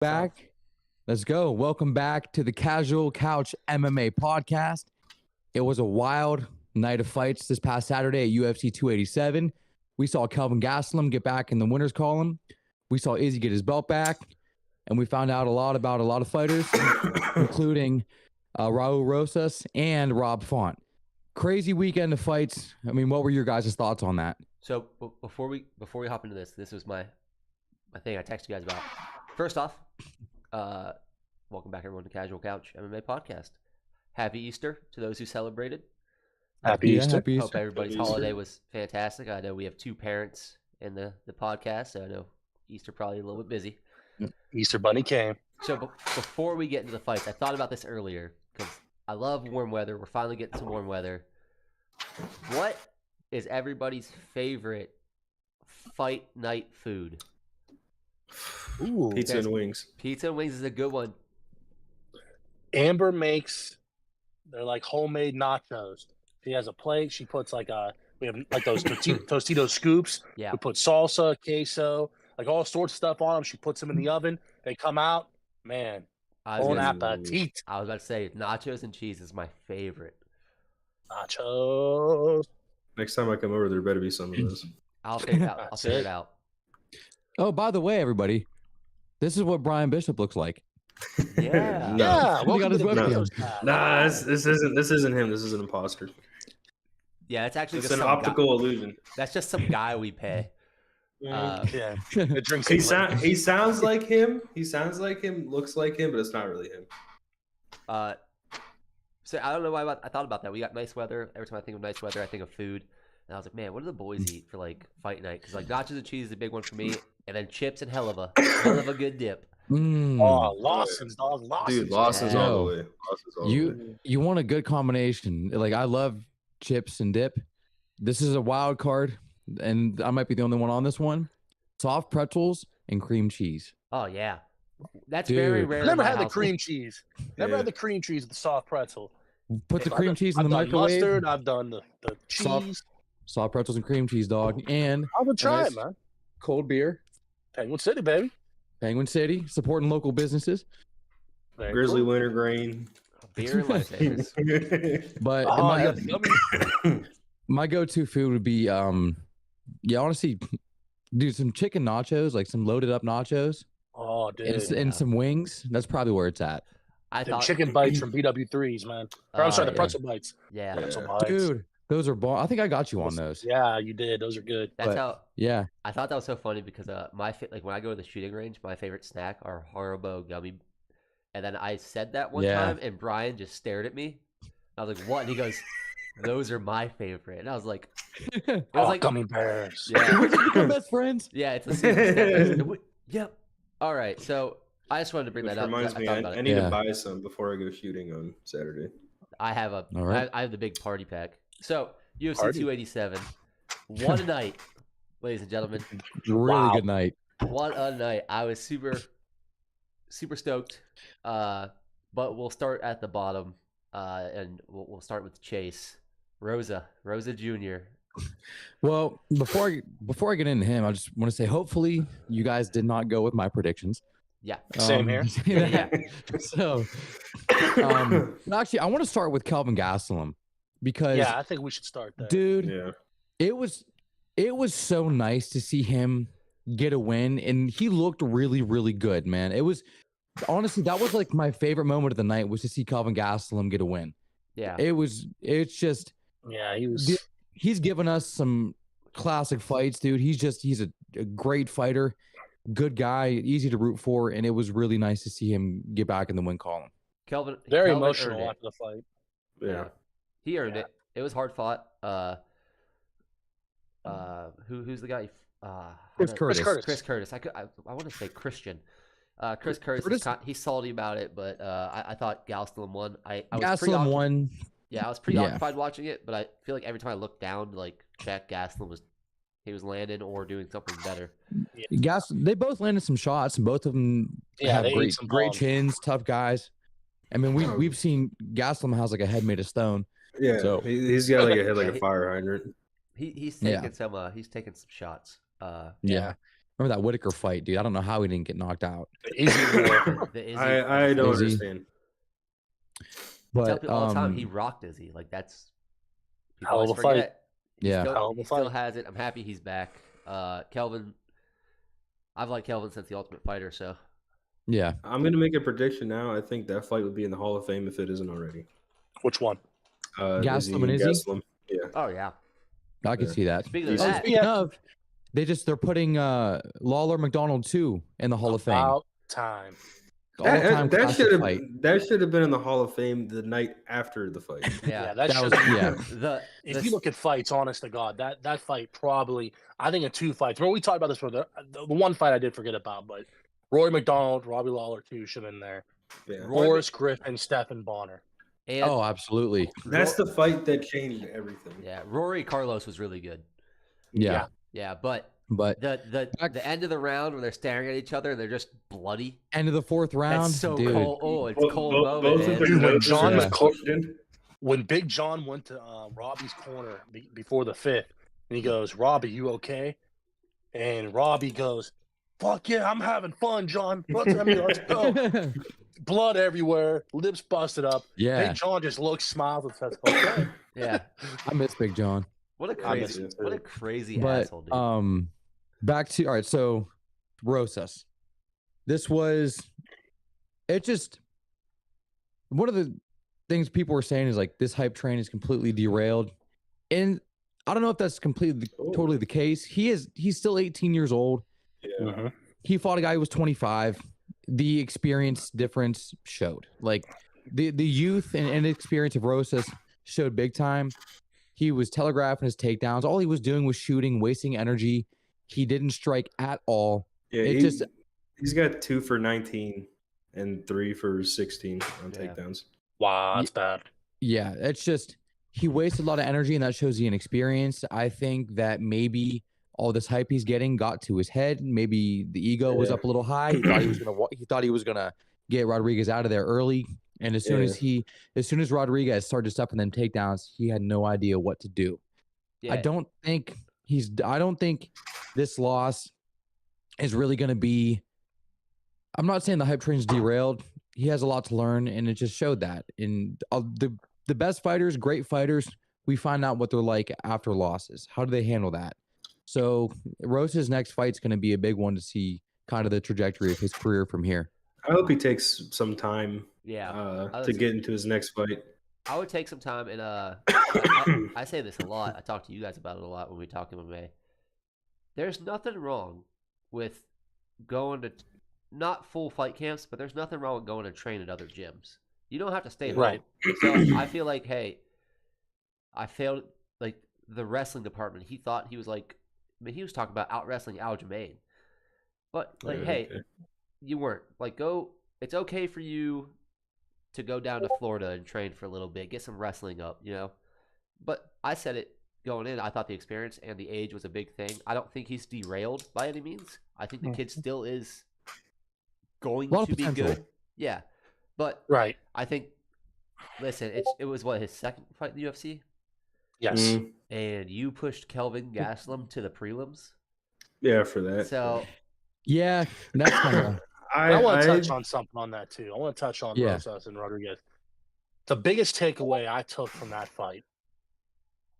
Back. Let's go. Welcome back to the Casual Couch MMA podcast. It was a wild night of fights this past Saturday at UFC 287. We saw Kelvin Gastelum get back in the winner's column. We saw Izzy get his belt back. And we found out a lot about a lot of fighters, including Raul Rosas and Rob Font. Crazy weekend of fights. I mean, what were your guys' thoughts on that? So before we hop into this was my thing I texted you guys about. First off, welcome back everyone to Casual Couch MMA podcast. Happy Easter to those who celebrated. Happy Easter. Happy Easter. Hope everybody's holiday was fantastic. I know we have two parents in the podcast, so I know Easter probably a little bit busy. Easter Bunny came. So before we get into the fights, I thought about this earlier because I love warm weather. We're finally getting some warm weather. What is everybody's favorite fight night food? Ooh, Pizza and wings. Pizza and wings is a good one. Amber makes, they're like homemade nachos. She has a plate. She puts we have like those Tostito scoops. Yeah. We put salsa, queso, like all sorts of stuff on them. She puts them in the oven. They come out. Man, bon appetit. I was about to say nachos and cheese is my favorite. Nachos. Next time I come over, there better be some of those. I'll figure it out. I'll figure it out. Oh, by the way, everybody, this is what Brian Bishop looks like. Yeah. No. Yeah. He welcome got his to the webcam. Brothers Cast. Nah, this isn't him. This is an imposter. Yeah, it's actually It's just an some optical guy. illusion. That's just some guy we pay. Yeah. It drinks He sounds like him. He sounds like him. Looks like him, but it's not really him. So I don't know why I thought about that. We got nice weather. Every time I think of nice weather, I think of food. And I was like, man, what do the boys eat for like fight night? Because like nachos and cheese is a big one for me, and then chips and hell of a good dip. Oh, Lawson's, dog. Lawson's. Dude, Lawson's Yeah. all the way. Lawson's all the way. You want a good combination. Like, I love chips and dip. This is a wild card, and I might be the only one on this one. Soft pretzels and cream cheese. Oh yeah, that's Dude. very rare. Never in my had the household. cream cheese. Never had the cream cheese with the soft pretzel. Put the I've cream done- cheese in the I've done microwave. Mustard. I've done the Soft- cheese. Soft pretzels and cream cheese, dog. And I would try nice it, man. cold beer. Penguin City, baby. Penguin City, supporting local businesses. Very Grizzly cool. wintergreen. Beer and lifesavers. But Oh, my, yeah, the yummy. my go-to food would be, honestly, dude, some chicken nachos, like some loaded up nachos, Oh, dude. and some wings. That's probably where it's at. I Them thought chicken bites from BW3s, man. Or, I'm sorry, the yeah. pretzel bites. Yeah, Yeah. Pretzel bites. Dude, those are I think I got you on those. Yeah, you did. Those are good. that's but- how. Yeah. I thought that was so funny because like when I go to the shooting range, my favorite snack are Haribo gummy. And then I said that one Yeah. time, and Brian just stared at me. I was like, "What?" And he goes, "Those are my favorite." And I was like, "It was like gummy bears. yeah, We just become best friends. yeah, it's a secret. Yep. All right, so I just wanted to bring Which that up. reminds I me, thought I about it. need Yeah. to buy some before I go shooting on Saturday. I have All right. I have the big party pack. So UFC Party. 287, what a night, ladies and gentlemen. Really Wow. good night. What a night! I was super stoked. But we'll start at the bottom, and we'll start with Chase, Rosa Jr. Well, before I get into him, I just want to say, hopefully, you guys did not go with my predictions. Yeah, Same here. Yeah. So, actually, I want to start with Kelvin Gastelum because, Yeah, I think we should start there. dude, Yeah. it was so nice to see him get a win, and he looked really, really good, man. It was honestly that was like my favorite moment of the night was to see Kelvin Gastelum get a win. Yeah. It's just Yeah, he was. Dude, he's given us some classic fights, dude. He's a great fighter, good guy, easy to root for, and it was really nice to see him get back in the win column. Kelvin Very Kelvin emotional earned it. after the fight. Yeah. He earned Yeah. it. It was hard fought. Who's the guy? Chris Curtis. Chris Curtis. I want to say Christian. Chris Curtis. Curtis? He's salty about it, but I thought Gastelum won. I was Gastelum won. Yeah, I was preoccupied watching it, but I feel like every time I looked down to like check, Gastelum was landing or doing something better. They both landed some shots, and both of them Yeah, have they ate great some great bombs. chins, tough guys. I mean, we've seen Gastelum has like a head made of stone. Yeah. So- He's got like a head like Yeah, a fire hydrant. He's Yeah. taking some shots. Yeah. Remember that Whitaker fight, dude? I don't know how he didn't get knocked out. The Izzy war. The Izzy, I don't Izzy. understand. I tell But people all the time he rocked Izzy. Like that's people Hell of always a fight. forget. Yeah. Hell of He a still fight. has it. I'm happy he's back. Kelvin, I've liked Kelvin since the Ultimate Fighter. So yeah, I'm gonna make a prediction now. I think that fight would be in the Hall of Fame if it isn't already. Which one? Gaslam and Izzy? Gaslam. Yeah. oh yeah. I can Yeah. see that. Speaking of Easy. Oh, that, speaking of, they're putting Lawler McDonald too in the Hall of Fame. About time. All-time That classic should have fight. been in the Hall of Fame the night after the fight. yeah, that That should was have. yeah. If you look at fights, honest to God, that fight probably, I think in 2 fights. Remember we talked about this for the one fight I did forget about, but Roy McDonald, Robbie Lawler too should have been there. Yeah. Boris Griffin, Stephen Bonner. and Oh, absolutely. That's the fight that changed everything. yeah, Rory Carlos was really good. Yeah. Yeah, but But the end of the round when they're staring at each other and they're just bloody. end of the 4th round, That's so dude. cold. Oh, it's cold Both moment, of man. their Dude, when noses John are was pushed in. When Big John went to Robbie's corner before the 5th, and he goes, "Robbie, you okay?" And Robbie goes, "Fuck yeah, I'm having fun, John. Let's go." Blood everywhere, lips busted up. Yeah. Big John just looks, smiles, and says, "Okay." Yeah. I miss Big John. What a I miss crazy, it, what a too. crazy But asshole, dude. back to all right, so Rosas. This was it just one of the things people were saying is like this hype train is completely derailed. And I don't know if that's completely totally the case. He's still 18 years old. Yeah. He fought a guy who was 25. The experience difference showed. Like the youth and inexperience of Rosas showed big time. He was telegraphing his takedowns. All he was doing was shooting, wasting energy. He didn't strike at all. Yeah, It he's got 2 for 19 and 3 for 16 on Yeah. takedowns. Wow, that's bad. Yeah, it's just he wasted a lot of energy, and that shows the inexperience. I think that maybe all this hype he's getting got to his head. Maybe the ego was Yeah. up a little high. He thought he was gonna get Rodriguez out of there early. And as soon as Rodriguez started stuffing them takedowns, he had no idea what to do. Yeah. I don't think this loss is really going to be. I'm not saying the hype train's derailed. He has a lot to learn, and it just showed that. And the best fighters, great fighters, we find out what they're like after losses. How do they handle that? So Rosa's next fight's going to be a big one to see kind of the trajectory of his career from here. I hope he takes some time Yeah. to get into his next fight. I would take some time and I say this a lot. I talk to you guys about it a lot when we talk MMA. There's nothing wrong with going to not full fight camps, but there's nothing wrong with going to train at other gyms. You don't have to stay home. Right. So I feel like, hey, I failed like the wrestling department. He thought he was like, I mean, he was talking about out wrestling Aljamain. But like, Yeah, hey, okay. you weren't. Like, go. It's okay for you to go down to Florida and train for a little bit, get some wrestling up, you know. But I said it going in. I thought the experience and the age was a big thing. I don't think he's derailed by any means. I think the kid still is going A lot of to be potential. good. Yeah, but Right. I think. Listen, it was what his second fight in the UFC, Yes. Mm, and you pushed Kelvin Gastelum to the prelims. yeah, for that. So Yeah, that's kind of I want to touch on something on that too. I want to touch on Yeah. Rosas and Rodriguez. The biggest takeaway I took from that fight.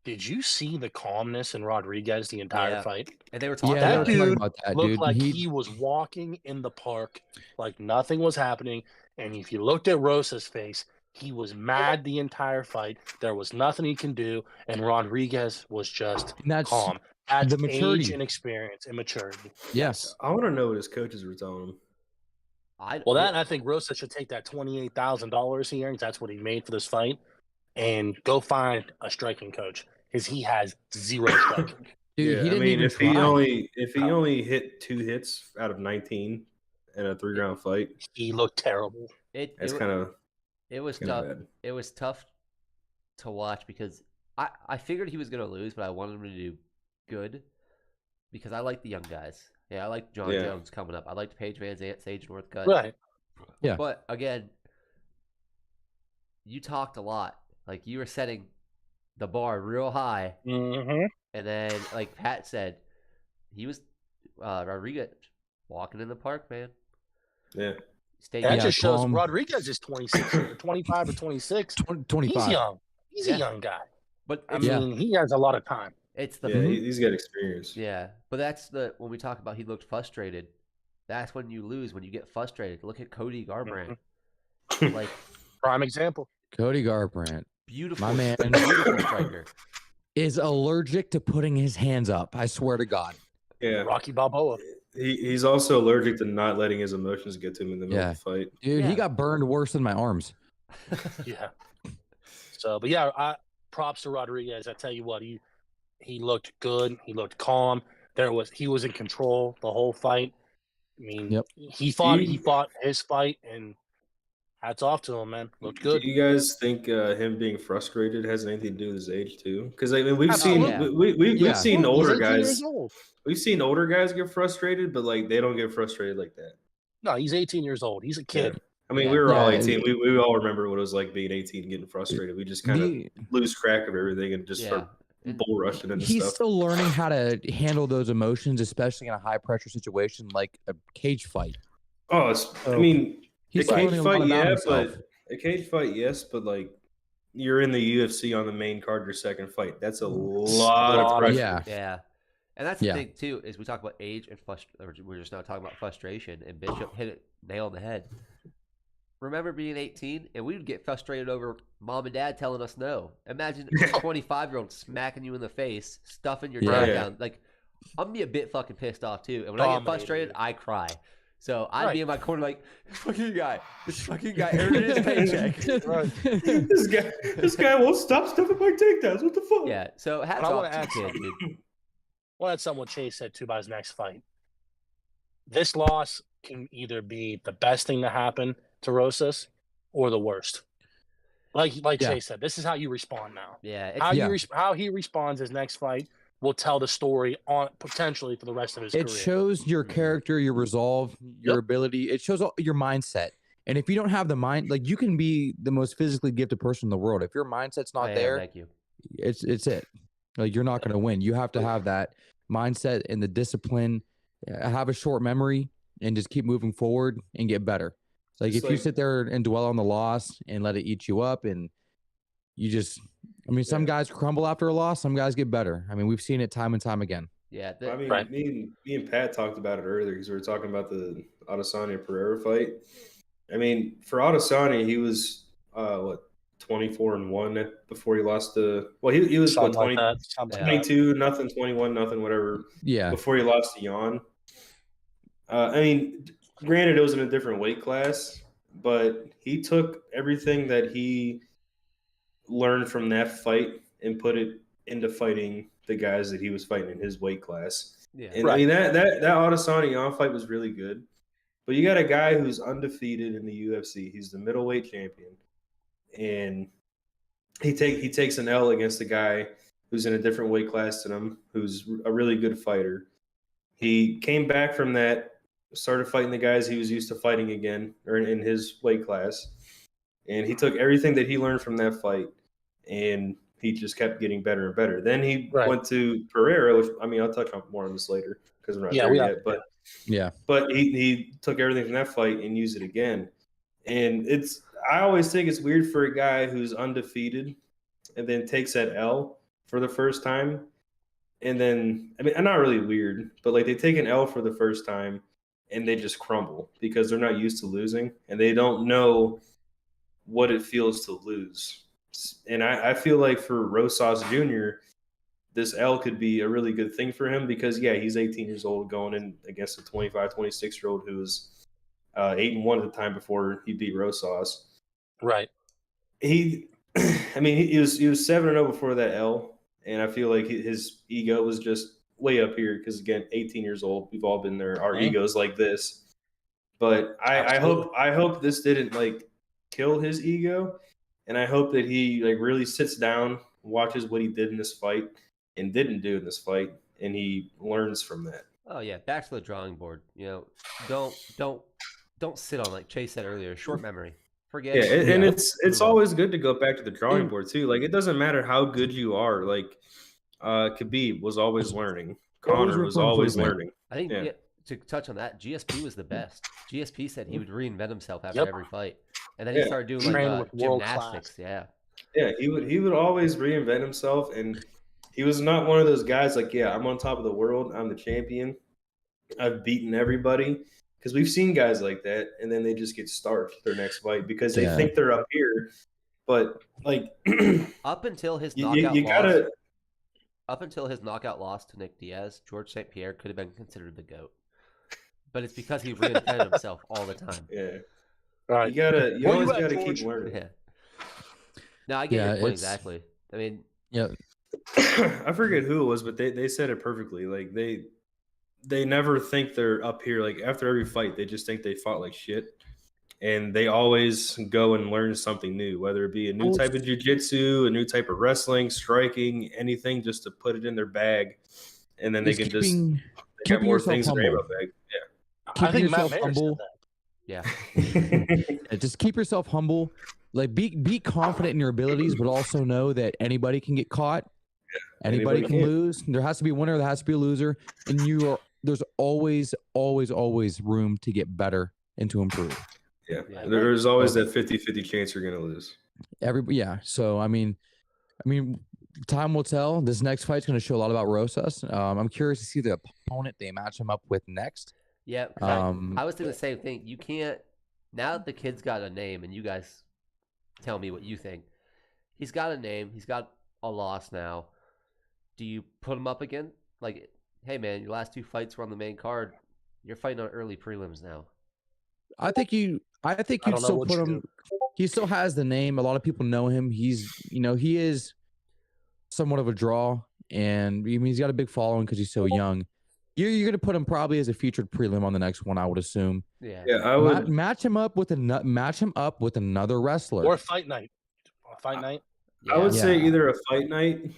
Did you see the calmness in Rodriguez the entire Yeah. fight? and they were talking yeah. that They were about talking dude about that, Looked dude. like he was walking in the park, like nothing was happening. And if you looked at Rosas' face, he was mad the entire fight. There was nothing he can do, and Rodriguez was just And that's calm. That's the maturity. age and experience and maturity. Yes. I want to know what his coaches were telling him. Well, I think Rosas should take that $28,000 he earns. That's what he made for this fight, and go find a striking coach because he has zero striking. Dude, Yeah, he didn't even if try. he only hit 2 hits out of 19 in a 3-round fight, He looked terrible. that's kind of it was kinda tough. bad. It was tough to watch because I figured he was gonna lose, but I wanted him to do good because I like the young guys. Yeah, I like John Yeah. Jones coming up. I liked Paige Van Zant, Sage Northcutt. Right. Yeah. But again, you talked a lot. Like you were setting the bar real high, Mm-hmm. and then like Pat said, he was Rodriguez walking in the park, man. Yeah. Stay That Yeah, just shows calm. Rodriguez is 26, or 25 or 26. 25. He's young. He's Yeah. a young guy. But I it's, Yeah. mean, he has a lot of time. it's the Yeah, he's got experience. yeah. But that's when we talk about he looked frustrated. That's when you lose, when you get frustrated. Look at Cody Garbrandt. Like Prime example. Cody Garbrandt beautiful, My man. beautiful striker. is allergic to putting his hands up. I swear to God. Yeah. Rocky Balboa. He's also allergic to not letting his emotions get to him in the middle of the fight. Dude, Yeah. he got burned worse than my arms. Yeah. So, but yeah, props to Rodriguez. I tell you what, he looked good. He looked calm. He was in control the whole fight. I mean, Yep. he fought his fight, and hats off to him, man. Looked good. Do you guys think him being frustrated has anything to do with his age too? Because I mean, we've Absolutely. seen Yeah. we've seen He's older 18 guys. years old. We've seen older guys get frustrated, but like they don't get frustrated like that. No, he's 18 years old. He's a kid. I mean, Yeah. we were all Yeah. 18. We all remember what it was like being 18 and getting frustrated. We just kind of The- lose track of everything and just Yeah. start bull rushing into He's stuff. still learning how to handle those emotions, especially in a high pressure situation like a cage fight. Oh, I mean, He's a still cage learning a lot fight, about yeah, himself. but a cage fight, yes, but like you're in the UFC on the main card, your second fight. That's a lot of pressure. Yeah. Yeah. And that's the Yeah. thing too, is we talk about age and we're just now talking about frustration, and Bishop hit it nail on the head. Remember being 18 and we would get frustrated over mom and dad telling us no. Imagine a 25-year-old smacking you in the face, stuffing your Yeah. dick down. Like, I'm gonna be a bit fucking pissed off too. And when I get Dominated frustrated, you. I cry. So I'd be Right. in my corner like, this fucking guy earning his paycheck. Right. this guy won't stop stuffing my takedowns. What the fuck? Yeah. So hats And I off wanna to add the kid, something. dude. Well, that's something what Chase said too about his next fight. This loss can either be the best thing to happen to Rosas or the worst. Like Yeah. Chase said, this is how you respond now. Yeah. It's, How he responds his next fight will tell the story on potentially for the rest of his It career. shows your character, your resolve, your ability. It shows your mindset. And if you don't have the mind, like you can be the most physically gifted person in the world. If your mindset's not there, Thank you. it's it. Like you're not going to win. You have to have that mindset and the discipline, have a short memory, and just keep moving forward and get better. Like It's if you like- sit there and dwell on the loss and let it eat you up, and you just, I mean, some guys crumble after a loss, some guys get better. I mean, we've seen it time and time again. Yeah. I mean, Right. me and Pat talked about it earlier because we were talking about the Adesanya Pereira fight. I mean, for Adesanya, he was 24-1 before he lost to. Well, he was what, Something like that. Something like that. 22 nothing, 21 nothing, whatever. Yeah. Before he lost to Jan. I mean, granted, it was in a different weight class, but he took everything that he learned from that fight and put it into fighting the guys that he was fighting in his weight class. Yeah. And I mean that Adesanya Jan fight was really good. But you got a guy who's undefeated in the UFC. He's the middleweight champion. And he takes an L against a guy who's in a different weight class than him, who's a really good fighter. He came back from that, started fighting the guys he was used to fighting again, or in his weight class. And he took everything that he learned from that fight, and he just kept getting better and better. Then he went to Pereira, which, I mean, I'll touch on more on this later because we're not there yet. But he took everything from that fight and used it again. And I always think it's weird for a guy who's undefeated and then takes that L for the first time. And then, I mean, not really weird, but like they take an L for the first time and they just crumble because they're not used to losing and they don't know what it feels to lose. And I feel like for Rosas Jr., this L could be a really good thing for him because, he's 18 years old going in against a 25, 26-year-old who was 8-1 at the time before he beat Rosas. Right. He was 7-0 before that L, and I feel like his ego was just way up here because, again, 18 years old, we've all been there. Our egos like this. But I hope this didn't like kill his ego, and I hope that he like really sits down, watches what he did in this fight and didn't do in this fight, and he learns from that. Oh yeah, back to the drawing board. You know, don't sit on, like Chase said earlier, short memory. Forget. Yeah, it. and it's always good to go back to the drawing board too. Like it doesn't matter how good you are. Like Khabib was always learning. Connor was room for always improvement. learning. I think Yeah. to touch on that, GSP was the best. GSP said he would reinvent himself after Yep. every fight, and then he Yeah. started doing Trained like with world gymnastics. Yeah, Yeah, he would always reinvent himself, and he was not one of those guys like, yeah, I'm on top of the world, I'm the champion, I've beaten everybody. Because we've seen guys like that, and then they just get starved their next fight because they Yeah. think they're up here, but like up until his you knockout loss. gotta. Up until his knockout loss to Nick Diaz, George St. Pierre could have been considered the GOAT. But it's because he reinvented himself all the time. Yeah, All right. you Where always you at, gotta George? keep learning. Yeah. No, I get Yeah, your point it's- exactly. I mean, Yeah. I forget who it was, but they said it perfectly. Like they never think they're up here. Like after every fight, they just think they fought like shit, and they always go and learn something new, whether it be a new type of jiu-jitsu, a new type of wrestling, striking, anything, just to put it in their bag, and then they It's can keeping, just they got keeping more yourself things in their humble. ammo bag. I Keeping think Matt yourself Mayer humble. said that. yeah. Yeah, just keep yourself humble. Like be confident in your abilities, but also know that anybody can get caught. Anybody can lose. There has to be a winner. There has to be a loser, and there's always room to get better and to improve. Yeah. Yeah. There's always that 50-50 chance you're gonna lose. So I mean, time will tell. This next fight's going to show a lot about Rosas. I'm curious to see the opponent they match him up with next. Yeah, 'cause I was thinking the same thing. You can't, now that the kid's got a name, and you guys tell me what you think. He's got a name. He's got a loss now. Do you put him up again? Like, hey, man, your last two fights were on the main card. You're fighting on early prelims now. I think you'd still put him. He still has the name. A lot of people know him. He is somewhat of a draw, and I mean, he's got a big following because he's so young. You're going to put him probably as a featured prelim on the next one, I would assume. Yeah. Yeah, I would match him up with another wrestler Or a fight night. I Yeah. would say Yeah. either a fight night,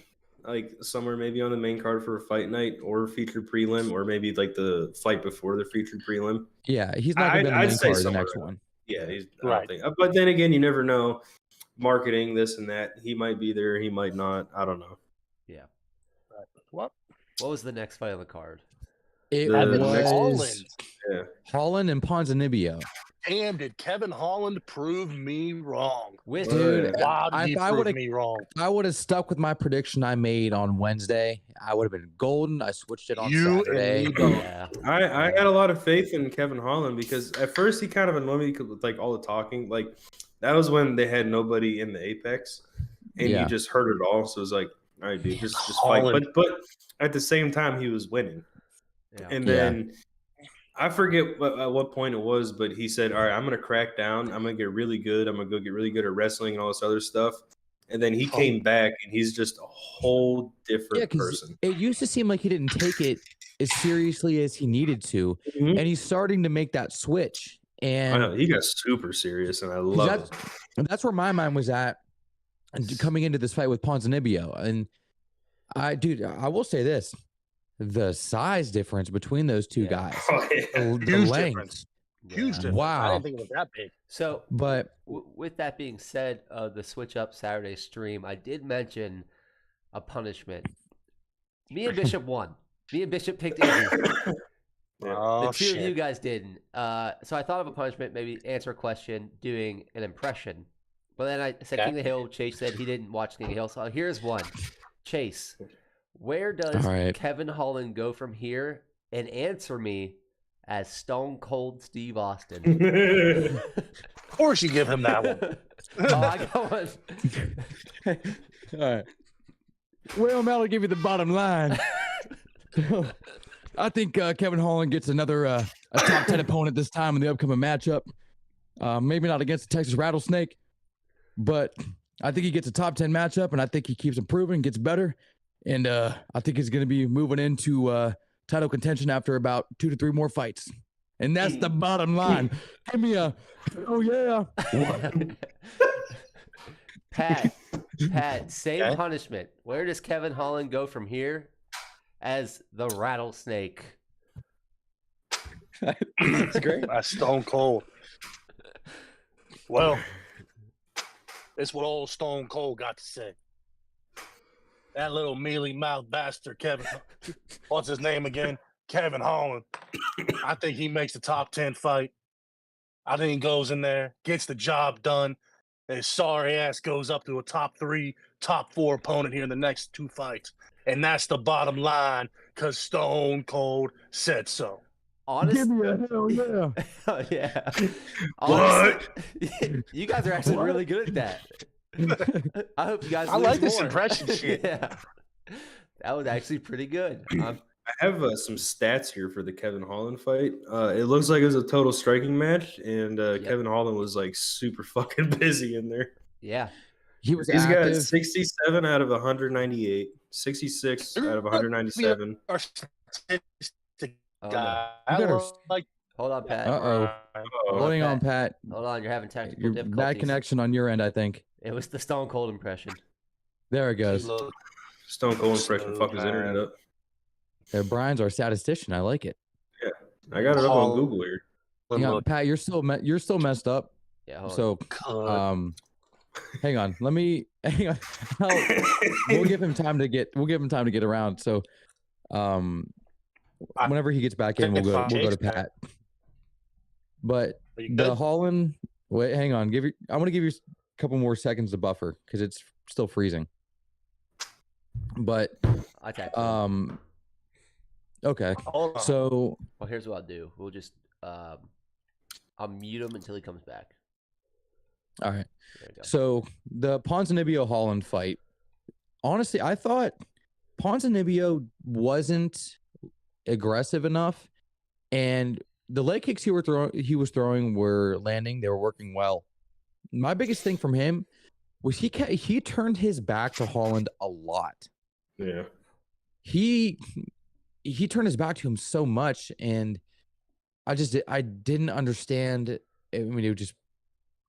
like somewhere maybe on the main card for a fight night, or featured prelim, or maybe like the fight before the featured prelim. Yeah, he's not going to be on I'd the main say card the somewhere next around. one. Yeah, he's Right. I don't think. But then again, you never know. Marketing, this and that. He might be there. He might not. I don't know. Yeah. What? What was the next fight on the card? It The was Holland. Yeah. Holland and Ponzinibbio. Damn, did Kevin Holland prove me wrong? With Dude, Wow, did he if I prove would've- me wrong? I would have stuck with my prediction I made on Wednesday. I would have been golden. I switched it on Saturday. and me both. yeah. I had a lot of faith in Kevin Holland because at first he kind of annoyed me with like all the talking. Like that was when they had nobody in the Apex, and Yeah. you just heard it all. So it was like, all right, dude, just fight. Holland. But at the same time, he was winning. Yeah. And then I forget at what point it was, but he said, all right, I'm going to crack down. I'm going to get really good. I'm going to go get really good at wrestling and all this other stuff. And then he came back, and he's just a whole different person. It used to seem like he didn't take it as seriously as he needed to, Mhm. and he's starting to make that switch. I And know. He got super serious, and I love it. that's where my mind was at coming into this fight with Ponzinibbio. And I will say this. The size difference between those two Yeah. guys, Oh, yeah. the Huge length. difference. Yeah. Huge difference. I Wow. didn't think it was that big. So, But with that being said, the switch up Saturday stream, I did mention a punishment. Me and Bishop won. Me and Bishop picked easy. Yeah. Oh, The two shit. of you guys didn't. So I thought of a punishment, maybe answer a question doing an impression. But then I said Okay. King of the Hill. Chase said he didn't watch King of the Hill. So here's one. Chase, where does All right. Kevin Holland go from here? And answer me as Stone Cold Steve Austin. Of course you give him that one. Oh, I got one. all right. Well, Mel will give you the bottom line. I think Kevin Holland gets another a top 10 opponent this time in the upcoming matchup. Maybe not against the Texas Rattlesnake, but I think he gets a top 10 matchup, and I think he keeps improving, gets better, and I think he's going to be moving into title contention after about 2 to 3 more fights. And that's the bottom line. Give me a, oh yeah. Pat, same Okay. punishment. Where does Kevin Holland go from here as the rattlesnake? That's great. That's Stone Cold. Well, it's what old Stone Cold got to say. that little mealy mouth bastard, Kevin. What's his name again? Kevin Holland. I think he makes the top 10 fight. I think he goes in there, gets the job done, and his sorry ass goes up to a top 3, top 4 opponent here in the next 2 fights. And that's the bottom line, because Stone Cold said so. Honestly, hell yeah. oh, yeah. What? Honestly, you guys are actually really good at that. I hope you guys. I lose like this more. impression shit. Yeah, that was actually pretty good. I have some stats here for the Kevin Holland fight. It looks like it was a total striking match, and Kevin Holland was like super fucking busy in there. Yeah, He was He's got active. 67 out of 198, 66 out of 197. Our statistic Oh, guy. You got our- like hold on, Pat. Uh-oh. Holding on, Pat. Hold on, you're having technical Your difficulties. bad connection on your end, I think. It was the Stone Cold impression. There it goes. Stone Cold impression fucked his internet up. Yeah, Brian's our statistician. I like it. I got it up on Google here. Hang on, Pat, you're still messed up. Yeah, hold So, hang on. Let me hang on. We'll give him time to get around. So, whenever he gets back in, we'll go to Pat. But the Holland, wait, hang on. I'm gonna give you a couple more seconds to buffer because it's still freezing. But okay. So well, here's what I'll do. We'll just I'll mute him until he comes back. all right. There you go. So the Ponzinibbio Holland fight. Honestly, I thought Ponzinibbio wasn't aggressive enough, and the leg kicks he was throwing were landing. They were working well. My biggest thing from him was he turned his back to Holland a lot. Yeah. He turned his back to him so much, and I didn't understand. I mean, it was just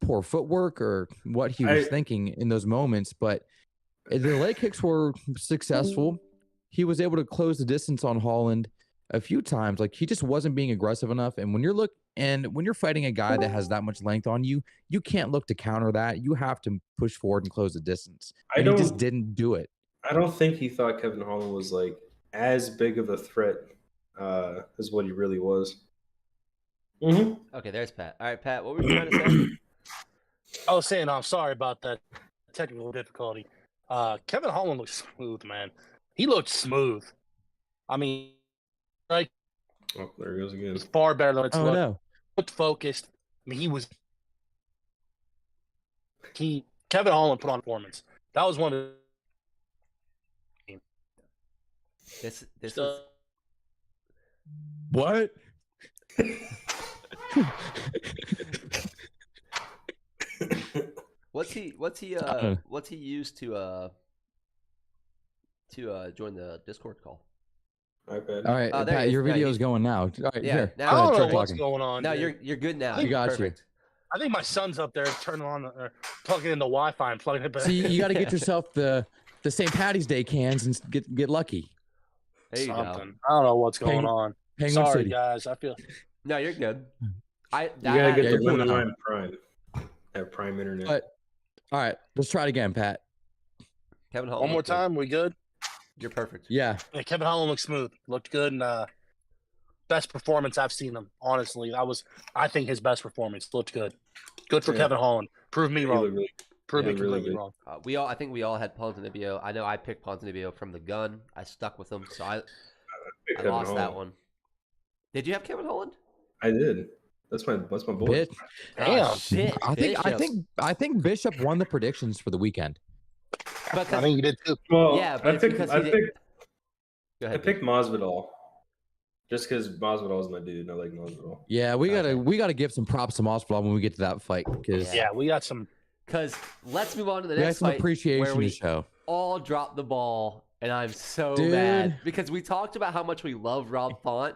poor footwork or what he was thinking in those moments. But the leg kicks were successful. He was able to close the distance on Holland a few times. Like, he just wasn't being aggressive enough. And when you're fighting a guy that has that much length on you, you can't look to counter that. You have to push forward and close the distance. And he just didn't do it. I don't think he thought Kevin Holland was like as big of a threat as what he really was. Mm-hmm. Okay, there's Pat. All right, Pat, what were you trying to say? I was saying, I'm sorry about that technical difficulty. Kevin Holland looks smooth, man. He looked smooth. I mean, like, oh, there he goes again. it's far better than it's looked. No. Looked focused. I mean, Kevin Holland put on performance. That was one of the This So- is What? what's he used to join the Discord call? iPad. All right, there Pat, he is. your No, video's going now. All right, Yeah, here. now- I Go don't ahead, know start what's talking. going on. No, dude. you're good now. You got you. Perfect. I think my son's up there turning on plugging in the Wi-Fi and plugging it back. See, you got to get yourself the St. Patty's Day cans and get lucky. There you go. Something. I don't know what's going on. Penguin Sorry, City. guys. I feel No, you're good. You gotta get yeah, the you're cool now. line Prime. Have Prime internet. But all right, let's try it again, Pat. Kevin Holland. one more looked good. time. We good? You're perfect. Yeah. Yeah, Kevin Holland looked smooth. Looked good, and best performance I've seen him. Honestly, that was, I think, his best performance. Looked good. Good for Yeah. Kevin Holland. Prove me He wrong. looked really- Prove me yeah, really completely good. wrong. I think we all had Ponzinibbio. I know I picked Ponzinibbio from the gun. I stuck with him, so I Kevin lost that Holland. one. Did you have Kevin Holland? I did. That's my boy. Bit. Damn. Oh, shit. I think Bishop won the predictions for the weekend. But I think you did too. Well, Yeah, but I it's picked because I he did- picked Go I ahead. picked Masvidal. Just because Masvidal is my dude, and I like Masvidal. Yeah, we gotta give some props to Masvidal when we get to that fight because Yeah, we got some. Because let's move on to the we got next some fight where appreciation we to show. all dropped the ball, and I'm so Dude. mad because we talked about how much we love Rob Font,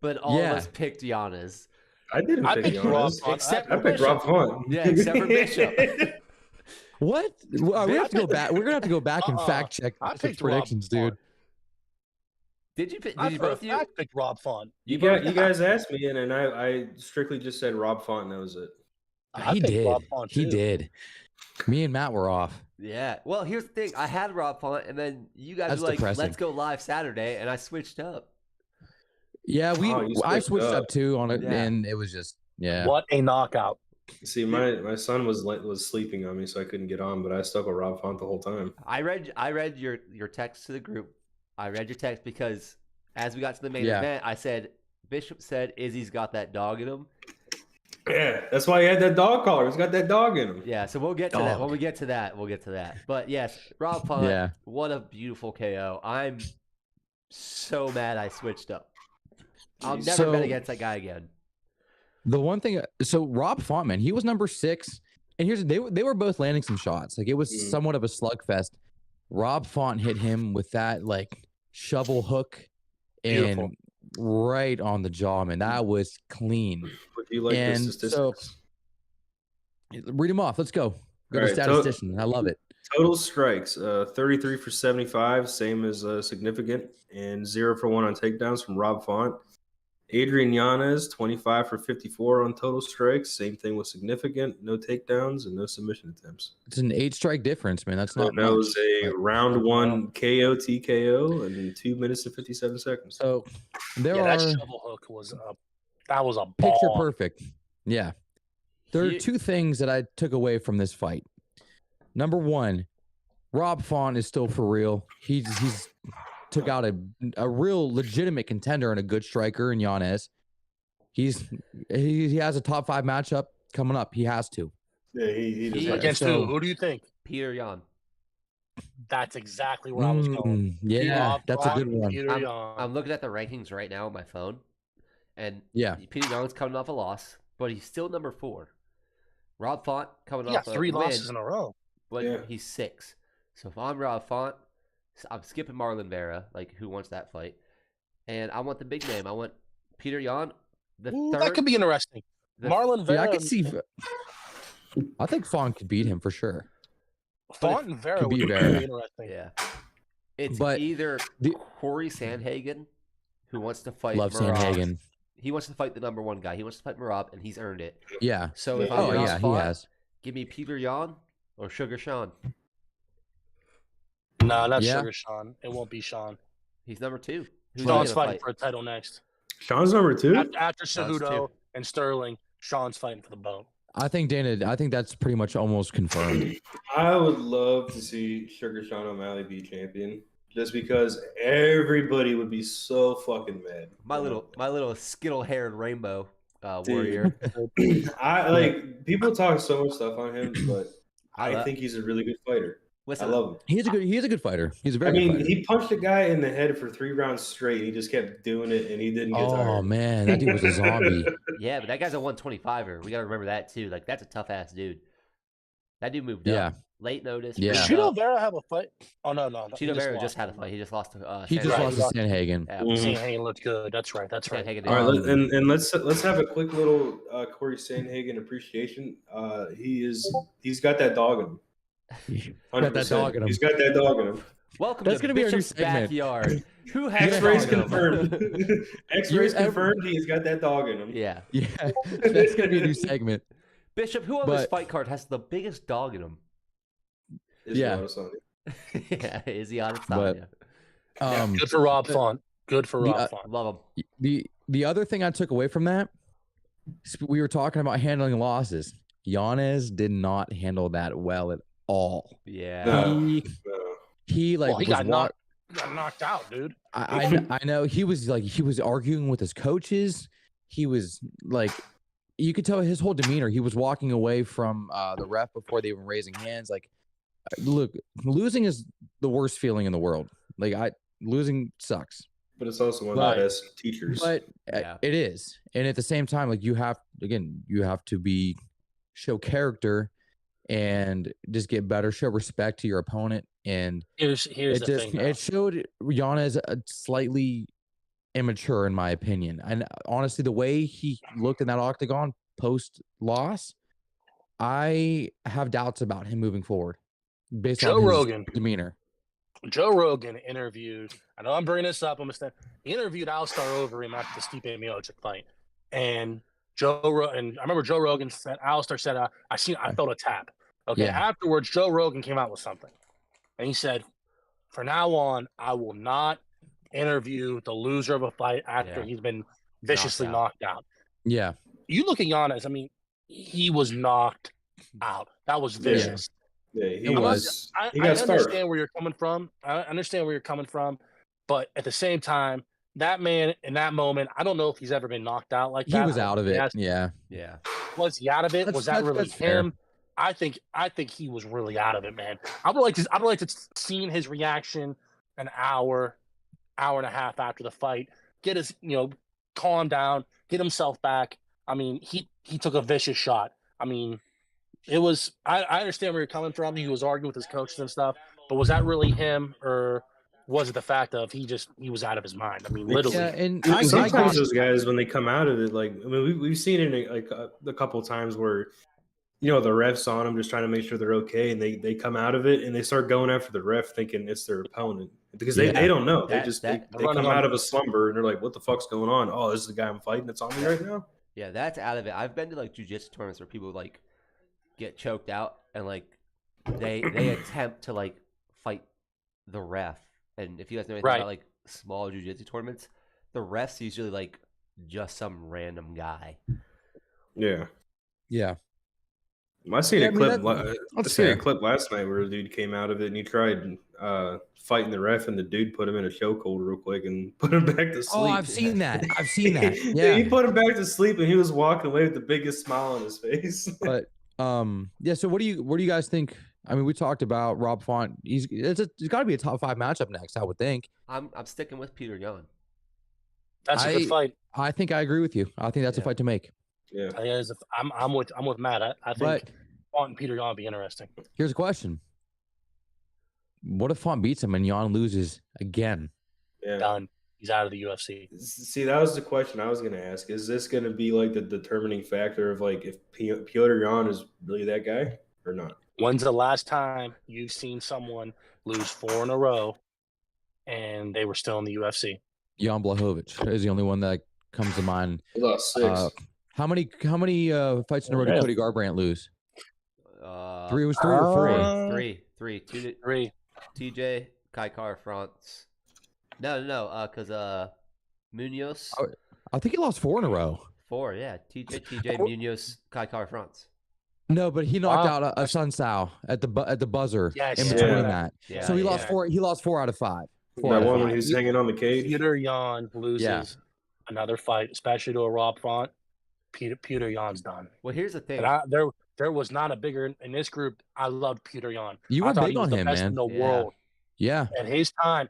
but all Yeah. of us picked Giannis. I didn't I pick picked Rob Giannis. Font. Except I for picked Bishop. Rob Font. Yeah, except for Bishop. What? Well, we have to go back. We're gonna have to go back and fact check I Bishop's picked Rob predictions, dude. Font. Did you? Did I you for a both? You? fact picked Rob Font. You guys asked me, and I strictly just said Rob Font, and that was it. I He picked did. Rob Font, He too. did. Me and Matt were off. Yeah. Well, here's the thing. I had Rob Font, and then you guys That's were like, depressing. "Let's go live Saturday," and I switched up. Yeah, I switched up too on it, Yeah. and it was just What a knockout. See, my son was sleeping on me, so I couldn't get on, but I stuck with Rob Font the whole time. I read your text to the group. I read your text because as we got to the main Yeah. event, I said Bishop said Izzy's got that dog in him. Yeah, that's why he had that dog collar. He's got that dog in him. Yeah, so we'll get to that. Dog. When we get to that, we'll get to that. But yes, Rob Font, Yeah. what a beautiful KO. I'm so mad I switched up. I'll never So- bet against that guy again. the one thing. So Rob Font, man, he was number 6, and they were both landing some shots. Like it was somewhat of a slugfest. Rob Font hit him with that like shovel hook, Beautiful. and right on the jaw, man. That was clean. Would you like the And so- statistics? Read them off. Let's go. Go All to right, statistician. I love it. Total strikes, 33 for 75, same as significant, and 0 for 1 on takedowns from Rob Font. Adrian Yanez, 25 for 54 on total strikes, same thing with significant, no takedowns and no submission attempts. It's an 8-strike difference, man. That's not That much. was a but- round 1 KO TKO in 2 minutes and 57 seconds. So there Yeah, are that shovel hook was that was a picture ball. perfect. Yeah. There are He- 2 things that I took away from this fight. Number 1, Rob Font is still for real. He's took out a real legitimate contender and a good striker in Yanez. He has a top 5 matchup coming up. He has to. Yeah, he He- deserves Against So- who do you think? Peter Yan. That's exactly where I was going. Yeah, Rob that's a Font, good one. Peter Yan. I'm looking at the rankings right now on my phone, and Yeah. Peter Young's coming off a loss, but he's still number 4. Rob Font coming He got off 3 a win, losses in a row. but Yeah. he's 6. So if I'm Rob Font, I'm skipping Marlon Vera, like who wants that fight, and I want the big name. I want Peter Yan. The Ooh, third, that could be interesting. the- Marlon Vera. Yeah, I could see. I think Font could beat him for sure. Font and Vera could would be be Vera. really interesting. Yeah, it's But either the- Corey Sandhagen, who wants to fight Love Merab. Sandhagen. He wants to fight the number 1 guy. He wants to fight Marab, and he's earned it. Yeah. So if Yeah. I'm Oh Rob yeah, he Font, has. give me Peter Yan or Sugar Sean. No, not Yeah. Sugar Sean. It won't be Sean. He's number 2. Who's he Sean's gonna fighting fight? for a title next. Sean's number 2? After Sean's Cejudo and Sterling, Sean's fighting for the belt. I think that's pretty much almost confirmed. I would love to see Sugar Sean O'Malley be champion, just because everybody would be so fucking mad. My little skittle-haired rainbow Dude. warrior. I like people talk so much stuff on him, but I I love- think he's a really good fighter. Listen, I love him. He's a good fighter. He's a I very good mean, fighter. he punched a guy in the head for 3 rounds straight. He just kept doing it, and he didn't get Oh tired. man, that dude was a zombie. yeah, but that guy's a 125er. We got to remember that too. Like that's a tough ass dude. That dude moved Yeah. up. Late notice. Yeah. Does moved Cheeto up. Vera have a fight? Oh no. he Cheeto Vera lost. just had a fight. He just lost to. He just Right. lost to Sanhagen. Yeah. Mhm. Sandhagen looked good. That's right. Sandhagen All right, did. and let's have a quick little Corey Sandhagen appreciation. He's got that dog in him. Got that dog in him. He's got that dog in him. Welcome That's to gonna be our new Bishop's segment. backyard. Who has X-rays a dog in him? confirmed. X-rays You're ever- confirmed. He's got that dog in him. Yeah, Yeah, that's gonna be a new segment. Bishop. Who on this But- fight card has the biggest dog in him? It's Yeah. Adesanya. yeah, is he on its But- side? Good for Rob Font. Good for the, Rob Font. Love him. the other thing I took away from that, we were talking about handling losses. Yanez did not handle that well at all. Yeah. No. He like Well, he was got knocked out, dude. I know he was arguing with his coaches. He was like, you could tell his whole demeanor. He was walking away from the ref before they were raising hands. Like, look, losing is the worst feeling in the world. Like, losing sucks, But it's also one of But- the best teachers. but Yeah. it is. And at the same time, like you have to show character and just get better, show respect to your opponent. And Here's it the just thing. though. it showed Yanez slightly immature in my opinion. And honestly, the way he looked in that octagon post loss, I have doubts about him moving forward based Joe on his Rogan. demeanor. Joe Rogan interviewed. I know I'm bringing this up. He interviewed Alistar Overeem after the Stipe Miocic fight, and and I remember Joe Rogan said Alistar said, I felt a tap. Okay, Yeah. afterwards, Joe Rogan came out with something. And he said, from now on, I will not interview the loser of a fight after Yeah. he's been viciously knocked out. Yeah. You look at Giannis, I mean, he was knocked out. That was vicious. Yeah, he It was. I He got started. understand where you're coming from. I understand where you're coming from. But at the same time, that man in that moment, I don't know if he's ever been knocked out like that. He was I don't out know of if he it. has. Yeah. Yeah. Was he out of it? Was that really that's fair. him? I think he was really out of it, man. I would like to seen his reaction an hour and a half after the fight. Get his, calm down, get himself back. I mean, he took a vicious shot. I mean, it was. I understand where you're coming from. He was arguing with his coaches and stuff, but was that really him, or was it the fact of he was out of his mind? I mean, literally. Yeah, and Sometimes those guys, when they come out of it, like, I mean, we've seen it like a couple of times where, the ref's on them just trying to make sure they're okay, and they come out of it and they start going after the ref thinking it's their opponent because they don't know. They come out of a slumber and they're like, what the fuck's going on? Oh, this is the guy I'm fighting that's on me right now. Yeah, that's out of it. I've been to like jiu-jitsu tournaments where people like get choked out and like they attempt to like fight the ref. And if you guys know anything about like small jiu-jitsu tournaments, the ref's usually like just some random guy. Yeah. Yeah. I seen a clip. I seen a clip last night where a dude came out of it and he tried fighting the ref, and the dude put him in a chokehold real quick and put him back to sleep. Oh, I've seen that. Yeah, he put him back to sleep, and he was walking away with the biggest smile on his face. But yeah. So what do you guys think? I mean, we talked about Rob Font. It's got to be a top 5 matchup next, I would think. I'm sticking with Peter Yan. That's a good fight. I think I agree with you. I think that's a fight to make. Yeah, I'm with Matt. I think Font and Peter Yan would be interesting. Here's a question: what if Font beats him and Yan loses again? Yeah, done. He's out of the UFC. See, that was the question I was going to ask. Is this going to be like the determining factor of like if Piotr Yan is really that guy or not? When's the last time you've seen someone lose 4 in a row and they were still in the UFC? Jan Blachowicz is the only one that comes to mind. He lost 6. How many fights in a row did Cody Garbrandt lose? 3 was 3 or 4? 3. 3. TJ, Kai Car France. No, because Munoz. I think he lost 4 in a row. 4, yeah. TJ, Munoz, Kai Car France. No, but he knocked out a Sun Sao at the buzzer in between that. Yeah, so he lost 4. He lost 4 out of 5. That one when he was hanging on the cage. Peter Yan loses another fight, especially to a Rob Font. Peter Yan's done. Well, here's the thing. And there was not a bigger in this group. I loved Peter Yan. You were big on him, man. In the world. Yeah. At his time,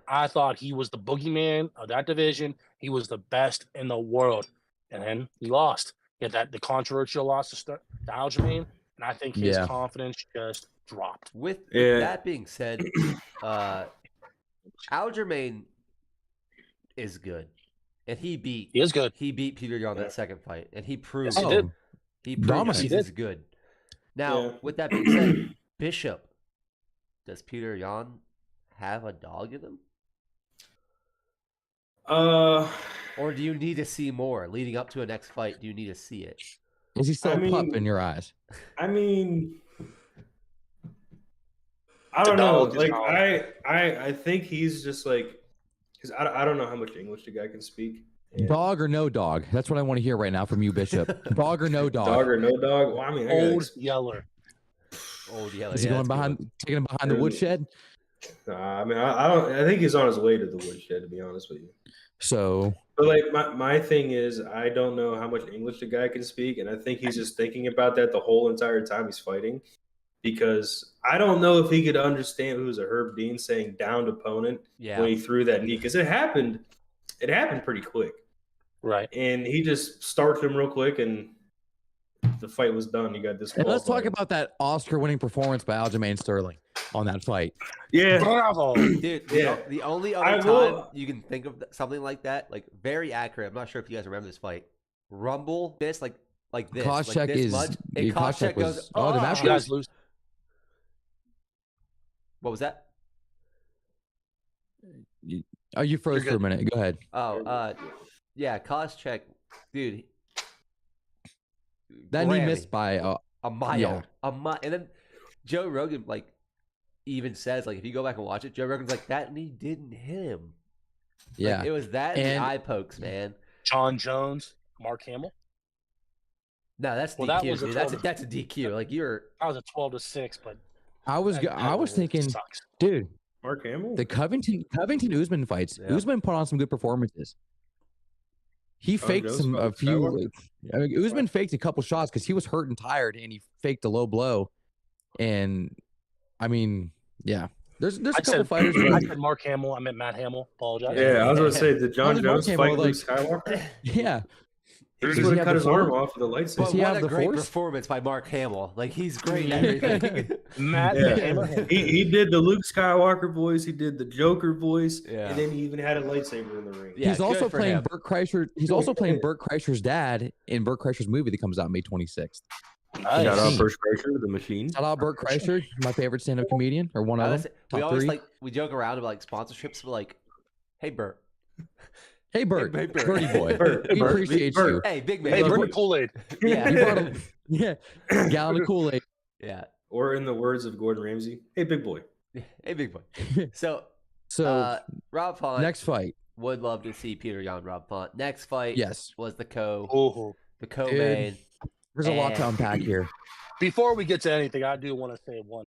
I thought he was the boogeyman of that division. He was the best in the world, and then he lost. He had the controversial loss to Aljamain, and I think his confidence just dropped. With that being said, Aljamain is good, and he beat Peter Yan that second fight, and he proved he proved he's good. Now, with that being said, Bishop, does Peter Yan have a dog in him? Or do you need to see more leading up to a next fight? Do you need to see it? Is he still a pup in your eyes? I mean, I don't know. Like I think he's just like, because I don't know how much English the guy can speak. Dog or no dog? That's what I want to hear right now from you, Bishop. Dog or no dog? Dog or no dog? Well, I mean, Old Yeller. Is he going taking him behind the woodshed? I mean, I don't. I think he's on his way to the woodshed, to be honest with you. So, but like my thing is, I don't know how much English the guy can speak, and I think he's just thinking about that the whole entire time he's fighting, because I don't know if he could understand who's a Herb Dean saying downed opponent when he threw that knee, because it happened pretty quick, right? And he just started him real quick, and the fight was done. He got disqualified. And let's talk about that Oscar-winning performance by Aljamain Sterling on that fight. Yeah, bravo, dude. The only other time you can think of something like that, like very accurate. I'm not sure if you guys remember this fight. Rumble, this like this. Koscheck like this is. much, and Koscheck goes. Oh, the match guys lose. What was that? Oh, you froze for a minute. Go ahead. Oh, yeah, Koscheck, dude. That knee missed by a mile, Yeah. and then Joe Rogan like even says like if you go back and watch it, Joe Rogan's like that knee didn't hit him. Yeah. Like, it was that and the And- eye pokes, man. John Jones, Mark Hamill. No, that's Well, DQ. that was a Dude. 12 That's a DQ. Like you're. I was a 12-6, but I was thinking, sucks. dude, Mark Hamill. the Covington Usman fights. Yeah. Usman put on some good performances. He faked Jones a fought few. Skywalker? I mean, Usman faked a couple shots because he was hurt and tired, and he faked a low blow. And I mean, yeah, there's a couple fighters. I said Mark Hamill. I meant Matt Hamill. Apologize. Yeah, I was gonna say, did John How did Mark Jones Hamill, fight Luke like- Skywalker? Yeah, He Does just he would have have cut the his arm force? off with a lightsaber. But he what have a the great force? performance by Mark Hamill. Like he's great at everything. Matt Yeah. Hamill. He did the Luke Skywalker voice. He did the Joker voice, Yeah. and then he even had a lightsaber in the ring. Yeah, he's also good for playing him. Burt Kreischer. He's also playing Burt Kreischer's dad in Burt Kreischer's movie that comes out May 26th. Nice. Shout out Machine. First Kreischer, the machine. Shout out Burt Kreischer, my favorite stand-up comedian, or one I of was- them. we Top always three. like we joke around about like sponsorships, but like, hey Bert, Hey Bert, Hey, Bert. Birdie boy, Bert, we Bert, appreciate Bert. you. hey big man, Hey, love bring you. the Kool-Aid. yeah, You brought him, yeah, gallon of Kool-Aid. yeah, Or in the words of Gordon Ramsay, "Hey, big boy." hey big boy. So, So Rob Font next fight, would love to see Peter Yan Rob Font. Next fight, yes, was the Oh. co-main. there's a lot to And- unpack here. Before we get to anything, I do want to say one.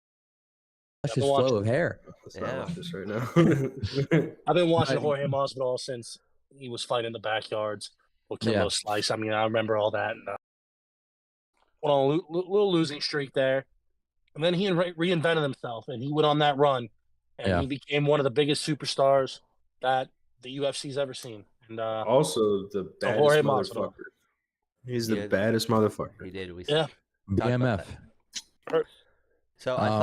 That's just flow of hair. Let's Yeah. not watch this right now. I've been watching Right. Jorge Masvidal since he was fighting in the backyards with Kimbo Yeah. Slice. I mean, I remember all that. And, went on a little losing streak there. And then he reinvented himself, and he went on that run. And Yeah. he became one of the biggest superstars that the UFC's ever seen. And Also, the baddest Jorge Masvidal. motherfucker. He's the Yeah. baddest motherfucker. He did. We Yeah. BMF. So I Um,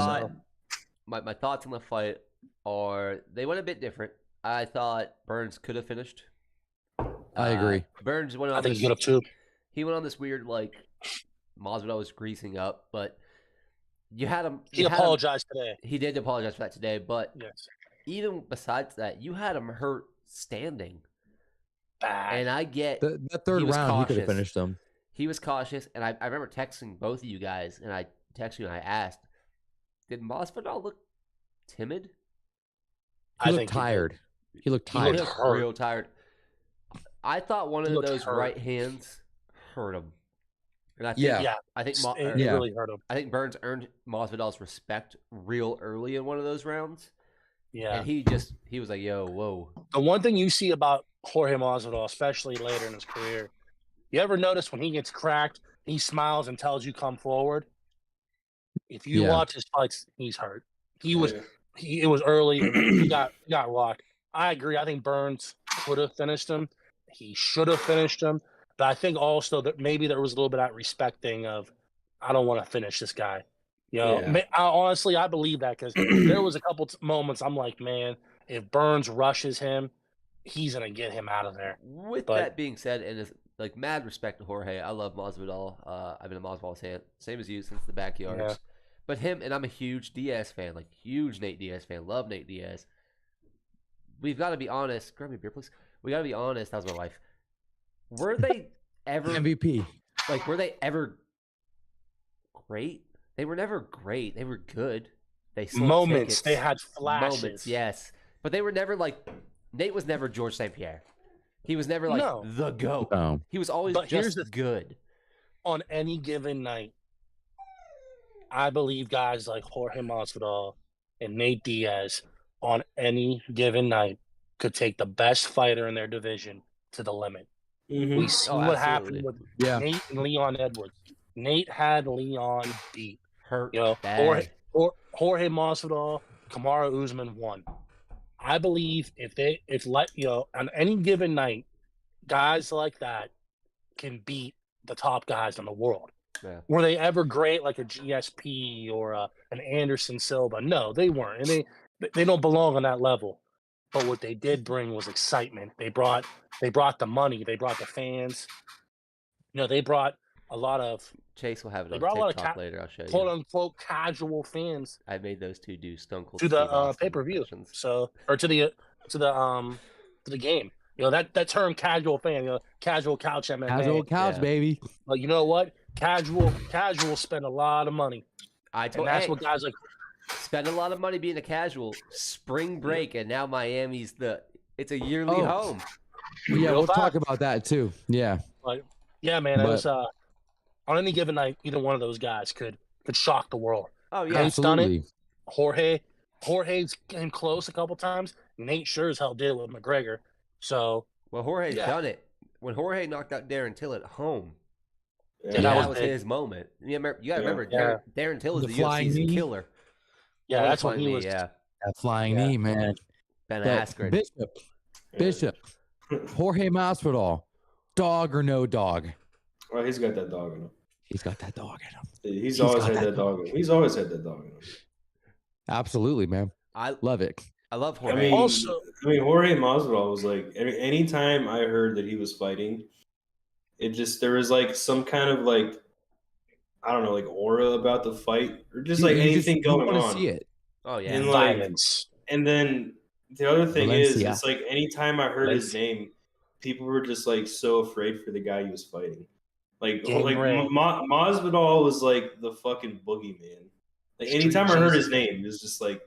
thought my thoughts on the fight are they went a bit different. I thought Burns could have finished. I agree. Burns went on I think this, he could have too. he went on this weird like Masvidal was greasing up, but you had him. He you had him- apologized today. He did apologize for that today, but Yes. even besides that, you had him hurt standing. Bad. And I get That third He was round, he could have cautious. finished him. he was cautious, and I remember texting both of you guys, and I texted you and I asked, did Masvidal look timid? He I looked think he did. tired. He looked He tired. He looked looked hurt. real tired. I thought one He of looked those hurt. right hands hurt him. And I think, Yeah. Yeah. I think It Yeah. really hurt him. I think Burns earned Masvidal's respect real early in one of those rounds, Yeah. and he was like, "Yo, whoa." The one thing you see about Jorge Masvidal, especially later in his career, you ever notice when he gets cracked, he smiles and tells you come forward. If you Yeah. watch his fights, he's hurt. It was early. he got rocked. I agree. I think Burns could have finished him. He should have finished him. But I think also that maybe there was a little bit of that respecting of, I don't want to finish this guy. You know, Yeah. honestly, I believe that because there was a couple moments I'm like, man, if Burns rushes him, he's gonna get him out of there. With But- that being said, and it's like mad respect to Jorge. I love Masvidal. I've been a Masvidal fan, same as you, since the backyards. Yeah. But him, and I'm a huge Diaz fan, like huge Nate Diaz fan. Love Nate Diaz. We've got to be honest. Grab me a beer, please. We got to be honest. How's my wife? Were they ever MVP. like? Were they ever great? They were never great. They were good. They sold Moments. tickets. They had flashes. Moments, yes, but they were never like Nate was never George St. Pierre. He was never like No. the GOAT. No. He was always But here's just the- good. On any given night, I believe guys like Jorge Masvidal and Nate Diaz on any given night could take the best fighter in their division to the limit. Mhm. We see Oh, what absolutely. happened with Yeah. Nate and Leon Edwards. Nate had Leon beat. Hurt. You know, bad. Jorge Masvidal, Kamaru Usman won. I believe on any given night, guys like that can beat the top guys in the world. Yeah. Were they ever great like a GSP or an Anderson Silva? No, they weren't, and they don't belong on that level. But what they did bring was excitement. They brought the money. They brought the fans. You know, they brought a lot of Chase will have it They on brought a lot of TikTok later. I'll show quote you. unquote casual fans I made those two do Stone Cold to the Steve Austin pay-per-view. impressions. So or to the game. You know, that term casual fan, casual couch MMA. Casual couch, Yeah. baby. But you know what? Casual spend a lot of money. And that's what guys like. Spend a lot of money being a casual. Spring break, and now Miami's it's a yearly home. Yeah, Real we'll fast. talk about that too. Yeah. Like, yeah, man. It was on any given night, either one of those guys could shock the world. Oh yeah, Nate's done Absolutely. it. Jorge's came close a couple times. Nate sure as hell did it with McGregor. So well, Jorge's done it. When Jorge knocked out Darren Till at home, Yeah, that was big. his moment. You got to remember, Yeah. Darren Till is The the flying UFC's knee? killer. Yeah, that's when flying he knee, was. Yeah, That flying Yeah. knee, man. Ben But Askren. Bishop, Jorge Masvidal, dog or no dog? Well, he's got that dog in him. He's got that dog in him. He's always had that dog in him. He's always had that dog in him. Absolutely, man. I Love it. love I Jorge. mean, Also- Jorge Masvidal was like, anytime I heard that he was fighting, there was like some kind of like, I don't know, like aura about the fight, or just like anything going you on. want to see it. Oh yeah, And like, Violence. and then the other thing is, Valencia. it's like anytime I heard his name, people were just like so afraid for the guy he was fighting. Like, Game ring. Masvidal was like the fucking boogeyman. Like anytime I heard his name, it was just like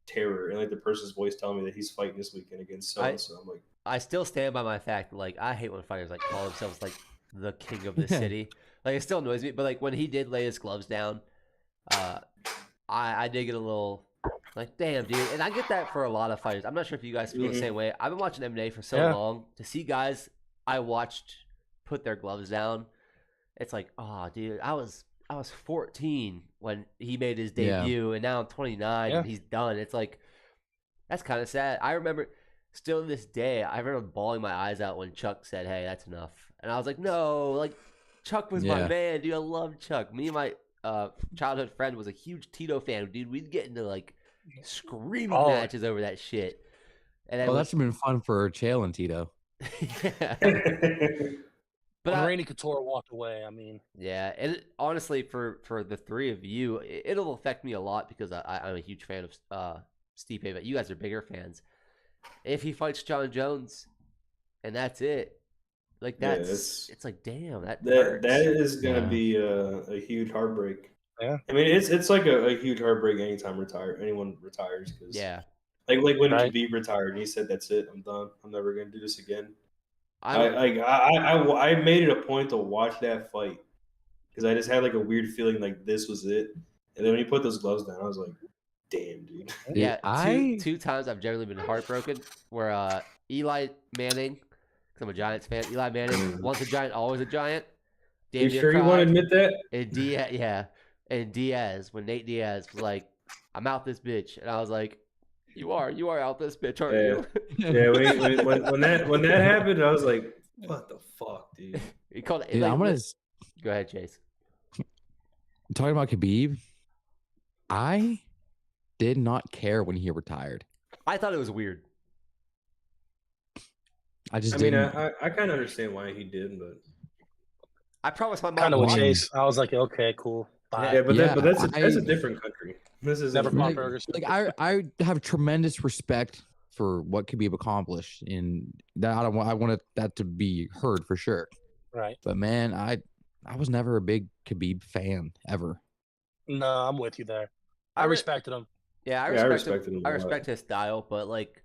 terror, and like the person's voice telling me that he's fighting this weekend against so and so. I'm like, I still stand by my fact. Like, I hate when fighters like call themselves like the king of the city. Like, it still annoys me. But like when he did lay his gloves down, I did get a little like, damn, dude. And I get that for a lot of fighters. I'm not sure if you guys feel the same way. I've been watching MMA for so long, to see guys I watched put their gloves down. It's like, oh, dude, I was 14 when he made his debut, and now I'm 29 and he's done. It's like, that's kind of sad. I remember, still to this day, I remember bawling my eyes out when Chuck said, "Hey, that's enough," and I was like, "No, like Chuck was my man, dude. I love Chuck." Me and my childhood friend was a huge Tito fan, dude. We'd get into like screaming matches over that shit. And then that's been fun for Chael and Tito. But when Randy Couture walked away, I mean, yeah, and honestly, for the three of you, it'll affect me a lot because I'm a huge fan of Stipe, but you guys are bigger fans. If he fights John Jones, and that's it, like it's like, damn, that is gonna be a huge heartbreak. Yeah, I mean, it's like a huge heartbreak anytime anyone retires, because like when Khabib retired, and he said, "That's it, I'm done. I'm never gonna do this again." I made it a point to watch that fight because I just had like a weird feeling like this was it. And then when he put those gloves down, I was like, "Damn, dude." Yeah, two times I've generally been heartbroken. Where Eli Manning, because I'm a Giants fan. Eli Manning, once a Giant, always a Giant. You sure you want to admit that? And Diaz, and Diaz, when Nate Diaz was like, "I'm out this bitch," and I was like, You are out this bitch, aren't you? Yeah. When that happened, I was like, "What the fuck, dude?" He called it. Dude, Like, I'm gonna go ahead, Chase. Talking about Khabib. I did not care when he retired. I thought it was weird. I mean, I kind of understand why he did, but I promised my mom. Kind of with Chase. I was like, okay, cool. Bye. Yeah, but that's a different country. This is never like, burgers. like I have tremendous respect for what Khabib accomplished, and that I want that to be heard for sure. Right. But man, I was never a big Khabib fan ever. No, I'm with you there. I respected him. Yeah, I respected him. I respect his style, but like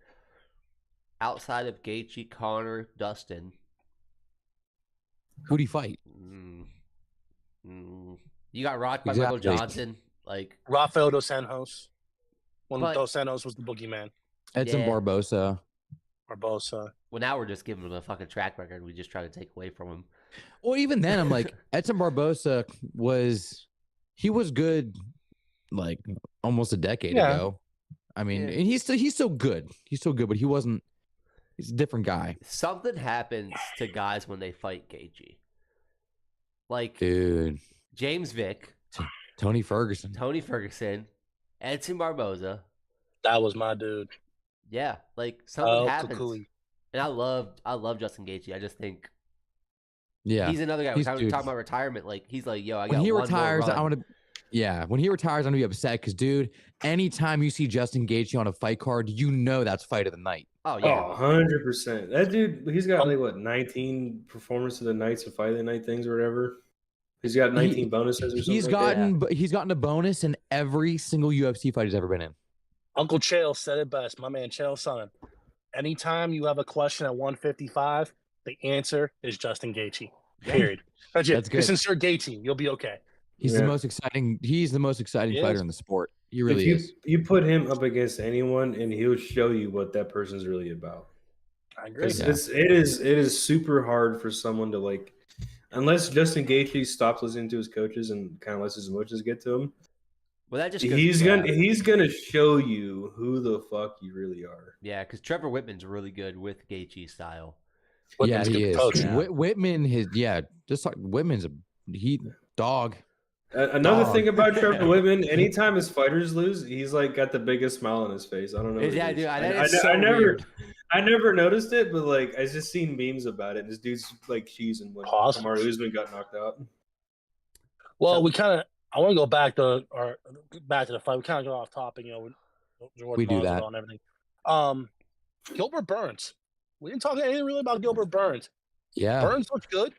outside of Gaethje, Conor, Dustin, who'd he fight? You got rocked by Michael Johnson, like Rafael dos Anjos. When Dos Anjos was the boogeyman. Edson Barbosa. Well, now we're just giving him a fucking track record. We just try to take away from him. Well, even then, I'm like, Edson Barbosa was good, like almost a decade ago. I mean, and he's still good. He's still good, but he's a different guy. Something happens to guys when they fight Gaethje. Like, dude, James Vick, Tony Ferguson, Edson Barboza. That was my dude. Yeah, like something happens. Kukui. And I love Justin Gaethje. I just think, he's another guy. We're talking about retirement. Like, he's like, yo, when he retires, I want to. Yeah, when he retires, I'm gonna be upset because, dude, anytime you see Justin Gaethje on a fight card, you know that's fight of the night. Oh yeah, 100%. That dude, he's got like 19 performance of the nights and fight of the night things or whatever. He's got 19 bonuses or something. He's gotten a bonus in every single UFC fight he's ever been in. Uncle Chael said it best. My man Chael son. Anytime you have a question at 155, the answer is Justin Gaethje. Period. That's it. That's good. Just insert Gaethje. You'll be okay. He's the most exciting. He's the most exciting fighter in the sport. He really is. You put him up against anyone, and he'll show you what that person's really about. I agree. It is super hard for someone to like, unless Justin Gaethje stops listening to his coaches and kind of lets his emotions get to him. Well, that just he's gonna show you who the fuck you really are. Yeah, because Trevor Whitman's really good with Gaethje style. Whitman's he is. coach. Yeah. Whitman, Whitman's a dog. Another thing about Trevor Whitman, anytime his fighters lose, he's like got the biggest smile on his face. I don't know. Yeah, dude. I never noticed it, but like I just seen memes about it. This dude's like cheesing when Kamaru Usman got knocked out. Well, I want to go back to the fight. We kind of got off topic, We do that and everything. Gilbert Burns. We didn't talk anything really about Gilbert Burns. Yeah, Burns looked good.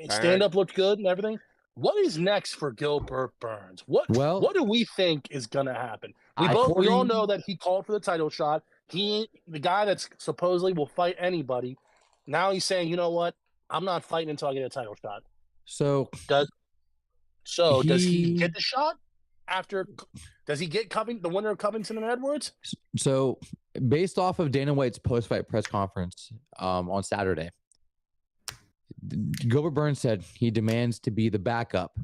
Stand up looked good and everything. What is next for Gilbert Burns? What do we think is gonna happen? We all know that he called for the title shot. The guy that's supposedly will fight anybody. Now he's saying, you know what? I'm not fighting until I get a title shot. So does he get the shot after? Does he get the winner of Covington and Edwards? So based off of Dana White's post-fight press conference on Saturday, Gilbert Burns said he demands to be the backup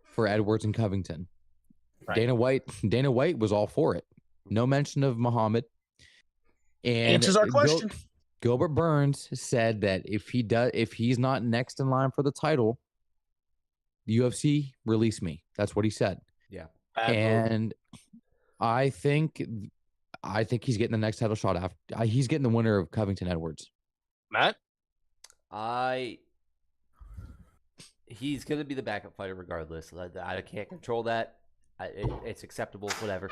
for Edwards and Covington. Right. Dana White was all for it. No mention of Muhammad. And answers our question. Gilbert Burns said that if he's not next in line for the title, the UFC release me. That's what he said. Yeah. And I think he's getting the next title shot after. He's getting the winner of Covington Edwards. Matt? He's going to be the backup fighter regardless. I can't control that. It's acceptable, whatever.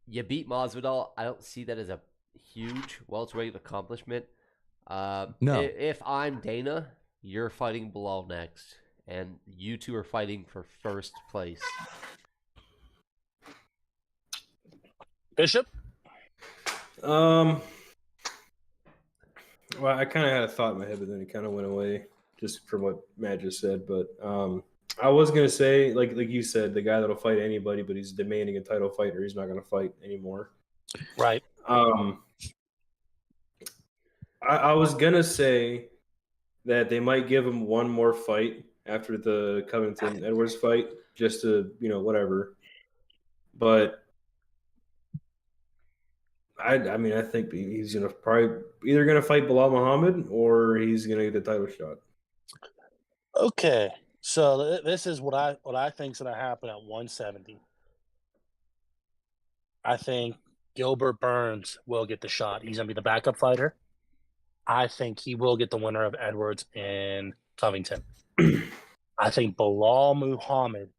You beat Masvidal. I don't see that as a huge welterweight accomplishment. No. If I'm Dana, you're fighting Bilal next, and you two are fighting for first place. Bishop? Well, I kind of had a thought in my head, but then it kind of went away just from what Matt just said. But I was going to say, like you said, the guy that'll fight anybody, but he's demanding a title fight or he's not going to fight anymore. Right. I was going to say that they might give him one more fight after the Covington Edwards fight just to, whatever. But I think he's going to probably either going to fight Bilal Muhammad or he's going to get the title shot. Okay. So this is what I think is going to happen at 170. I think Gilbert Burns will get the shot. He's going to be the backup fighter. I think he will get the winner of Edwards and Covington. I think Bilal Muhammad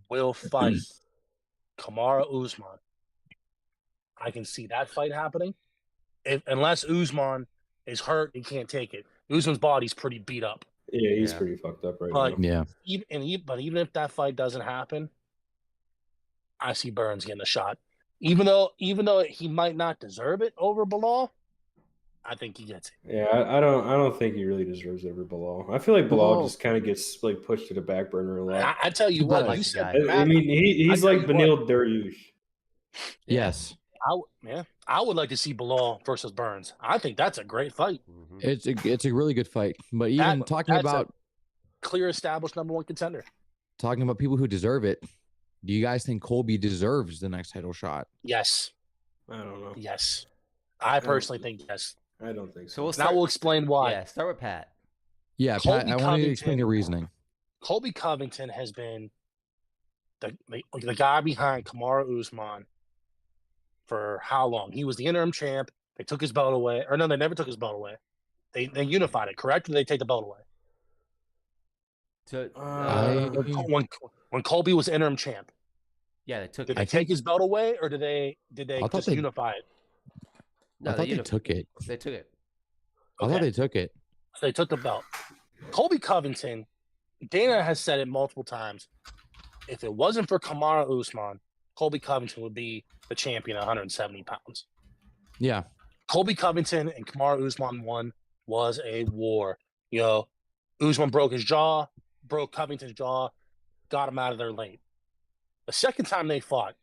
will fight Kamaru Usman. I can see that fight happening. Unless Usman is hurt, he can't take it. Usman's body's pretty beat up. Yeah, he's pretty fucked up right now. Yeah. But even if that fight doesn't happen, I see Burns getting a shot. Even though he might not deserve it over Bilal, I think he gets it. Yeah, I don't think he really deserves it over Bilal. I feel like Bilal just kind of gets like pushed to the back burner a lot. I tell you what, like you said, he's like Benil Dariush. Yes. I would like to see Bilal versus Burns. I think that's a great fight. Mm-hmm. It's a really good fight. But even talking about clear established number one contender. Talking about people who deserve it, do you guys think Colby deserves the next title shot? Yes. I don't know. Yes. I personally think yes. I don't think so. Now we'll explain why. Yeah, start with Pat. Yeah, Pat, I want you to explain your reasoning. Colby Covington has been the guy behind Kamaru Usman for how long? He was the interim champ. They took his belt away. Or no, they never took his belt away. They unified it, correct? Or did they take the belt away? When Colby was interim champ. Yeah, they took it. Did they take his belt away or did they just unify it? No, I thought they took it. They took it. I thought they took it. So they took the belt. Colby Covington Dana has said it multiple times. If it wasn't for Kamaru Usman, Colby Covington would be the champion at 170 pounds. Yeah. Colby Covington and Kamaru Usman won was a war. You know, Usman broke his jaw, broke Covington's jaw, got him out of there late. The second time they fought,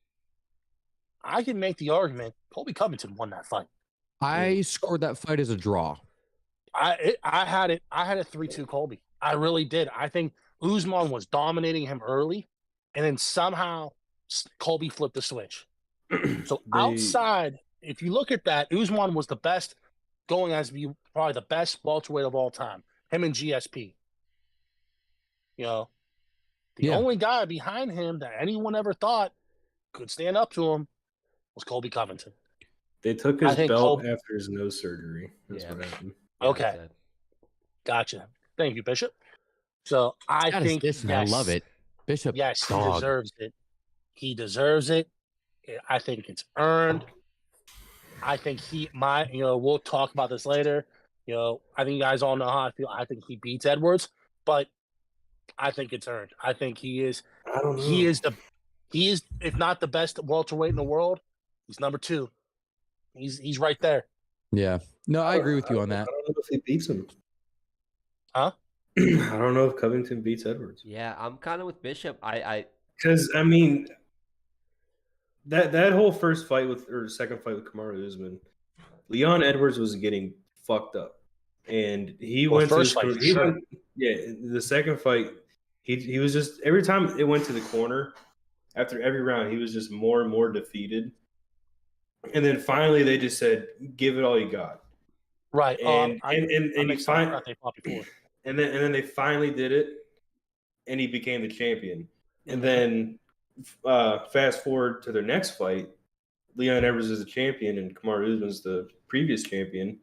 I can make the argument Colby Covington won that fight. I scored that fight as a draw. I had it 3-2 Colby. I really did. I think Usman was dominating him early, and then somehow Colby flipped the switch. So outside, if you look at that, Usman was the best, going as be probably the best welterweight of all time. Him and GSP. You know, the only guy behind him that anyone ever thought could stand up to him was Colby Covington. They took his belt after his nose surgery. That's what happened. Okay. Gotcha. Thank you, Bishop. So I think yes, I love it. Bishop. Yes, he deserves it. He deserves it. I think it's earned. I think we'll talk about this later. You know, I think you guys all know how I feel. I think he beats Edwards, but I think it's earned. I think he is. I don't know. He is, if not the best welterweight in the world, he's number 2. He's right there. Yeah. No, I agree with you on that. I don't know if he beats him. Huh? I don't know if Covington beats Edwards. Yeah, I'm kind of with Bishop. Because I mean, that whole first fight second fight with Kamaru Usman, Leon Edwards was getting fucked up, and he went to his fight. The second fight, he was just every time it went to the corner, after every round, he was just more and more defeated, and then finally they just said, "Give it all you got." Right, and then they finally did it, and he became the champion. And then fast forward to their next fight, Leon Edwards is the champion, and Kamaru Usman's the previous champion.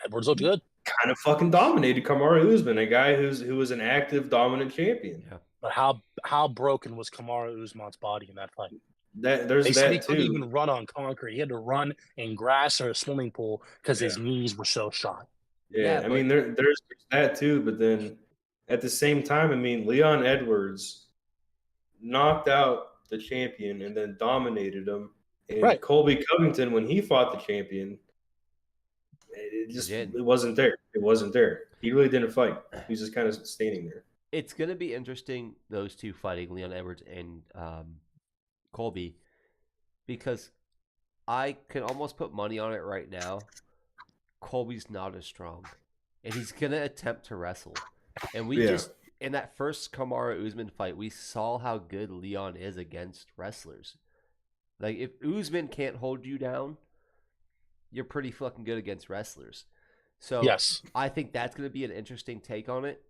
Edwards looked good. Kind of fucking dominated Kamaru Usman, a guy who was an active, dominant champion. Yeah. But how broken was Kamaru Usman's body in that fight? They said he couldn't even run on concrete. He had to run in grass or a swimming pool because his knees were so shot. Yeah, I mean, there's that too. But then at the same time, I mean, Leon Edwards knocked out the champion and then dominated him. And Colby Covington, when he fought the champion, it wasn't there. It wasn't there. He really didn't fight. He was just kind of standing there. It's going to be interesting, those two fighting, Leon Edwards and Colby, because I can almost put money on it right now. Colby's not as strong, and he's going to attempt to wrestle. And we just, in that first Kamaru Usman fight, we saw how good Leon is against wrestlers. Like, if Usman can't hold you down, you're pretty fucking good against wrestlers. So yes, I think that's going to be an interesting take on it.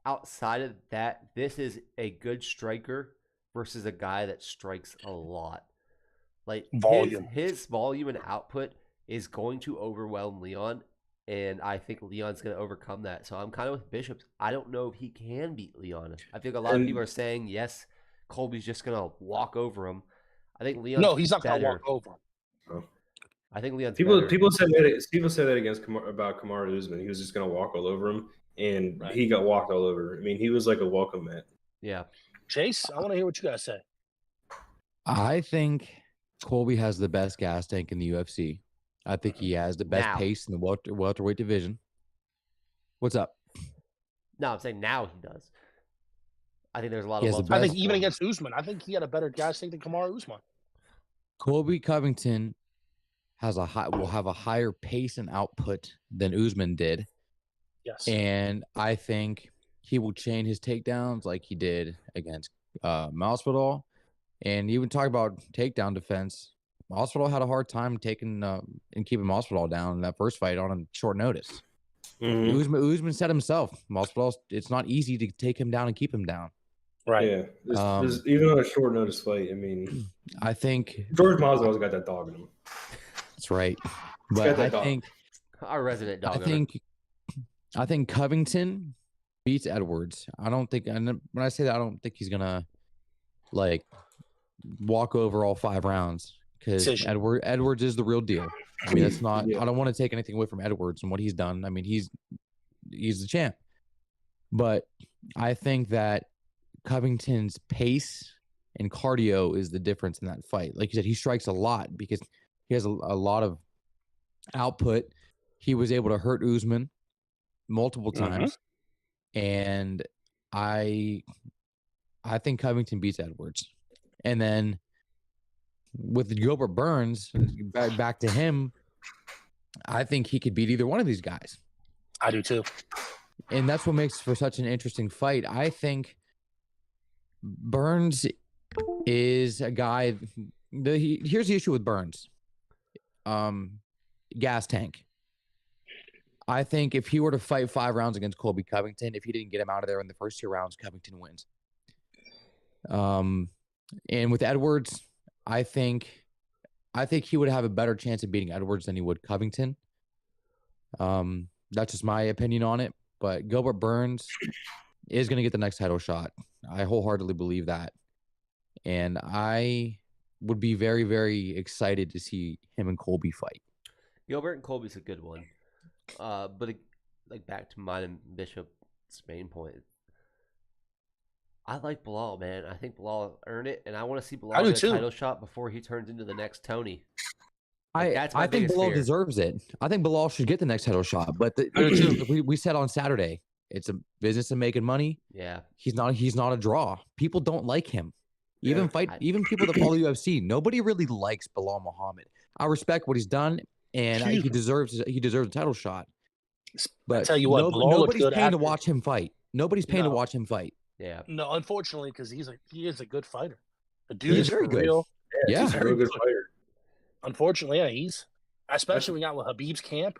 Outside of that, this is a good striker versus a guy that strikes a lot. Like, volume. His volume and output is going to overwhelm Leon, and I think Leon's going to overcome that. So I'm kind of with Bishop. I don't know if he can beat Leon. I think a lot of people are saying, yes, Colby's just going to walk over him. I think Leon's No, he's not going to walk over him. Oh. I think Leon's people better. said that about Kamaru Usman. He was just going to walk all over him, and he got walked all over. I mean, he was like a welcome mat. Yeah. Chase, I want to hear what you guys say. I think Colby has the best gas tank in the UFC. I think he has the best pace in the welterweight division. What's up? No, I'm saying now he does. I think there's a lot of. I think even against Usman, I think he had a better gas tank than Kamaru Usman. Colby Covington will have a higher pace and output than Usman did. Yes. And I think he will chain his takedowns like he did against Masvidal. And even talk about takedown defense. Masvidal had a hard time taking and keeping Masvidal down in that first fight on a short notice. Mm-hmm. Usman said himself, Masvidal, it's not easy to take him down and keep him down. Right. Yeah. There's, even on a short notice fight, I mean, I think George Masvidal's got that dog in him. That's right. But I think our resident dog. I think Covington beats Edwards. I don't think, and when I say that, I don't think he's gonna like walk over all 5 rounds because Edwards is the real deal. I mean, it's not. I don't want to take anything away from Edwards and what he's done. I mean, he's the champ. But I think that Covington's pace and cardio is the difference in that fight. Like you said, he strikes a lot because he has a lot of output. He was able to hurt Usman multiple times, and I think Covington beats Edwards. And then with Gilbert Burns, back to him, I think he could beat either one of these guys. I do too. And that's what makes for such an interesting fight. I think Burns is a guy. Here's the issue with Burns. Gas tank. I think if he were to fight 5 rounds against Colby Covington, if he didn't get him out of there in the first 2 rounds, Covington wins. And with Edwards, I think he would have a better chance of beating Edwards than he would Covington. That's just my opinion on it. But Gilbert Burns is going to get the next title shot. I wholeheartedly believe that. And I would be very, very excited to see him and Colby fight. Gilbert and Colby's a good one. But like back to mine and Bishop's main point. I like Bilal, man. I think Bilal earned it, and I want to see Bilal get a title shot before he turns into the next Tony. Like, I think Bilal deserves it. I think Bilal should get the next title shot. But we said on Saturday, it's a business of making money. Yeah, he's not a draw. People don't like him. Even people that follow UFC, nobody really likes Bilal Muhammad. I respect what he's done, and he deserves a title shot. But I tell you what, nobody's paying to watch him fight. Nobody's paying to watch him fight. Yeah. No, unfortunately, because he is a good fighter. The dude is very good. Real. Yeah, he's a very good fighter. Unfortunately, yeah, he's especially when he got with Habib's camp.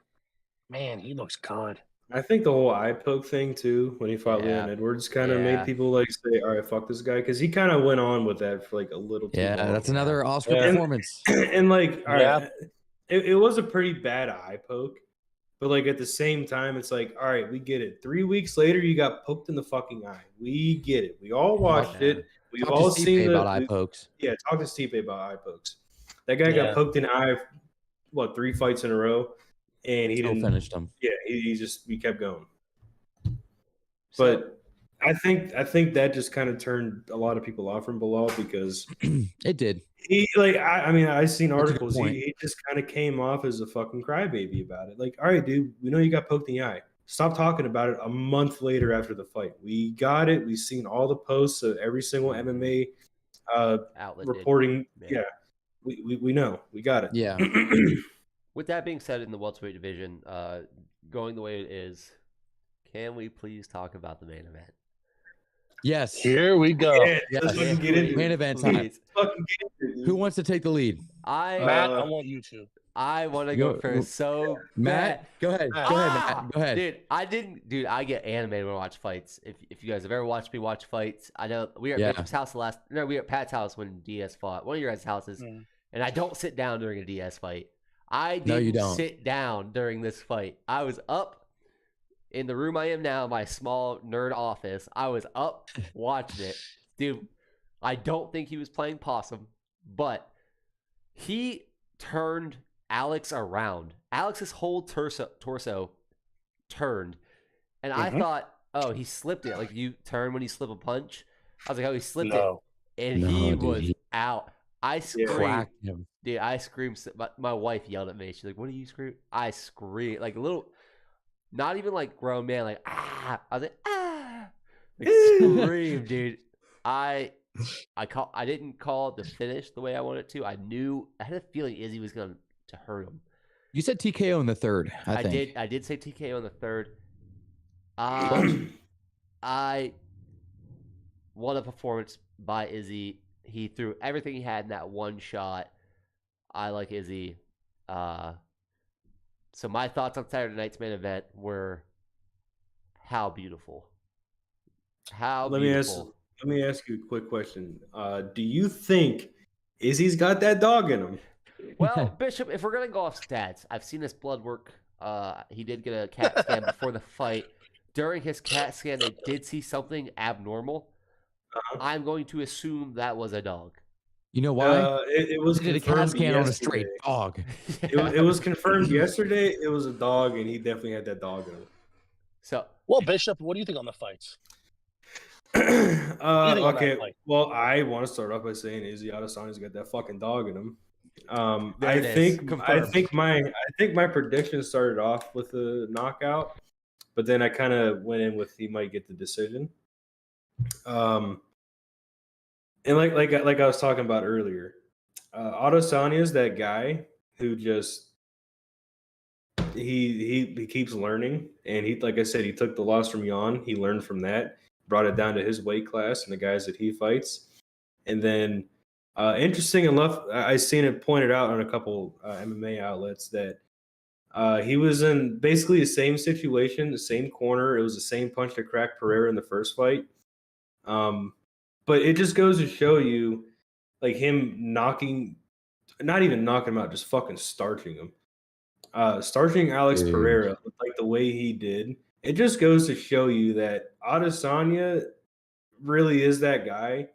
Man, he looks good. I think the whole eye poke thing too, when he fought Leon Edwards, kind of made people like say, "All right, fuck this guy," because he kind of went on with that for like a little too long. That's another Oscar performance. And like, all right, it was a pretty bad eye poke. But, like, at the same time, it's like, all right, we get it. 3 weeks later, you got poked in the fucking eye. We get it. We all watched it. We've all seen about eye pokes. Yeah, talk to Stipe about eye pokes. That guy got poked in the eye, 3 fights in a row, and he didn't finish them. Yeah, he kept going. But I think that just kind of turned a lot of people off from Bilal because it did. I seen articles. He just kind of came off as a fucking crybaby about it. Like, all right, dude, we know you got poked in the eye. Stop talking about it a month later after the fight. We got it. We've seen all the posts of every single MMA outlet reporting. Yeah, we know. We got it. Yeah. With that being said, in the welterweight division, going the way it is, can we please talk about the main event? Yes. Here we go. Yes. Main event time. Who wants to take the lead? Matt, I want you to. I want to go first. So Matt, go ahead. Go ahead, Matt. Go ahead. Dude, I get animated when I watch fights. If you guys have ever watched me watch fights, I know we were at Bishop's house we were at Pat's house when Diaz fought. One of your guys' houses. And I don't sit down during a Diaz fight. I didn't sit down during this fight. I was up in the room I am now, my small nerd office. I was up watching it. Dude, I don't think he was playing possum, but he turned Alex around. Alex's whole torso turned. And I thought, oh, he slipped it. Like you turn when you slip a punch. I was like, oh, he slipped it. And he was out. I screamed. Dude, I screamed. My wife yelled at me. She's like, what are you screaming? I screamed. Like a little... Not even like grown man, like ah. I was like ah, like scream, dude. I didn't call the finish the way I wanted to. I had a feeling Izzy was going to hurt him. You said TKO in the third. I think. I did say TKO in the third. What a performance by Izzy. He threw everything he had in that one shot. I like Izzy. So my thoughts on Saturday night's main event were how beautiful. Let me ask you a quick question. Do you think Izzy's got that dog in him? Well, Bishop, if we're gonna go off stats, I've seen his blood work. He did get a CAT scan before the fight. During his CAT scan, they did see something abnormal. I'm going to assume that was a dog. You know why? It was a CAT scan on a straight dog. It was confirmed yesterday. It was a dog, and he definitely had that dog in him. So Well, Bishop, what do you think on the fights? What do you think on that Okay. fight? Well, I want to start off by saying Izzy Adesanya's got that fucking dog in him. There I it is. think Confirmed. my prediction started off with a knockout, but then I kind of went in with he might get the decision. And like I was talking about earlier, Adesanya is that guy who just he keeps learning, and he, like I said, he took the loss from Jan. He learned from that, brought it down to his weight class and the guys that he fights, and then interesting enough, I seen it pointed out on a couple MMA outlets that he was in basically the same situation, the same corner. It was the same punch that cracked Pereira in the first fight. But it just goes to show you, like him not even knocking him out, just fucking starching him. Starching Alex Dude. Pereira like the way he did, it just goes to show you that Adesanya really is that guy,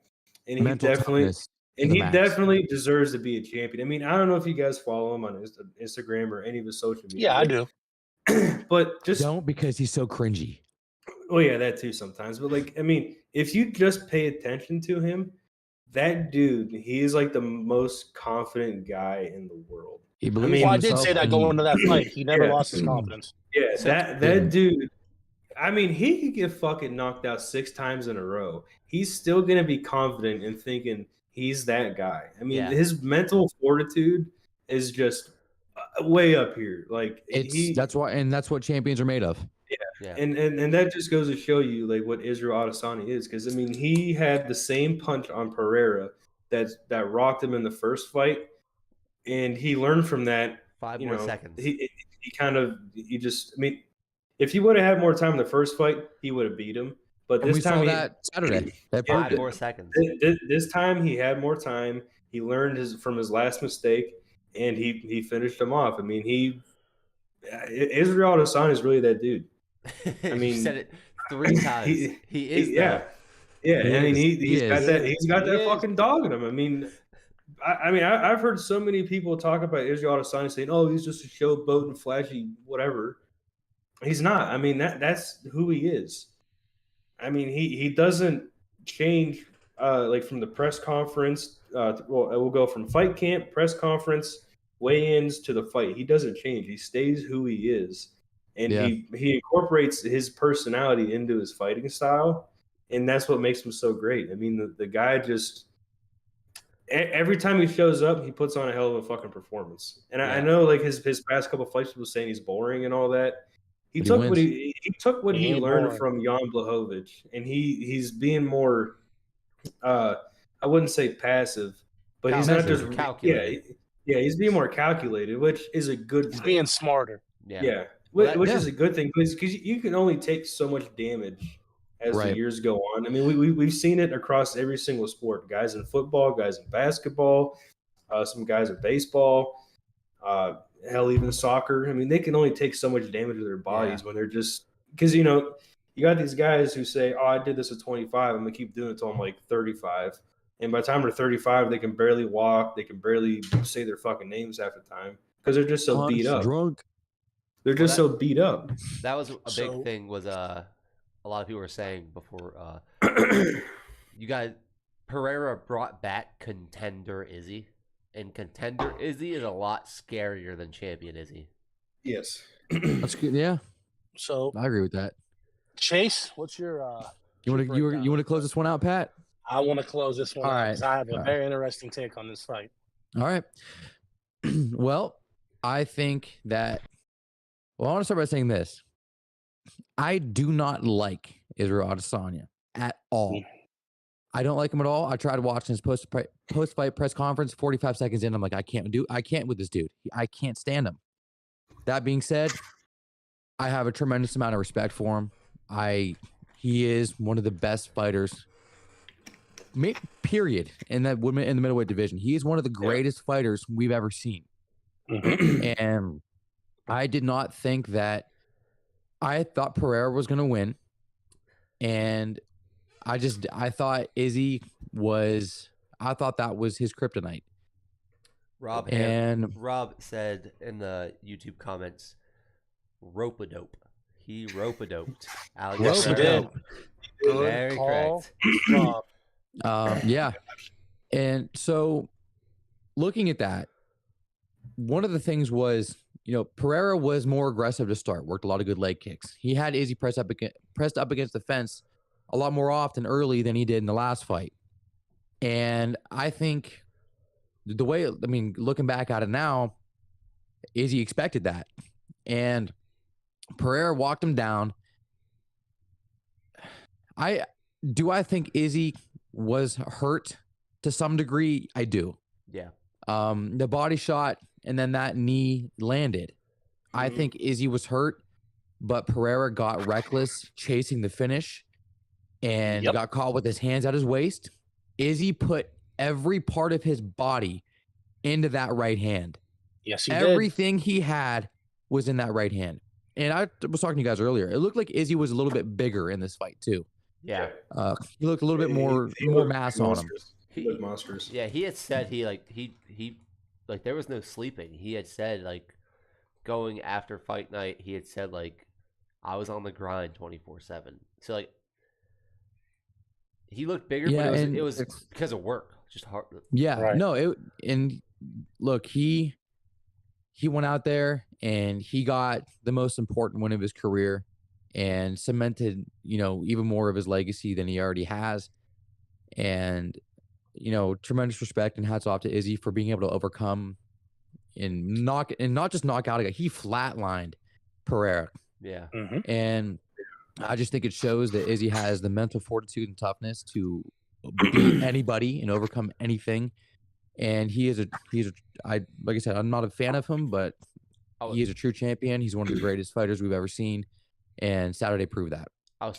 and he Mental definitely toughness to the max. deserves to be a champion. I mean, I don't know if you guys follow him on Instagram or any of his social media. Yeah, I do. But just Don't, because he's so cringy. oh yeah, that too sometimes. But like, I mean, if you just pay attention to him, that dude, he is like the most confident guy in the world. He believes mean, Well, I in did himself. say that and going into that fight. He never Yeah. lost his confidence. Yeah, So- that dude. I mean, he could get fucking knocked out 6 times in a row. He's still gonna be confident and thinking he's that guy. I mean, Yeah. his mental fortitude is just way up here. Like that's what champions are made of. Yeah. and that just goes to show you like what Israel Adesanya is, because I mean he had the same punch on Pereira that rocked him in the first fight, and he learned from that. 5 You more know, seconds. he just, I mean, if he would have had more time in the first fight, he would have beat him. But And this we time saw that Saturday. That proved 5 it. more seconds. this time he had more time. He learned from his last mistake, and he finished him off. I mean, Israel Adesanya is really that dude. I mean, you said it 3 times. He is. yeah. Yeah, He I mean, is. he's He got is. that. He's got He that is. fucking dog in him. I mean, I've heard so many people talk about Israel Adesanya saying, "Oh, he's just a showboat and flashy, whatever." He's not. I mean, that's who he is. I mean, he doesn't change like from the press conference. Well, it will go from fight camp, press conference, weigh-ins to the fight. He doesn't change. He stays who he is, and Yeah. he incorporates his personality into his fighting style, and that's what makes him so great. I mean, the guy just every time he shows up, he puts on a hell of a fucking performance. And I Yeah. know like his past couple fights, people saying he's boring and all that. He But he took wins. what he took what He he ain't learned boring. from Jan Blachowicz, and he's being more. I wouldn't say passive, but he's not just calculated. yeah. He's being more calculated, which is a good He's thing. being smarter. Yeah. Yeah, Well, which yeah. is a good thing because you can only take so much damage as the Right. years go on. I mean, we've seen it across every single sport. Guys in football, guys in basketball, some guys in baseball, hell, even soccer. I mean, they can only take so much damage to their bodies when they're just because you got these guys who say, "Oh, I did this at 25. I'm gonna keep doing it until I'm like 35." And by the time they're 35, they can barely walk. They can barely say their fucking names half the time because they're just so beat up. Drunk. They're just so beat up. That was a big So- thing. Was a lot of people were saying before. You guys, Pereira brought back contender Izzy, and contender Izzy is a lot scarier than champion Izzy. Yes. That's good. Yeah, So, I agree with that. Chase, what's your You want to breakdown? you want to close this one out, Pat? I want to close this one All out right. 'cause I have a All right. very interesting take on this fight. All right. Well, I think that. Well, I want to start by saying this. I do not like Israel Adesanya at all. I don't like him at all. I tried watching his post-fight press conference. 45 seconds in, I'm like, I can't with this dude. I can't stand him. That being said, I have a tremendous amount of respect for him. He is one of the best fighters. Period. In the middleweight division, he is one of the greatest fighters we've ever seen. And I did not think that. I thought Pereira was going to win, and I thought Izzy was. I thought that was his kryptonite. Rob said in the YouTube comments, rope-a-dope. He rope-a-doped. Alex Yes, he Pereira. did. Good Very call. correct. Yeah. And so looking at that, one of the things was, Pereira was more aggressive to start, worked a lot of good leg kicks. He had Izzy pressed up against the fence a lot more often early than he did in the last fight. And I think looking back at it now, Izzy expected that. And Pereira walked him down. I think Izzy was hurt to some degree. I do. Yeah. The body shot and then that knee landed. I think Izzy was hurt, but Pereira got reckless chasing the finish and got caught with his hands at his waist. Izzy put every part of his body into that right hand. Yes, he did. Everything he had was in that right hand. And I was talking to you guys earlier. It looked like Izzy was a little bit bigger in this fight too. Yeah. He looked a little bit more mass on him. He looked monstrous. Yeah, he had said he there was no sleeping. He had said going after fight night, he had said I was on the grind 24/7. So he looked bigger, but it was because of work, just hard. Yeah, right. No, look, he went out there and he got the most important win of his career and cemented, even more of his legacy than he already has. And tremendous respect and hats off to Izzy for being able to overcome and not just knock out a guy. He flatlined Pereira. Yeah. And I just think it shows that Izzy has the mental fortitude and toughness to beat anybody and overcome anything. And like I said, I'm not a fan of him, but he is a true champion. He's one of the greatest fighters we've ever seen. And Saturday proved that.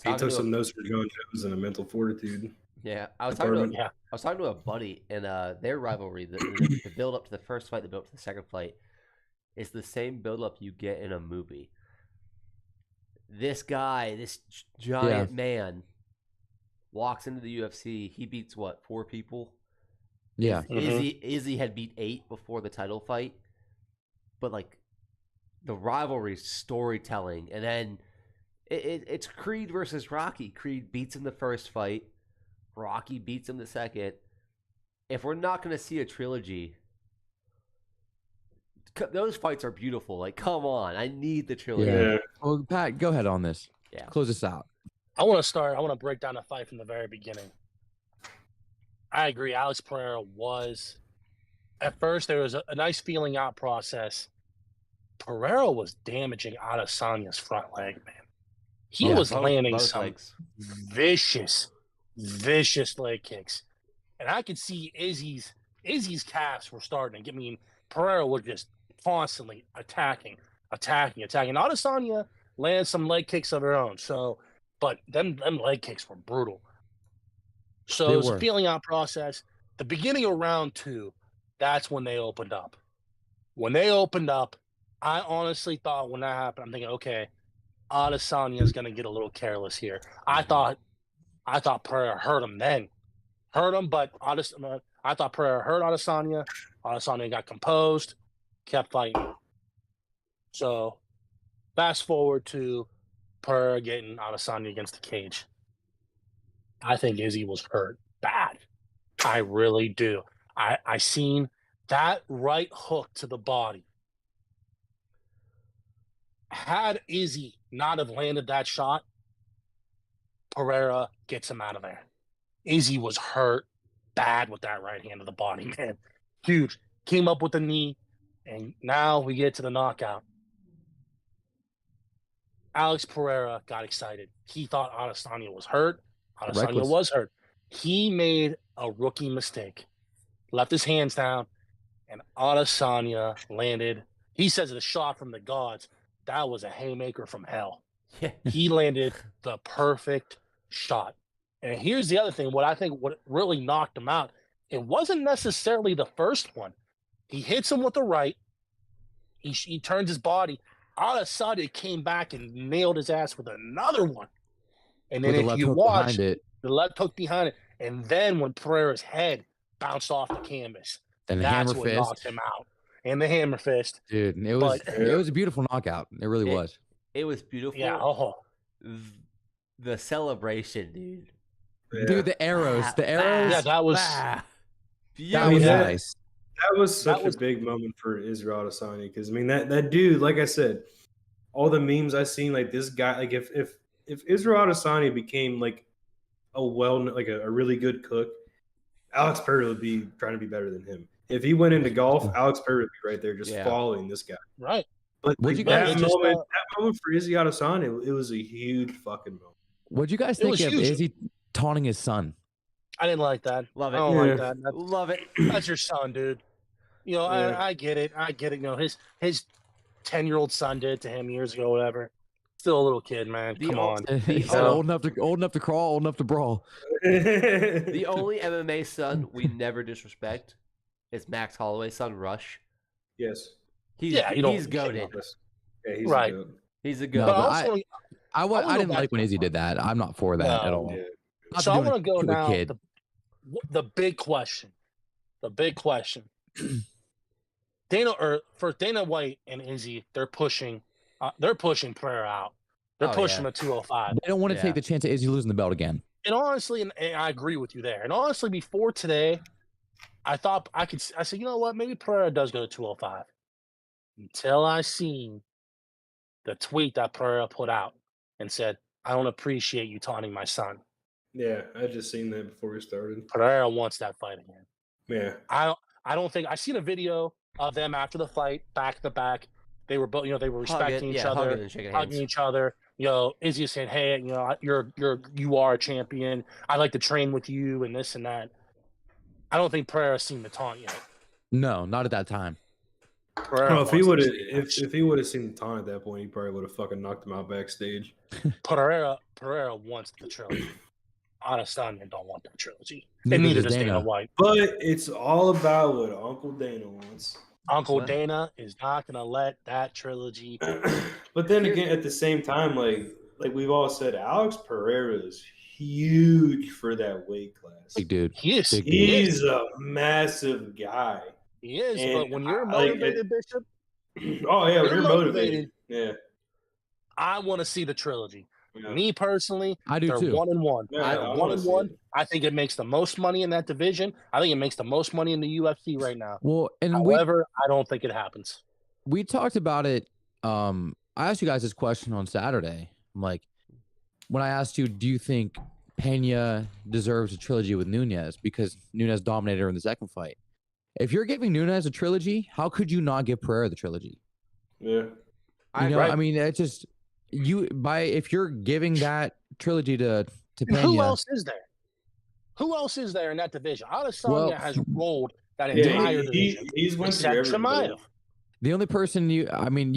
He took some notes for John Jones and a mental fortitude. Yeah, I was talking to a buddy, and their rivalry, the build up to the first fight, the build up to the second fight, is the same build up you get in a movie. This guy, this giant man, walks into the UFC. He beats 4 people? Yeah. Izzy had beat 8 before the title fight, but the rivalry storytelling, and then it's Creed versus Rocky. Creed beats him the first fight. Rocky beats him the second. If we're not going to see a trilogy, those fights are beautiful. Come on, I need the trilogy. Yeah. Well, Pat, go ahead on this. Yeah. Close this out. I want to break down the fight from the very beginning. I agree. Alex Pereira was, at first, there was a nice feeling out process. Pereira was damaging Adesanya's front leg, man. He was landing some vicious leg kicks. And I could see Izzy's calves were starting. Pereira was just constantly attacking. Adesanya landed some leg kicks of her own. So, but them leg kicks were brutal. So it was a feeling out process. The beginning of round 2, that's when they opened up. When they opened up, I honestly thought when that happened, I'm thinking, okay, Adesanya is going to get a little careless here. I thought Pereira hurt him then. But I thought Pereira hurt Adesanya. Adesanya got composed, kept fighting. So, fast forward to Pereira getting Adesanya against the cage. I think Izzy was hurt bad. I really do. I seen that right hook to the body. Had Izzy not have landed that shot, Pereira gets him out of there. Izzy was hurt bad with that right hand of the body, man. Huge. Came up with the knee, and now we get to the knockout. Alex Pereira got excited. He thought Adesanya was hurt. Adesanya was hurt. He made a rookie mistake. Left his hands down, and Adesanya landed. He says it's a shot from the gods. That was a haymaker from hell. He landed the perfect shot. And here's the other thing. What really knocked him out, it wasn't necessarily the first one. He hits him with the right. He turns his body. Adesanya came back and nailed his ass with another one. And then if you watch, the left hook behind it. And then when Pereira's head bounced off the canvas, and that's what knocked him out. And the hammer fist. Dude, it was a beautiful knockout. It really was. It was beautiful. Yeah. Oh. The celebration, dude. Yeah. Dude, the arrows. The arrows. Yeah, that was. That Beautiful. was Yeah. nice. That was such was- a big moment for Israel Adesanya because I mean that dude, like I said, all the memes I seen, like this guy, like if Israel Adesanya became like a really good cook, Alex Pereira would be trying to be better than him. If he went into golf, Alex Pereira would be right there just following this guy. Right. But What'd like, you that guys- moment for Izzy Adesanya, it was a huge fucking moment. What'd you guys It think was of huge. Izzy taunting his son? I didn't like that. Love it. I don't Yeah. like that. Love it. That's your son, dude. You know, Yeah. I get it. I get it. You know, his 10-year-old son did it to him years ago, whatever. Still a little kid, man. The Come ol- on. The He said ol- old enough to crawl, old enough to brawl. The only MMA son we never disrespect is Max Holloway's son, Rush. Yes. He's Yeah, you don't- he's goated. Yeah, he's Right. a goat. He's a No, goat. But but also, I wanna didn't go back like when to- Izzy did that. I'm not for that at No. all. Yeah. Not so I doing want it to go to a now. kid. The big question. The big question. Dana White and Izzy, they're pushing Pereira out. They're Oh, pushing yeah. him to 205. They don't want to Yeah. take the chance of Izzy losing the belt again. And honestly, and I agree with you there. And honestly, before today, I thought I said, you know what? Maybe Pereira does go to 205. Until I seen the tweet that Pereira put out and said, I don't appreciate you taunting my son. Yeah, I just seen that before we started. Pereira wants that fight again. Yeah. I don't think I seen a video of them after the fight, back to back. They were both, they were respecting each hugging other, and shaking hugging hands. each other. Izzy saying, "Hey, you are a champion. I like to train with you and this and that." I don't think Pereira's seen the taunt yet. No, not at that time. Pereira Oh, if he wants would to have, see that if he would have seen the taunt at that point, he probably would have fucking knocked him out backstage. Pereira wants the trilogy. Adesanya don't want that trilogy. Neither And neither does does Dana Dana. White. But it's all about what Uncle Dana wants. Uncle Well- Dana is not gonna let that trilogy. But then again, at the same time, like we've all said, Alex Pereira is huge for that weight class. Big dude. He is. Big He is. He's a massive guy. He is. And But when you're I- like, motivated, Bishop, Oh yeah, when You're you're motivated. motivated. I want to see the trilogy. Yeah. Me personally, I do they're too. 1-1. Yeah, They're I wanna 1-1. see it. I think it makes the most money in that division. I think it makes the most money in the UFC right now. Well, and However, I don't think it happens. we talked about it. I asked you guys this question on Saturday. I'm like, when I asked you, do you think Pena deserves a trilogy with Nunez because Nunez dominated her in the second fight? If you're giving Nunez a trilogy, how could you not give Pereira the trilogy? Yeah. You know, right. I mean, it's just if you're giving that trilogy to And Pena, who else is there? Who else is there in that division? Adesanya Well, has rolled that Yeah, entire he, division. he's went through Except everybody. Chimaev. the only person you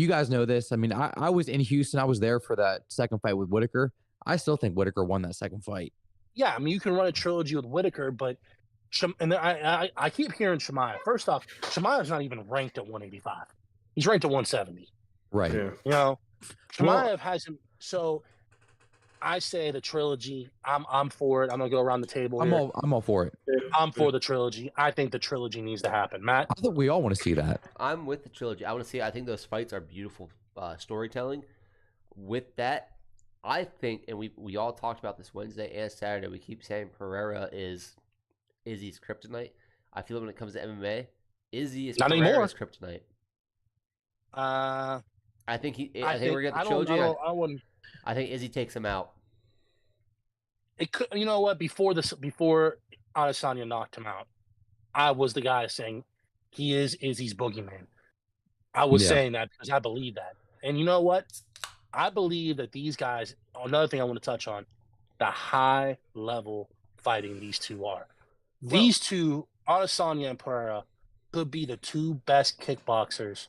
guys know this. I mean, I was in Houston. I was there for that second fight with Whitaker. I still think Whitaker won that second fight. Yeah, I mean, you can run a trilogy with Whitaker, but I keep hearing Chimaev. First off, Chimaev's not even ranked at 185. He's ranked at 170. Right. Yeah. You know, Well- Chimaev has him. So I say the trilogy. I'm for it. I'm gonna go around the table I'm here. all for it. I'm for the trilogy. I think the trilogy needs to happen. Matt, I think we all want to see that. I'm with the trilogy. I want to see. I think those fights are beautiful storytelling. With that, I think, and we all talked about this Wednesday and Saturday. We keep saying Pereira is Izzy's kryptonite. I feel when it comes to MMA, Izzy is Not anymore. Pereira's kryptonite. I I think we're think gonna I get the don't. trilogy. I wouldn't. I think Izzy takes him out. It could. You know what? Before Adesanya knocked him out, I was the guy saying he is Izzy's boogeyman. I was Yeah. saying that because I believe that. And you know what? I believe that these guys. Another thing I want to touch on: the high level fighting these two are. These two, Adesanya and Pereira, could be the two best kickboxers,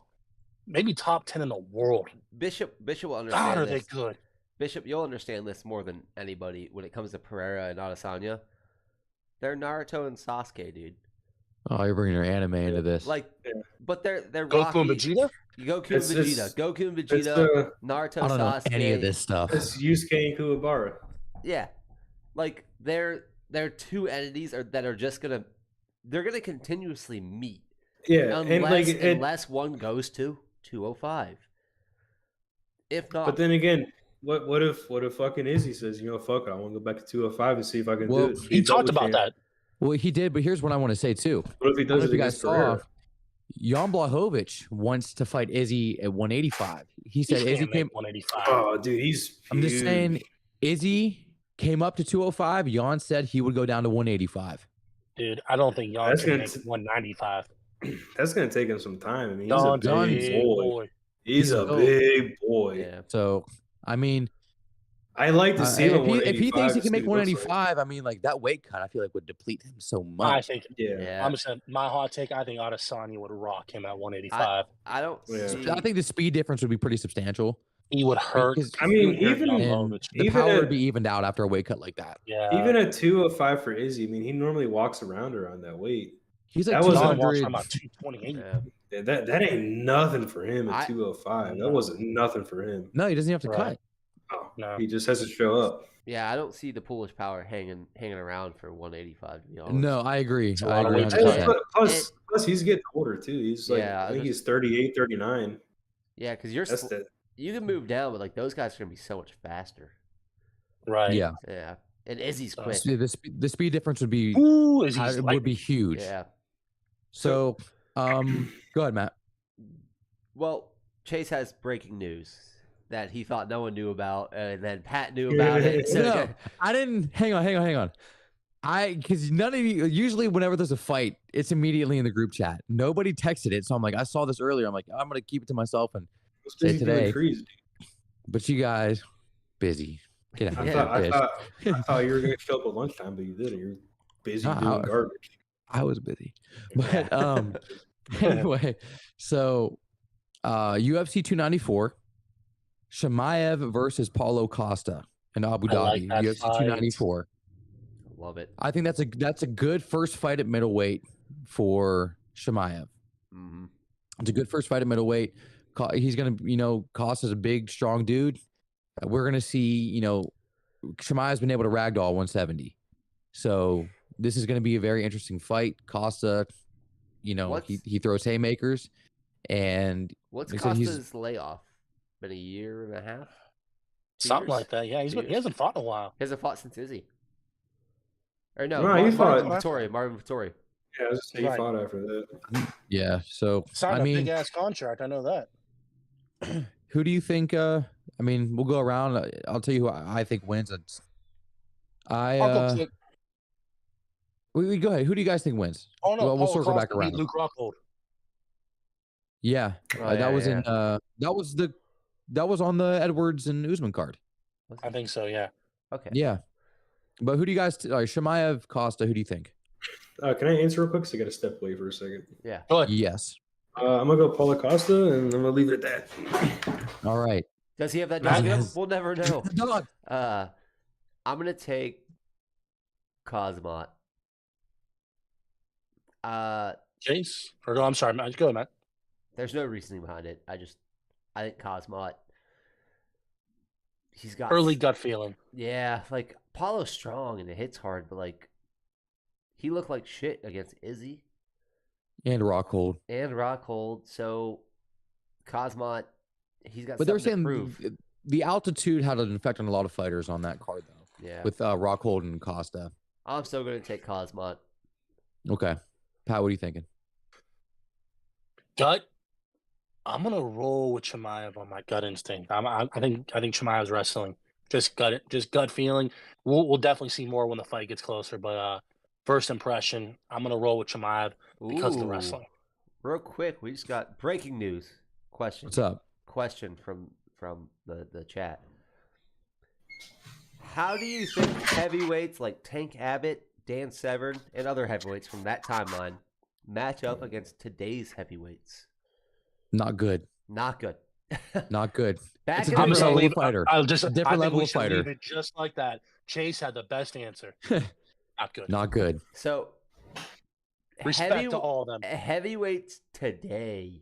maybe top 10 in the world. Bishop will God, understand are they this. good? Bishop, you'll understand this more than anybody when it comes to Pereira and Adesanya. They're Naruto and Sasuke, dude. Oh, you're bringing your anime into this. Like, Yeah. but they're Goku and Rocky. Vegeta? Goku and It's- Vegeta. it's- Goku and It's Vegeta. Naruto, I don't know Sasuke. any of this stuff. it's Yusuke and Kuwabara. Yeah, like they're two entities that are just gonna continuously meet Yeah, and like unless one goes to 205. If not, But then again, what if fucking Izzy says, fuck it, I want to go back to 205 and see if I can do it. He talked about champ. that. Well, he did, but here's what I want to say too. What if he I don't does know it if you guys against saw, Pereira? Jan Blachowicz wants to fight Izzy at 185. He said He Izzy can't came. make 185. Oh, dude, he's I'm just huge. saying, Izzy came up to 205. Jan said he would go down to 185. Dude, I don't think Jan That's can gonna make 195. That's gonna take him some time. I mean, he's a Jan's a big big boy. boy. He's a So- big boy. yeah. So, I mean, I like to see him if he thinks he to can see make what he looks 185, I mean, like that weight cut, I feel like would deplete him so I much. think like. Yeah. Yeah. I'm just saying, my hot take. I think Adesanya would rock him at 185. I don't Yeah. see. I think the speed difference would be pretty substantial. He would hurt. Because- I mean, he would hurt even Jan And Blachowicz. the Even power at- would be evened out after a weight cut like that. Yeah. Even at 205 for Izzy, I mean, he normally walks around that weight. He's like That was Jan 200. walks around about 228. Yeah. Yeah, that ain't nothing for him at I- 205. No. That wasn't nothing for him. No, he doesn't have to Right. cut. Oh, No. he just has to show up. Yeah, I don't see the Polish power hanging around for 185. To be honest. No, I agree. It's a I lot of agree weight to 100%. cut. Plus, he's getting older too. He's like, Yeah, I think there's- he's 38, 39. Yeah, because That's the you can move down, but like those guys are gonna be so much faster. Right. Yeah. Yeah, and Izzy's quick. So the speed difference would be Ooh, is he would be huge. Yeah. So, go ahead, Matt. Well, Chase has breaking news that he thought no one knew about, and then Pat knew about it. So No, I didn't. Hang on. Because none of you, usually whenever there's a fight, it's immediately in the group chat. Nobody texted it. So I'm like, I saw this earlier. I'm like, I'm going to keep it to myself. And busy Say doing today. trees, dude. But you guys, busy. Get out I of thought, here. I, thought, I thought you were going to show up at lunchtime, but you didn't. You're busy No, doing garbage. I was busy. But anyway, so UFC 294, Shemaev versus Paulo Costa in Abu I like Dhabi. that UFC fight. 294. love it. I think that's a good first fight at middleweight for Shemaev. hmm It's a good first fight at middleweight. He's gonna, Costa's a big, strong dude. We're gonna see, Shemaev's been able to ragdoll 170. So this is gonna be a very interesting fight. Costa, he throws haymakers, and What's They said he's- Costa's layoff? Been a year and a half? 2 Something years? like that. Yeah, Two he years? hasn't fought in a while. He hasn't fought since Izzy. Or no, No, he Marvin fought- Vettori. Marvin Vettori. Yeah, I was just saying he Right. fought after that. yeah. So Signed I a big mean, ass contract. I know that. who do you think? We'll go around. I'll tell you who I think wins. I'll go quick. We go ahead. Who do you guys think wins? Oh no, Well, we'll Paulo circle back Costa beat around. Luke Rockhold. Yeah, Oh, that was in. That was on the Edwards and Usman card. I think so. Yeah. Okay. Yeah, but who do you guys? Shemaev, Costa. Who do you think? Can I answer real quick? So I got to step away for a second. Yeah. Go ahead. Yes. I'm going to go Paulo Costa, and I'm going to leave it at that. All right. Does he have that Matt dog in him? has- We'll never know. Dog. I'm gonna take Cosmot. Chase. Or no, I'm sorry, Matt. Go ahead, Matt. There's no reasoning behind it. I think Cosmot. He's got Early gut feeling. Yeah, like Paulo's strong and it hits hard, but like he looked like shit against Izzy And Rockhold. and Rockhold. So Cosmot, he's got But they were something to saying prove. the altitude had an effect on a lot of fighters on that card, though, Yeah, with Rockhold and Costa. I'm still gonna take Cosmot. Okay. Pat, what are you thinking? Gut. I'm gonna roll with Chimaev on my gut instinct. I think Chimaev's wrestling. Just gut feeling. We'll definitely see more when the fight gets closer. But first impression, I'm gonna roll with Chimaev because of the Ooh. wrestling. Real quick, we just got breaking news. What's up? Question from the chat. How do you think heavyweights like Tank Abbott, Dan Severn, and other heavyweights from that timeline match up against today's heavyweights? Not good. Not good. Not good. Back It's a in the different day, level of fighter. I'll just A different I think level we of should fighter. leave it just like that. Chase had the best answer. Not good. Not good. so Respect to all of them. heavyweights today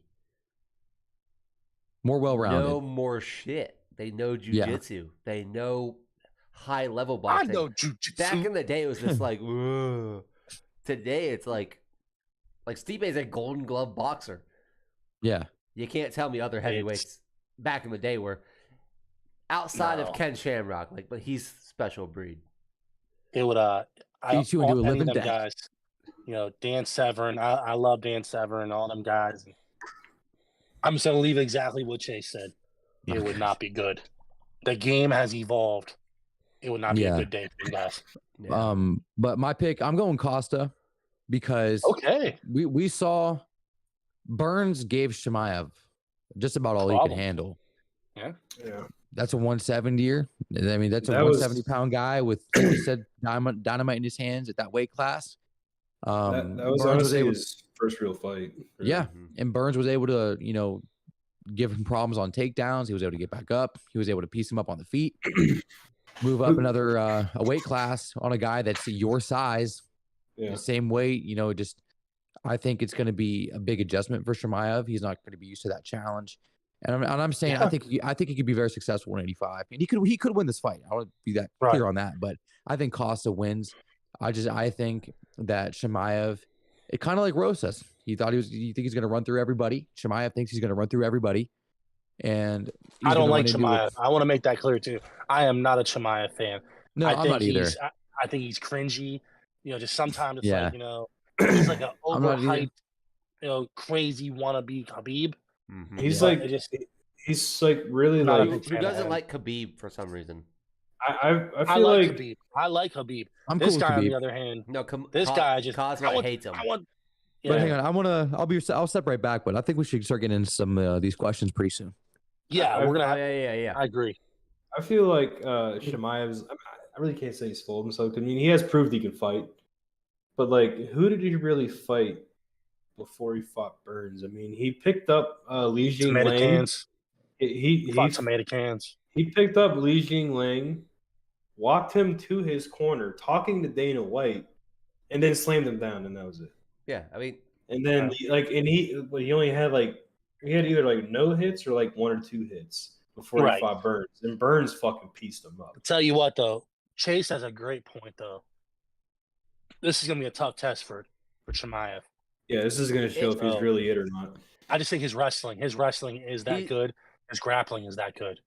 More well-rounded. know more shit. They know Yeah. jujitsu. They know high level I boxing. know jujitsu. Back in the day, it was just like, "Whoa." Today, it's like Stipe's a Golden Glove boxer. Yeah. You can't tell me other heavyweights back in the day were outside of No. Ken Shamrock, like, but he's special breed. It would Beat you into a any living of them death. guys, Dan Severn. I love Dan Severn, all them guys. I'm just gonna leave exactly what Chase said. It would not be good. The game has evolved. It would not be a Yeah. good day for you guys. Yeah. But my pick, I'm going Costa because Okay. we saw Burns gave Chimaev just about all he could Problems. handle. Yeah. That's a 170er. I mean, that's a That was- 170-pound guy with, like you said, dynamite in his hands at that weight class. That was Burns honestly able, his first real fight. really. yeah, Mhm. and Burns was able to, give him problems on takedowns. He was able to get back up. He was able to piece him up on the feet, move up another a weight class on a guy that's your size, Yeah. the same weight. Just I think it's going to be a big adjustment for Chimaev. He's not going to be used to that challenge. And I'm saying Yeah. I think he could be very successful in 185, and he could win this fight. I want to be that clear on that. But I think Costa wins. I think that Chimaev, it kind of like Rosas. You think he's going to run through everybody. Chimaev thinks he's going to run through everybody, and I don't like Chimaev. Chimaev. I want to make that clear too. I am not a Chimaev fan. No, I'm not either. I think he's cringy. Just sometimes it's Yeah. like he's like an I'm not either. overhyped, crazy wannabe Khabib. Mhm. He's Yeah. like It just- he's like really Not a like big Who fan of doesn't him. like Khabib for some reason? I I feel like like Khabib. I like Khabib. I'm This cool guy, with on Khabib. the other hand, No, this guy just Cosmo I want, hates him. I want, But hang yeah, on, I'll step right back, but I think we should start getting into some of these questions pretty soon. yeah, we're gonna Oh, have. yeah. I agree. I feel like Chimaev's. I really can't say he's full of himself. I mean, he has proved he can fight, but like, who did he really fight before he fought Burns? I mean, he picked up Li Tomato Jingliang. cans. He Fought tomato cans. he picked up Li Jingliang, walked him to his corner, talking to Dana White, and then slammed him down, and that was it. Yeah, I mean, And then he only had he had either like no hits or like 1 or 2 hits before Right. he fought Burns, and Burns fucking pieced him up. Tell you what, though, Chase has a great point, though. This is gonna be a tough test for Chimaev. Yeah, this is gonna show if he's Oh. really it or not. I just think his wrestling is that He- good. His grappling is that good.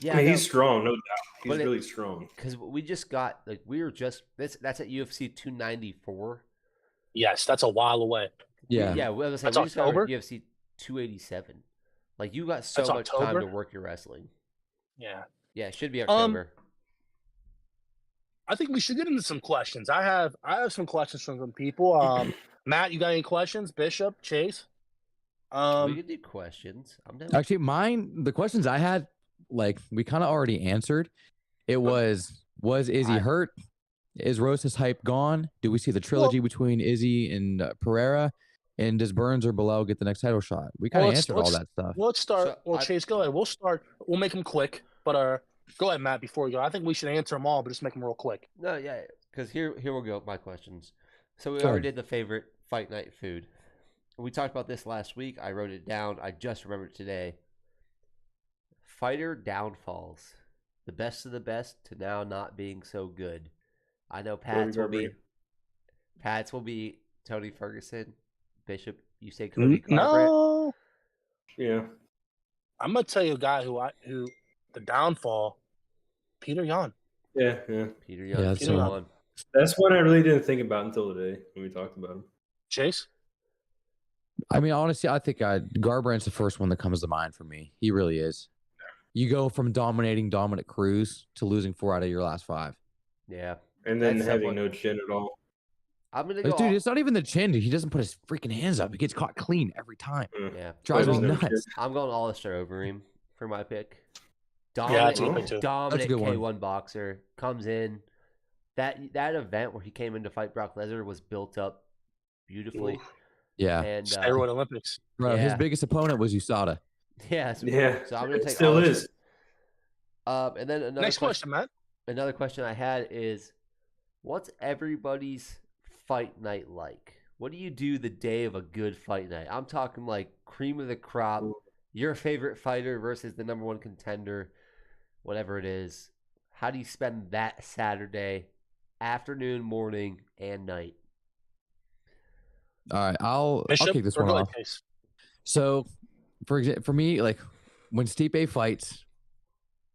yeah, I mean, he's strong, no doubt. He's But really strong. because we just got that's at UFC 294. Yes, that's a while away. Yeah. Yeah, we That's just got October? UFC 287. Like you got so That's much time October? to work your wrestling. Yeah. Yeah, it should be October. I think we should get into some questions. I have some questions from some people. Matt, you got any questions? Bishop, Chase? We could do questions. I'm down. Actually, the questions I had, like we kind of already answered. It was Izzy hurt? Is Rosas hype gone? Do we see the trilogy between Izzy and Pereira? And does Burns or Bilal get the next title shot? We kind of answered all that stuff. Let's start. So, Well, Chase, go ahead. We'll start. We'll make them quick. But go ahead, Matt, before you go. I think we should answer them all, but just make them real quick. No, yeah, because here we'll go with my questions. So we Go already ahead. did the favorite fight night food. We talked about this last week. I wrote it down. I just remembered today. Fighter downfalls. The best of the best to now not being so good. I know Pats will be Tony Ferguson. Bishop, you say Cody Garbrandt? No, Yeah. I'm gonna tell you a guy who the downfall, Peter Yan. Yeah. Peter Yeah, Young. that's Peter a- Young. That's one I really didn't think about until today when we talked about him. Chase. I mean, honestly, I think Garbrandt's the first one that comes to mind for me. He really is. You go from dominating Dominic Cruz to losing 4 out of your last 5. Yeah. And then That's having someone- no chin at all. I'm gonna go. Dude, it's not even the chin. He doesn't put his freaking hands up. He gets caught clean every time. yeah. Drives me There's no nuts. I'm going Alistair Overeem for my pick. Yeah, Dominant, that's a good pick too. dominant good one. K1 boxer comes in. That event where he came in to fight Brock Lesnar was built up beautifully. Oof. Yeah. And Steroid Olympics. Bro, his yeah. biggest opponent was USADA. yeah, Yeah. So I'm gonna take Still Alistair. is. And then another Next question, Matt. Another question I had is, what's everybody's fight night like? What do you do the day of a good fight night? I'm talking like cream of the crop, your favorite fighter versus the number 1 contender, whatever it is. How do you spend that Saturday, afternoon, morning, and night? All right, I'll Bishop, kick this or one go ahead, off. Chase. So, for me, like when Stipe fights,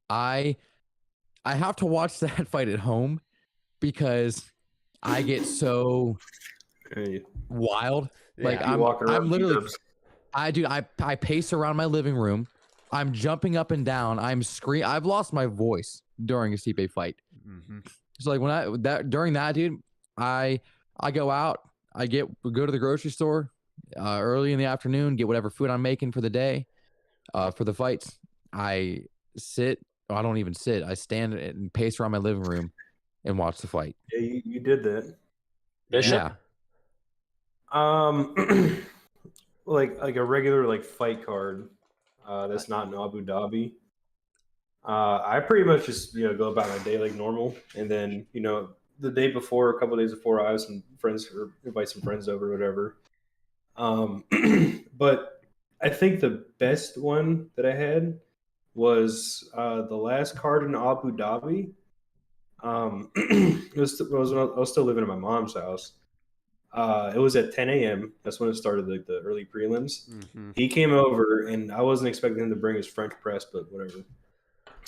I have to watch that fight at home because I get so Hey, wild. Like Yeah. you walking around I'm literally G-dubs. I pace around my living room. I'm jumping up and down. I'm scream. I've lost my voice during a Stipe fight. Mm-hmm. So like during that, dude, I go out. I go to the grocery store early in the afternoon, get whatever food I'm making for the day. For the fights, I sit. I don't even sit. I stand and pace around my living room and watch the fight. Yeah, you did that. Bishop? Yeah. Like a regular like fight card that's not in Abu Dhabi. I pretty much just go about my day like normal, and then the day before, a couple of days before, I have some friends or invite some friends over, or whatever. But I think the best one that I had was the last card in Abu Dhabi. It was when I was still living at my mom's house. It was at 10 a.m. That's when it started, like the early prelims. Mm-hmm. He came over, and I wasn't expecting him to bring his French press, but whatever.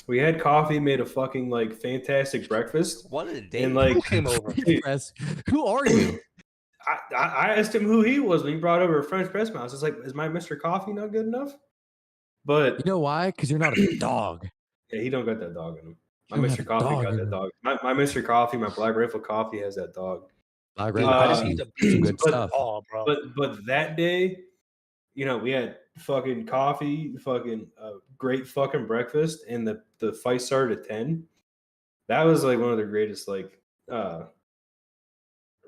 We had coffee, made a fucking like fantastic breakfast, What a day. and like Who came over? Press. Who are you? I asked him who he was when he brought over a French press mouse. It's like, is my Mr. Coffee not good enough? But You know why? Because you're not a dog. yeah, he don't got that dog in him. My You don't Mr. have a Coffee dog got in that him. dog. My Mr. Coffee, my Black Rifle Coffee has that dog. Black Dude, Rifle I just Coffee, need to some beat good stuff. all, bro. But that day, we had fucking coffee, fucking great fucking breakfast, and the fight started at 10. That was like one of the greatest like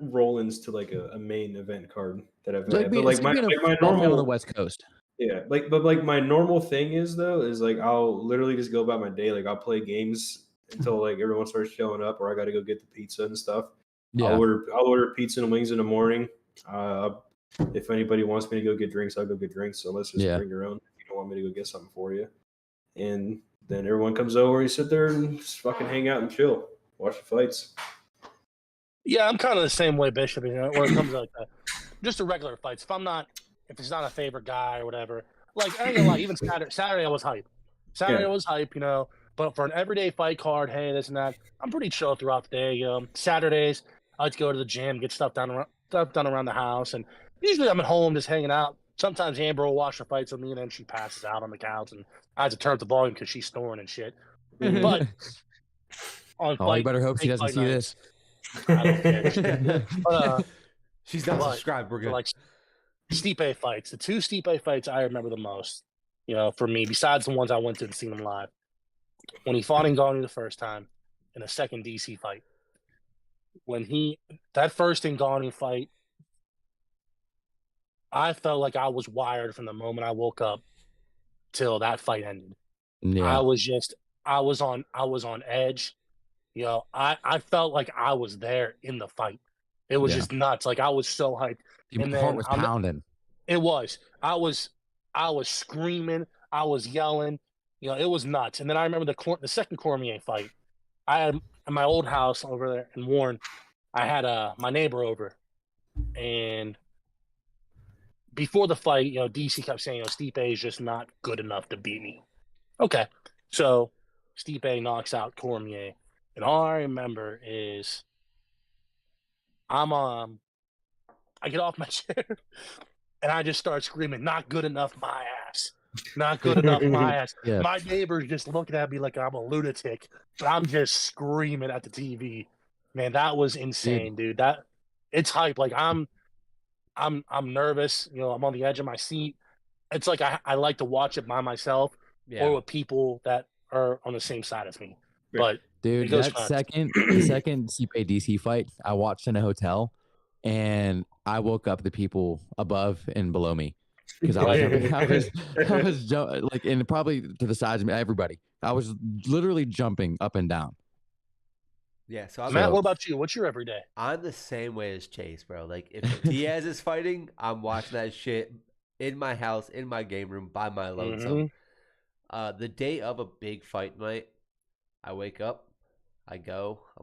roll-ins to like a main event card that I've had. But like my football fan normal on the West Coast. yeah, but my normal thing is like I'll literally just go about my day. Like I'll play games until like everyone starts showing up, or I got to go get the pizza and stuff. Yeah. I'll order pizza and wings in the morning. If anybody wants me to go get drinks, I'll go get drinks. So let's just bring your own. If you don't want me to go get something for you, and then everyone comes over, and you sit there and just fucking hang out and chill, watch the fights. Yeah, I'm kind of the same way, Bishop. When it comes to like just the regular fights. If it's not a favorite guy or whatever, like I ain't gonna lie, even Saturday I was hype. Saturday I was hype, But for an everyday fight card, hey, this and that, I'm pretty chill throughout the day. Saturdays I like to go to the gym, get stuff done around the house, and usually I'm at home just hanging out. Sometimes Amber will watch the fights with me, and then she passes out on the couch, and I have to turn up the volume because she's snoring and shit. But on you better hope she doesn't see this. I don't care. But, She's not subscribed. We're good. like Stipe fights, the two Stipe fights I remember the most, for me, besides the ones I went to and seen him live, when he fought Ngannou the first time, and the second DC fight. That first Ngannou fight, I felt like I was wired from the moment I woke up till that fight ended. Yeah. I was on edge. I felt like I was there in the fight. It was just nuts. Like I was so hyped. Your heart was pounding. It was. I was screaming. I was yelling. It was nuts. And then I remember the second Cormier fight. I had at my old house over there in Warren. I had my neighbor over, and before the fight, DC kept saying, Stipe is just not good enough to beat me. Okay, so Stipe knocks out Cormier, and all I remember is I get off my chair and I just start screaming, "Not good enough, my ass! Not good enough, my ass!" Yeah. My neighbor's just looking at me like I'm a lunatic, but I'm just screaming at the TV. Man, that was insane, dude. That it's hype. Like I'm nervous. I'm on the edge of my seat. It's like I like to watch it by myself or with people that are on the same side as me. But dude, the second Stipe DC fight, I watched in a hotel, and I woke up the people above and below me because I was jumping. I was like, and probably to the sides of me, everybody. I was literally jumping up and down. Yeah, so Matt, what about you? What's your everyday? I'm the same way as Chase, bro. Like if Diaz is fighting, I'm watching that shit in my house, in my game room, by my lonesome. The day of a big fight night, I wake up, I'm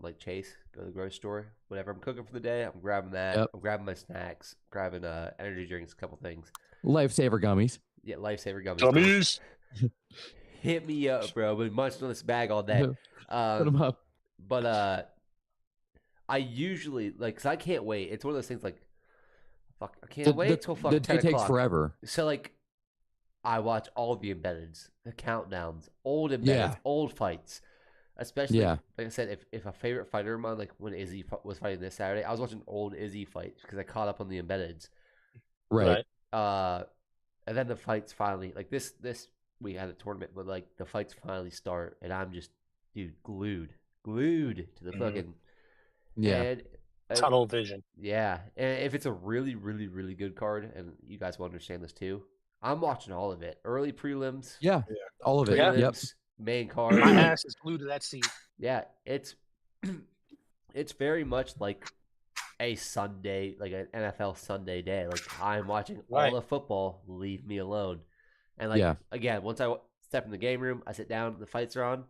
like, Chase, go to the grocery store. Whatever I'm cooking for the day, I'm grabbing that. I'm grabbing my snacks, grabbing energy drinks, a couple things. Lifesaver gummies. Yeah, Lifesaver gummies. Gummies. Hit me up, bro. I've been munching on this bag all day. Put him up. But I usually like, cause I can't wait. It's one of those things like, fuck, I can't wait till fucking 10 It takes o'clock. forever. So like, I watch all the embeddeds, the countdowns, old embeddeds, Yeah. old fights. Especially, Yeah. like I said, if a favorite fighter of mine, like when Izzy was fighting this Saturday, I was watching old Izzy fights because I caught up on the embeddeds. Right. And then the fights finally, like this we had a tournament, but like the fights finally start, and I'm just, dude, glued to the fucking Yeah. And, Tunnel vision. yeah, and if it's a really, really, really good card, and you guys will understand this too, I'm watching all of it. Early prelims, Yeah. All of it. Yeah. Yep. prelims, main card. My ass is glued to that seat. Yeah, it's very much like a Sunday, like an NFL Sunday day. Like I'm watching Right. all the football. Leave me alone. And like again, once I step in the game room, I sit down. The fights are on.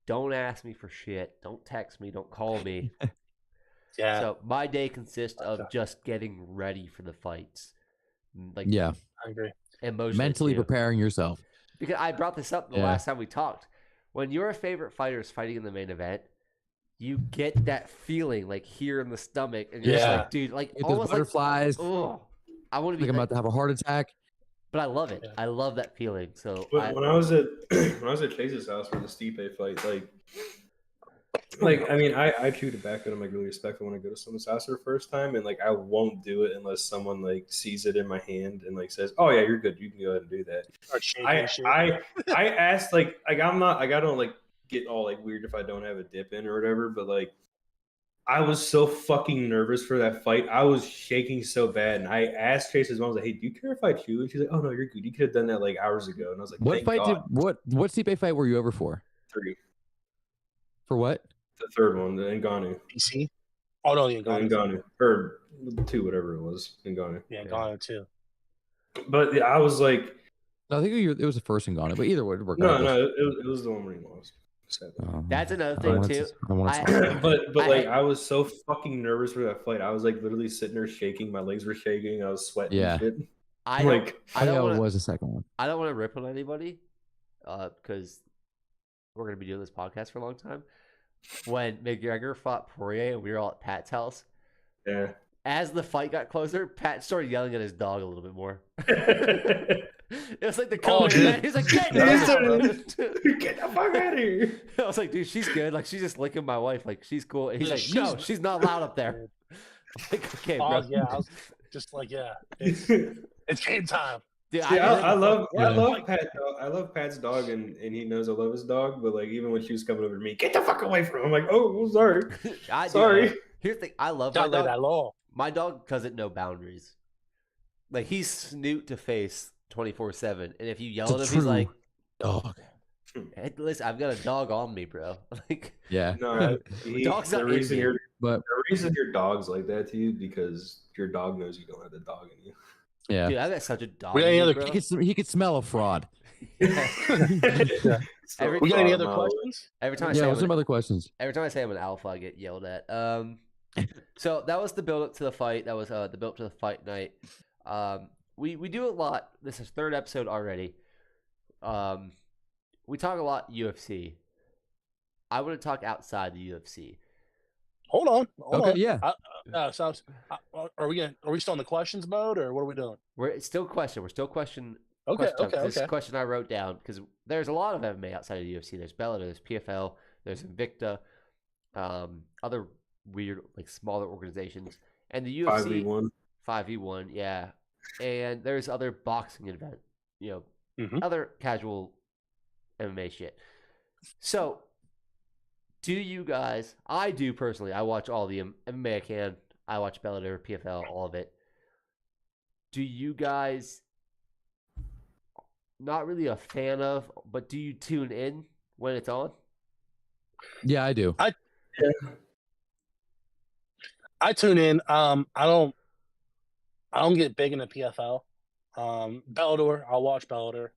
Don't ask me for shit. Don't text me. Don't call me. Yeah. So my day consists of just getting ready for the fights. Like Yeah. I agree. emotionally Mentally too. preparing yourself. Because I brought this up the Yeah. last time we talked. When your favorite fighter is fighting in the main event, you get that feeling like here in the stomach, and you're just Yeah. like, dude, like Get those almost like, butterflies. oh, I want to be Like I'm about to have a heart attack. but I love it. Yeah. I love that feeling. So When I was at Chase's house for the Stipe fight, like I mean, I chew tobacco and I'm like really respectful when I go to someone's house for the first time, and like I won't do it unless someone like sees it in my hand and like says, "Oh yeah, you're good. You can go ahead and do that." Start shaking I shit. I asked like I'm not like I don't like get all like weird if I don't have a dip in or whatever, but like I was so fucking nervous for that fight. I was shaking so bad, and I asked Chase's mom, I was like, "Hey, do you care if I chew?" And she's like, "Oh no, you're good. You could have done that like hours ago." And I was like, What "Thank fight God." what Stipe fight were you over for? 3. For what? The third one, the Ngannou. PC? Oh no, yeah, Ngannou. Ngannou. Or 2, whatever it was. Ngannou. Yeah, Ngannou too. But yeah, I was like, No, I think it was the first Ngannou, but either way, no, regardless. it was the one where he lost. that's another I thing wanted too. to- I wanted to- But I- like I was so fucking nervous for that fight. I was like literally sitting there shaking. My legs were shaking. I was sweating. Yeah. And shit. I don't, Like, I don't know want it to. was the second one. I don't want to rip on anybody, because we're gonna be doing this podcast for a long time. When McGregor fought Poirier and we were all at Pat's house, yeah. as the fight got closer, Pat started yelling at his dog a little bit more. It was like the color. dude. He was like, "Get He down!" started- Get the fuck out of here. I was like, "Dude, she's good. Like, she's just licking my wife. Like, she's cool." And he's like, She's- "No, she's not loud up there." I'm like, okay, bro. Oh yeah, I was just like, yeah, it's game time. Dude, Yeah, I love Yeah. Pat. I love Pat's dog, and he knows I love his dog. But like, even when she was coming over to me, get the fuck away from him. I'm like, oh, sorry, sorry. Here's the thing. I love my Don't lay dog. that low. My dog doesn't know boundaries. Like, he's snoot to face 24/7, and if you yell at him, he's like, Dog. hey, "Listen, I've got a dog on me, bro." Like, Yeah. No, Dog's the not reason in me. But the reason your dog's like that to you because your dog knows you don't have the dog in you. yeah. dude, I got such a dog. We got in any me, other- bro. He could smell a fraud. Every- We got any other No. questions? Every time I Yeah, say what's some other questions? every time I say I'm an alpha, I get yelled at. So that was the build up to the fight. That was the build up to the fight night. We do a lot. This is third episode already. We talk a lot UFC. I want to talk outside the UFC. Hold on. Okay, yeah. Are we still in the questions mode, or what are we doing? It's still question. We're still question. Okay, question time, 'cause okay, This is okay. a question I wrote down because there's a lot of MMA outside of the UFC. There's Bellator, there's PFL, there's Invicta, other weird like smaller organizations, and the UFC 5v1. 5v1, yeah, and there's other boxing event, Mhm. other casual MMA shit. So, do you guys? I do personally. I watch all the MMA I can. I watch Bellator, PFL, all of it. Do you guys? Not really a fan of, but do you tune in when it's on? Yeah, I do. I tune in. I don't get big into PFL. Bellator, I'll watch Bellator.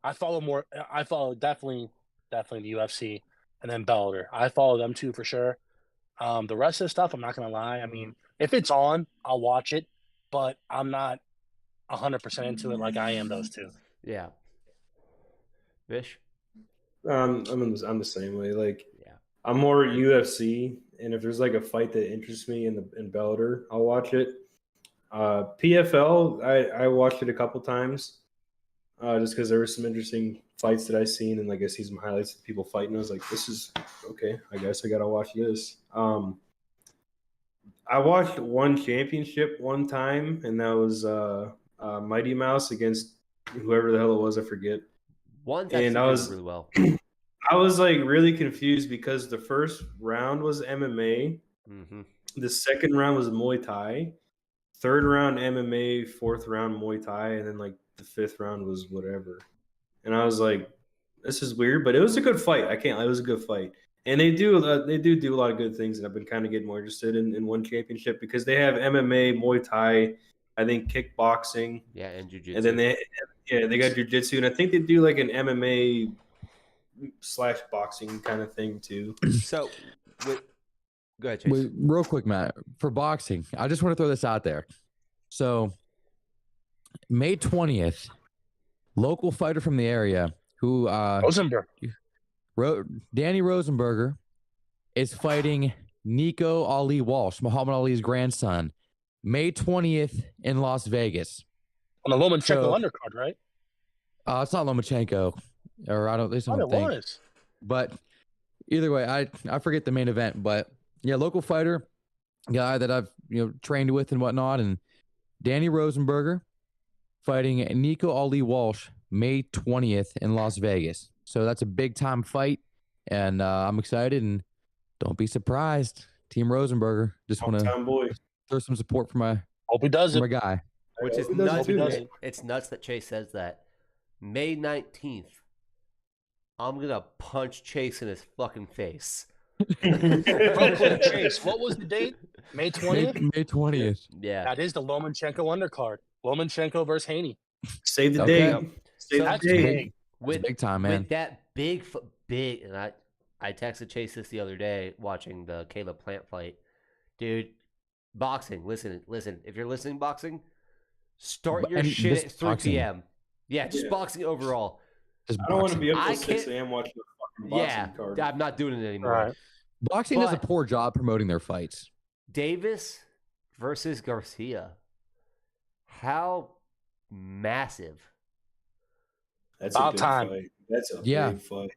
I follow definitely the UFC, and then Bellator. I follow them too for sure. The rest of the stuff, I'm not gonna lie. I mean, if it's on, I'll watch it, but I'm not 100% into it like I am those two. Yeah. Vish? I'm the same way. Like, Yeah. I'm more UFC, and if there's like a fight that interests me in Bellator, I'll watch it. PFL, I watched it a couple times, just because there were some interesting fights that I seen, and like I see some highlights of people fighting. I was like, this is okay. I guess I gotta watch this. I watched one championship one time, and that was Mighty Mouse against whoever the hell it was. I forget. One's And actually I doing was really well. I was like really confused because the first round was MMA, Mm-hmm. the second round was Muay Thai, third round MMA, fourth round Muay Thai, and then like the fifth round was whatever. And I was like, this is weird, but it was a good fight. I can't. It was a good fight, and they do a lot of good things, and I've been kind of getting more interested in one championship because they have MMA, Muay Thai, I think kickboxing, Yeah, and and then jujitsu. they got jujitsu, and I think they do like an MMA / boxing kind of thing too. So, go ahead, Chase. Wait, real quick, Matt, for boxing, I just want to throw this out there. So, May 20th, local fighter from the area who Rosenberg. Danny Rosenberger is fighting Nico Ali Walsh, Muhammad Ali's grandson, May 20th in Las Vegas. On the Lomachenko So- undercard, right? It's not Lomachenko, or I don't. At least I I don't thought it think. was. But either way, I forget the main event. But yeah, local fighter, guy that I've trained with and whatnot, and Danny Rosenberger fighting Nico Ali Walsh May 20th in Las Vegas. So that's a big time fight, and I'm excited. And don't be surprised, Team Rosenberger. Just want to Hometown boy. throw some support for my Hope he does it. guy. Which is He does nuts. too. Hope he does it. It's nuts that Chase says that. May 19th, I'm gonna punch Chase in his fucking face. Real quick, Chase, what was the date? May May, 20th? May 20th. Yeah. That is the Lomachenko undercard. Lomachenko versus Haney. Save the Okay. date. Save So- the That's date. big. With big time, man. With that big, and I texted Chase this the other day watching the Caleb Plant fight. Dude, boxing. Listen. If you're listening, boxing, start your And shit this at 3 boxing. p.m. Yeah, just Yeah. boxing overall. Just I don't want to boxing. be up I till 6 can't- a.m. watching the fucking boxing Yeah, card. I'm not doing it anymore. All right. Boxing does a But- poor job promoting their fights. Davis versus Garcia. How massive. That's About a good time. fight. That's a Yeah. big fight.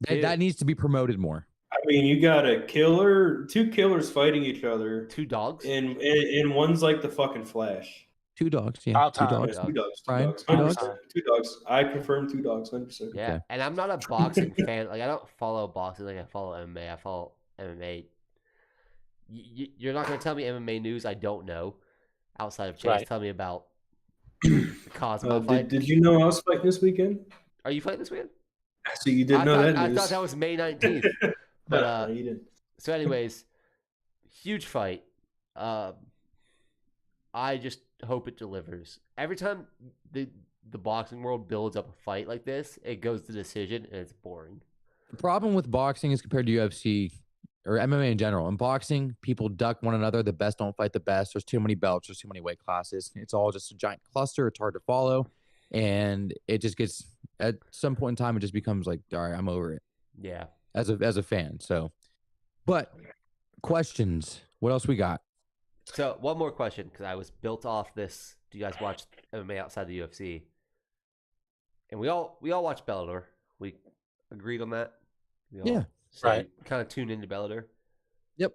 That needs to be promoted more. I mean, you got two killers fighting each other, Two dogs. and one's like the fucking Flash. Two dogs, yeah. About Two time. dogs. Yeah, two dogs. Two Ryan, dogs. two dogs? 100%. Two dogs. I confirm 2 dogs. 100%. Yeah, Okay. and I'm not a boxing fan. Like I don't follow boxing like I follow MMA. I follow MMA. You're not going to tell me MMA news I don't know. Outside of Chase, Right. tell me about the Cosmo fight. Did you know I was fighting this weekend? Are you fighting this weekend? So you didn't know that I news. thought that was May 19th. But No, you didn't. so, anyways, huge fight. I just hope it delivers. Every time the boxing world builds up a fight like this, it goes to decision and it's boring. The problem with boxing is compared to UFC or MMA in general. In boxing, people duck one another. The best don't fight the best. There's too many belts. There's too many weight classes. It's all just a giant cluster. It's hard to follow. And it just gets, at some point in time, it just becomes like, all right, I'm over it Yeah. as a fan. So, but questions. What else we got? So one more question, because I was built off this. Do you guys watch MMA outside the UFC? And we all watch Bellator. We agreed on that. We all, Yeah. so Right. Kind of tune into Bellator. Yep.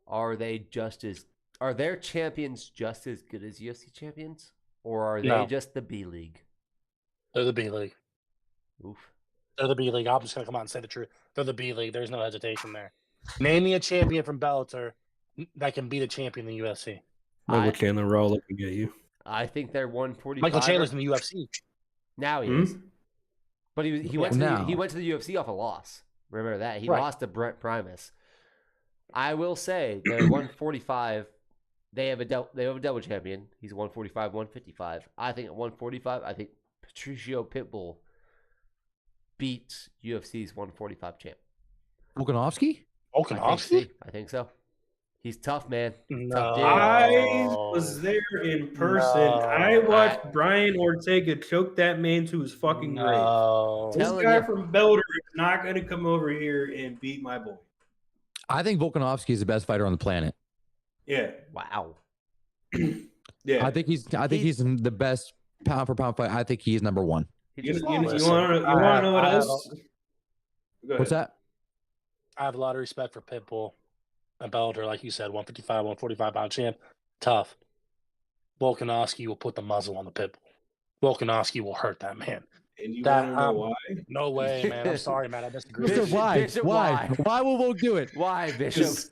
Are their champions just as good as UFC champions, or are they No. just the B League? They're the B League. Oof. They're the B League. I'm just going to come out and say the truth. They're the B League. There's no hesitation there. Name me a champion from Bellator that can beat a champion in the UFC. Michael I- Chandler, we're all looking at you. I think they're 145. Michael Chandler's in the UFC. Now he Hmm? is, but he went Now. he went to the UFC off a loss. Remember that he Right. lost to Brent Primus. I will say they're 145. They have a double champion. He's 145, 155. I think at 145, I think Patricio Pitbull beats UFC's 145 champ. Volkanovski? Volkanovski? I think so. He's tough, man. No. Tough dude. I was there in person. I No. watched Brian Ortega choke that man to his fucking grave. No. This Telling guy ya. from Bellator is not going to come over here and beat my boy. I think Volkanovski is the best fighter on the planet. Yeah, Wow. yeah. I think he's the best pound for pound fighter. I think he's number one. He You, just you, lost. you want to know what I have else? Go What's ahead. that? I have a lot of respect for Pitbull and Bellator, like you said, 155, 145-pound champ. Tough. Volkanovski will put the muzzle on the Pitbull. Volkanovski will hurt that man. And you That, want to know why? No way, man. I'm sorry, man. I disagree. Bishop, why? Bishop, why? why? Why will Volk do it? Why, Bishop? Because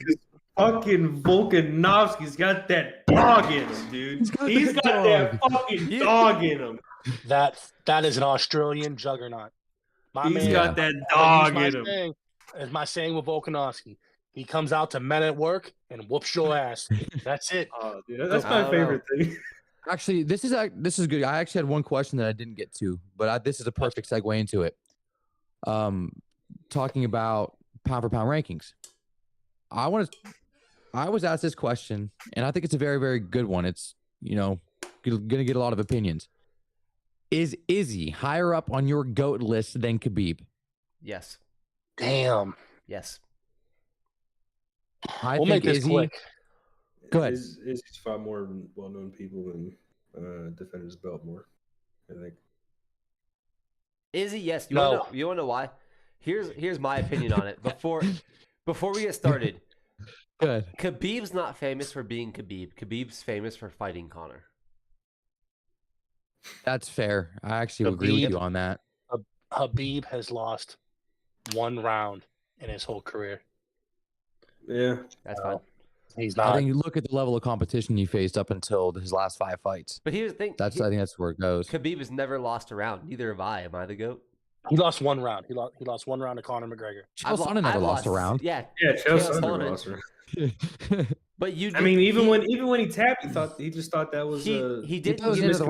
fucking Volkanovski's got that dog in him, dude. He's got that that fucking dog in him. That is an Australian juggernaut. My He's man, got that I'm dog gonna use in him. saying, as my saying with Volkanovski, he comes out to Men at Work and whoops your ass. That's it. Dude, that's I my don't favorite thing. Actually, this is good. I actually had one question that I didn't get to, but this is a perfect segue into it. Talking about pound for pound rankings. I was asked this question, and I think it's a very, very good one. It's gonna get a lot of opinions. Is Izzy higher up on your GOAT list than Khabib? Yes. Damn. Yes. I We'll think make this Izzy. quick. Go ahead. Izzy's fought more well-known people and defended his belt more, I think. Izzy, yes. You No. want to know why? Here's my opinion on it. Before we get started, Good. Khabib's not famous for being Khabib. Khabib's famous for fighting Connor. That's fair. I actually agree with Khabib- you on that. Habib has lost one round in his whole career. Yeah. That's fine. He's I not. think you look at the level of competition he faced up until his last 5 fights. But here's the thing. I think that's where it goes. Khabib has never lost a round. Neither have I. Am I the GOAT? He lost one round. He lost one round to Conor McGregor. Chael Sonnen never lost a round. Yeah. Yeah, Chael Chael Sonnen Sonnen. lost her. But you. I mean, even when he tapped, he just thought that was he He didn't thought it was the give end of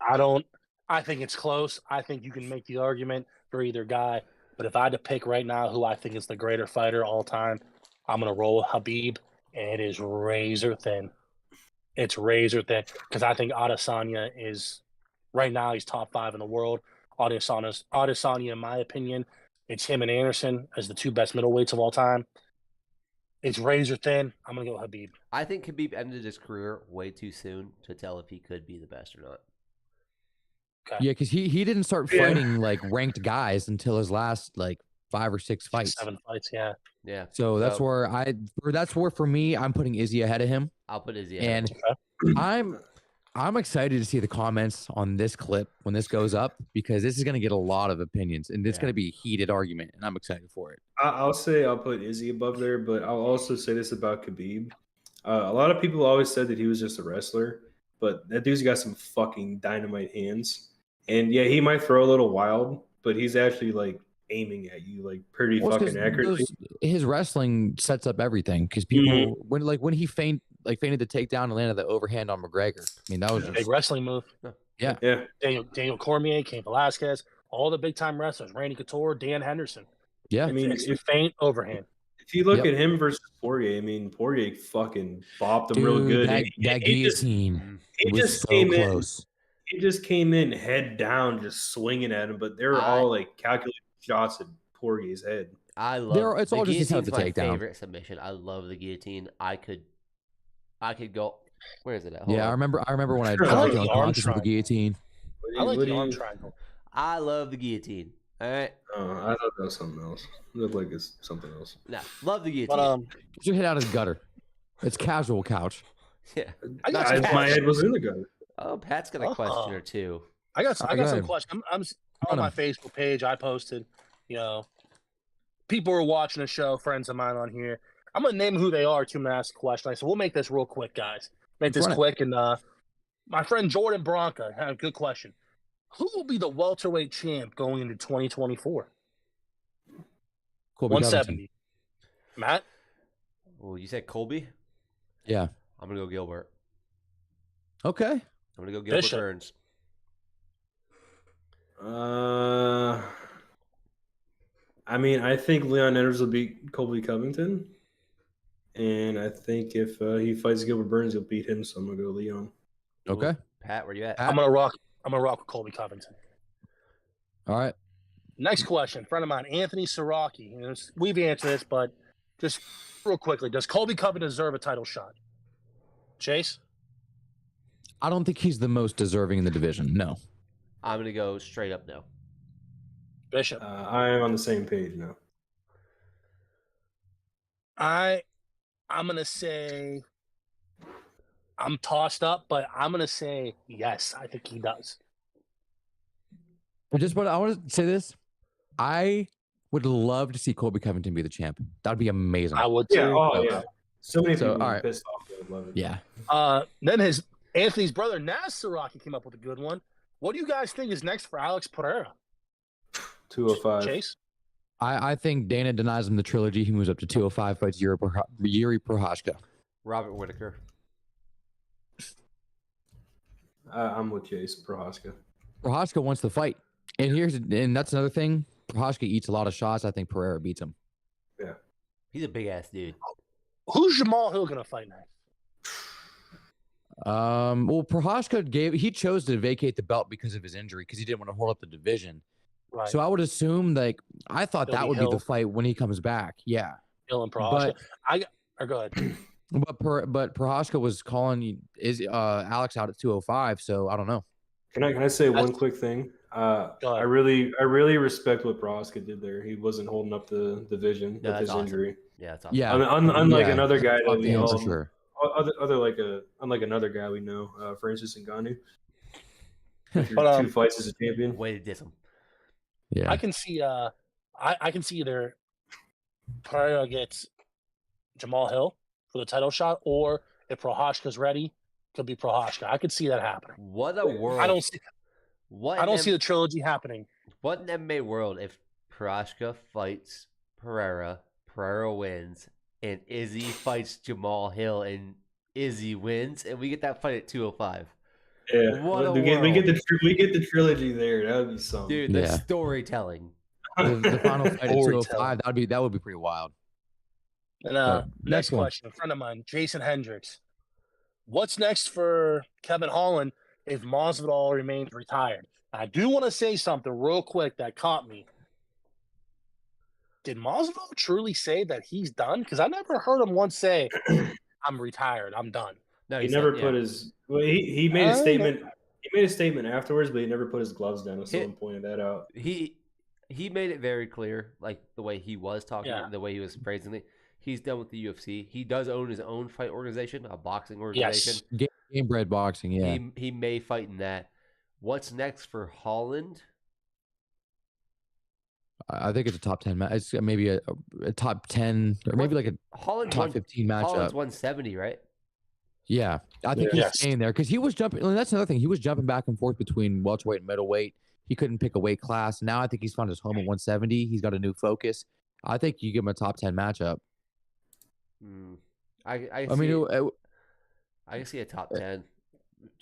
the round. I think it's close. I think you can make the argument for either guy. But if I had to pick right now who I think is the greater fighter all time, I'm going to roll Habib, and it is razor thin. It's razor thin because I think Adesanya is right now he's top 5 in the world. Adesanya, in my opinion, it's him and Anderson as the 2 best middleweights of all time. It's razor thin. I'm going to go Habib. I think Khabib ended his career way too soon to tell if he could be the best or not. Okay. Yeah, because he didn't start fighting like ranked guys until his last like 5 or 6 fights. 7 fights, yeah. Yeah. So that's where for me I'm putting Izzy ahead of him, I'll put Izzy ahead. and I'm excited to see the comments on this clip when this goes up because this is going to get a lot of opinions and it's going to be a heated argument, and I'm excited for it. I'll say I'll put Izzy above there, but I'll also say this about Khabib. A lot of people always said that he was just a wrestler, but that dude's got some fucking dynamite hands. And yeah, he might throw a little wild, but he's actually like aiming at you like pretty fucking accurately. His wrestling sets up everything because people when he feinted the takedown and landed the overhand on McGregor. I mean, that was Big wrestling move. Yeah. Daniel Cormier, Cain Velasquez, all the big time wrestlers, Randy Couture, Dan Henderson. Yeah. I mean, It's faint overhand. if you look at him versus Poirier, I mean, Poirier fucking bopped him real Dude, good. That He just guillotine was just so came in. close. He just came in head down, just swinging at him, but they were all like calculated shots at Poirier's head. I love It's the all just his guillotine's type of my takedown. favorite submission. I love the guillotine. I could go. Where is it at? Yeah, I remember when I I like dropped the on arm conscious with the triangle. guillotine. I like What the do arm you- triangle. I love the guillotine. All right. I thought that was something else. It looked like it's something else. No, love the guillotine. But Get your head out of his gutter. It's casual couch. yeah. I got My some head was in the gutter. Oh, Pat's got a question or two. I got some ahead. questions. I'm Run on my 'em. Facebook page. I posted, people are watching the show. Friends of mine on here. I'm gonna name who they are. To ask a question. I said we'll make this real quick, guys. Make this Run it. quick. And my friend Jordan Bronca had a good question. Who will be the welterweight champ going into 2024? Colby Covington. 170. Matt. Oh, you said Colby? Yeah. I'm gonna go Gilbert. Okay. I'm gonna go Gilbert Bishop. Burns. I mean, I think Leon Edwards will beat Colby Covington, and I think if he fights Gilbert Burns, he'll beat him. So I'm gonna go Leon. Okay. Pat, where you at? Pat? I'm gonna rock with Colby Covington. All right. Next question, friend of mine, Anthony Siraki. You know, we've answered this, but just real quickly, does Colby Covington deserve a title shot? Chase? I don't think he's the most deserving in the division. No. I'm gonna go straight up no. Bishop? I am on the same page now. I'm gonna say I'm tossed up, but I'm gonna say yes. I think he does. I want to say this. I would love to see Colby Covington be the champ. That'd be amazing. I would too. Yeah. Oh yeah. So many people all are right. pissed off. They would love it. Yeah. Then Anthony's brother Naz Siraki came up with a good one. What do you guys think is next for Alex Pereira? 205. Chase? I think Dana denies him the trilogy. He moves up to 205, fights Yuri Prochazka. Robert Whitaker. I'm with Chase. Prohaska. Prochazka wants the fight. And that's another thing. Prochazka eats a lot of shots. I think Pereira beats him. Yeah. He's a big ass dude. Who's Jamal Hill gonna fight next? Well, Prochazka he chose to vacate the belt because of his injury because he didn't want to hold up the division. Right. So I would assume I thought It'll that be would Hill. be the fight when he comes back. Yeah. Hill and Prohaska. Go ahead. But Prochazka was calling Alex out at 205, so I don't know. Can I say one quick thing? Go ahead. I really respect what Prohaska did there. He wasn't holding up the division with that's his awesome. injury. Yeah, that's awesome. Yeah. Unlike Yeah. another guy that we Yeah, all for sure. unlike another guy we know, Francis Ngannou. But, 2 fights as a champion. Way to diss him. Yeah. I can see I can see either Pereira gets Jamal Hill for the title shot, or if Prohaska's ready, could be Prohaska. I could see that happening. What a world. I don't see What the trilogy happening. What an MMA world if Prochazka fights Pereira, Pereira wins, and Izzy fights Jamal Hill, and Izzy wins, and we get that fight at 205. Yeah, What a we get world. the trilogy there. That would be something. Dude, the Yeah. storytelling. The final fight at Storytelling. 205, that would be pretty wild. And Next next one. question, a friend of mine, Jason Hendricks. What's next for Kevin Holland if Masvidal remains retired? I do want to say something real quick that caught me. Did Masvidal truly say that he's done? Because I never heard him once say, "I'm retired. I'm done." No, He said- never yeah. put his. Well, he made a statement. He made a statement afterwards, but he never put his gloves down. If someone pointed that out. He made it very clear, like the way he was talking, Yeah. the way he was phrasing it. He's done with the UFC. He does own his own fight organization, a boxing organization. Game bred boxing, yeah. He may fight in that. What's next for Holland? I think it's a top 10 match. It's maybe a top 10 or maybe like a Holland top won, 15 Holland's matchup. 170, right? Yeah, I think Yeah. he's staying there because he was jumping. And that's another thing. He was jumping back and forth between welterweight and middleweight. He couldn't pick a weight class. Now I think he's found his home at 170. He's got a new focus. I think you give him a top 10 matchup. I I mean, can see a top 10.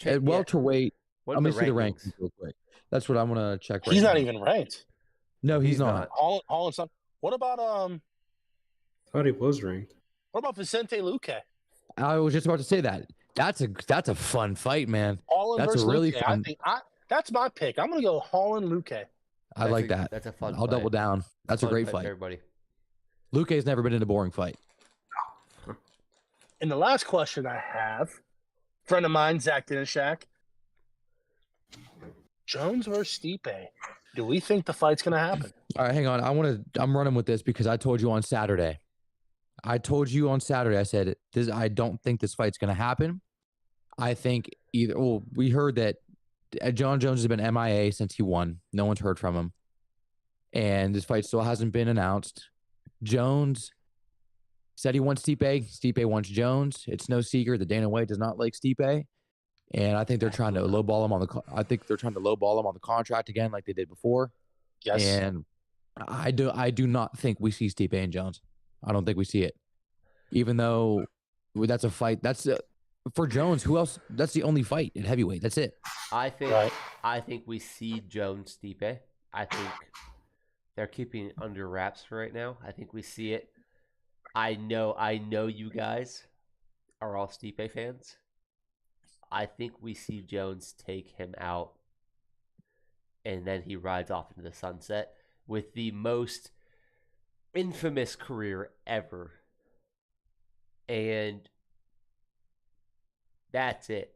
at welterweight, What I'm are gonna see the rankings? rankings real quick. That's what I'm gonna check. He's right not now. even ranked. No, he's He's not. not. Holland's son. What about Thought he was ranked. What about Vicente Luque? I was just about to say that. That's a fun fight, man. Holland That's a versus really Luque. fun- I think that's my pick. I'm gonna go Holland Luque. I like that. That's a fun I'll fight. double down. That's a Fun great for fight. everybody. Luque's never been in a boring fight. And the last question I have, friend of mine, Zach Dinishak. Jones versus Stipe. Do we think the fight's gonna happen? All right, hang on. I'm running with this because I told you on Saturday. I said this. I don't think this fight's gonna happen. I think either. Well, we heard that John Jones has been MIA since he won. No one's heard from him, and this fight still hasn't been announced. Jones said he wants Stipe. Stipe wants Jones. It's no secret that Dana White does not like Stipe, and I think they're trying to lowball him on the. I think they're trying to lowball him on the contract again, like they did before. Yes. And I do not think we see Stipe and Jones. I don't think we see it. Even though that's a fight. That's for Jones. Who else? That's the only fight in heavyweight. That's it. I think Right. I think we see Jones Stipe. I think they're keeping it under wraps for right now. I think we see it. I know you guys are all Stipe fans. I think we see Jones take him out, and then he rides off into the sunset with the most infamous career ever. And that's it.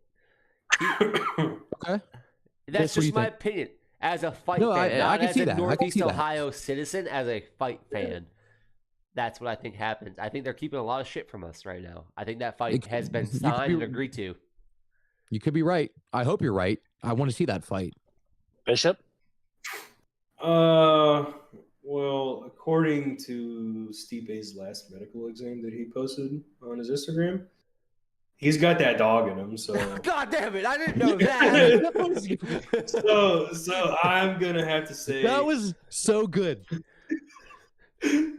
Okay. That's What do you just my think? opinion as a fight No, fan, I not can as see a that. I can Northeast see that. Ohio citizen, as a fight fan. That's what I think happens. I think they're keeping a lot of shit from us right now. I think that fight has been signed and agreed to. You could be right. I hope you're right. I want to see that fight. Bishop? Well, according to Stipe's last medical exam that he posted on his Instagram, he's got that dog in him. So God damn it! I didn't know that. so I'm gonna have to say That was so good. Hey,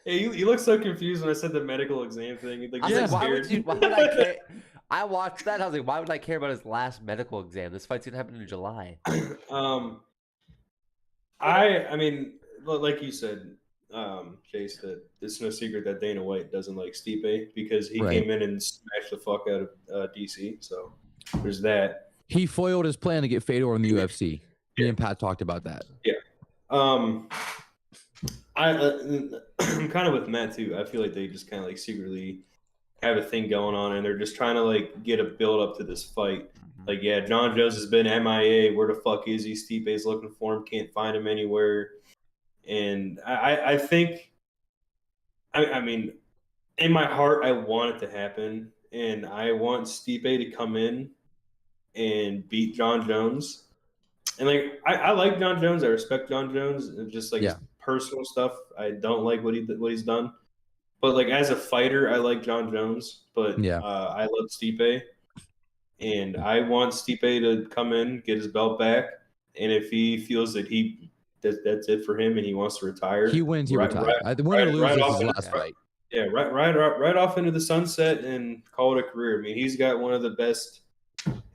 you look so confused when I said the medical exam thing. Like, I was you're like, why scared. would I care? I watched that. I was like, why would I care about his last medical exam? This fight's gonna happen in July. I mean, like you said, Chase, that it's no secret that Dana White doesn't like Stipe because he Right. came in and smashed the fuck out of DC. So there's that. He foiled his plan to get Fedor in the UFC. Me and Pat talked about that. I'm kind of with Matt too. I feel like they just kind of like secretly have a thing going on, and they're just trying to like get a build up to this fight. Like, yeah, John Jones has been MIA. Where the fuck is he? Stipe's looking for him. Can't find him anywhere. And I think, I mean, in my heart, I want it to happen, and I want Stipe to come in and beat John Jones. And like, I like John Jones. I respect John Jones, and just like his personal stuff, I don't like what he's done. But like as a fighter, I like John Jones. But I love Stipe, and I want Stipe to come in, get his belt back, and if he feels that that's it for him and he wants to retire, he wins. He retires. The winner loses his last fight. Yeah, right off into the sunset and call it a career. I mean, he's got one of the best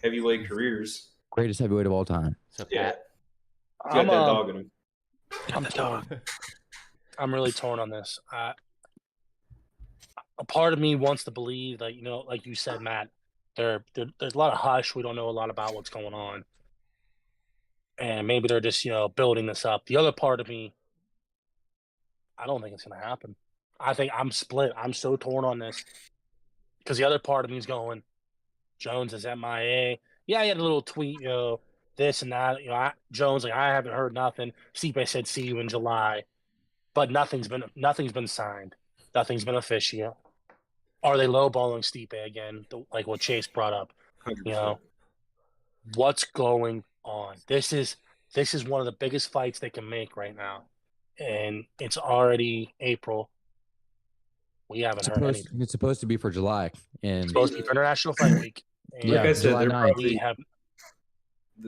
heavyweight careers. Greatest heavyweight of all time. So Pat, he's got that dog in him. I'm torn. I'm really torn on this. A part of me wants to believe that, you know, like you said, Matt, there's a lot of hush. We don't know a lot about what's going on. And maybe they're just, you know, building this up. The other part of me, I don't think it's going to happen. I think I'm split. I'm so torn on this. Because the other part of me is going, Jones is MIA. Yeah, he had a little tweet, you know, this and that. You know, Jones, like, I haven't heard nothing. Stipe said, see you in July. But nothing's been signed. Nothing's been official. Are they lowballing Stipe again? Like what Chase brought up. 100%. You know, what's going on? This is one of the biggest fights they can make right now, and it's already April. We haven't heard anything. It's supposed to be for July, and It's supposed to be for International Fight Week. And like I said, July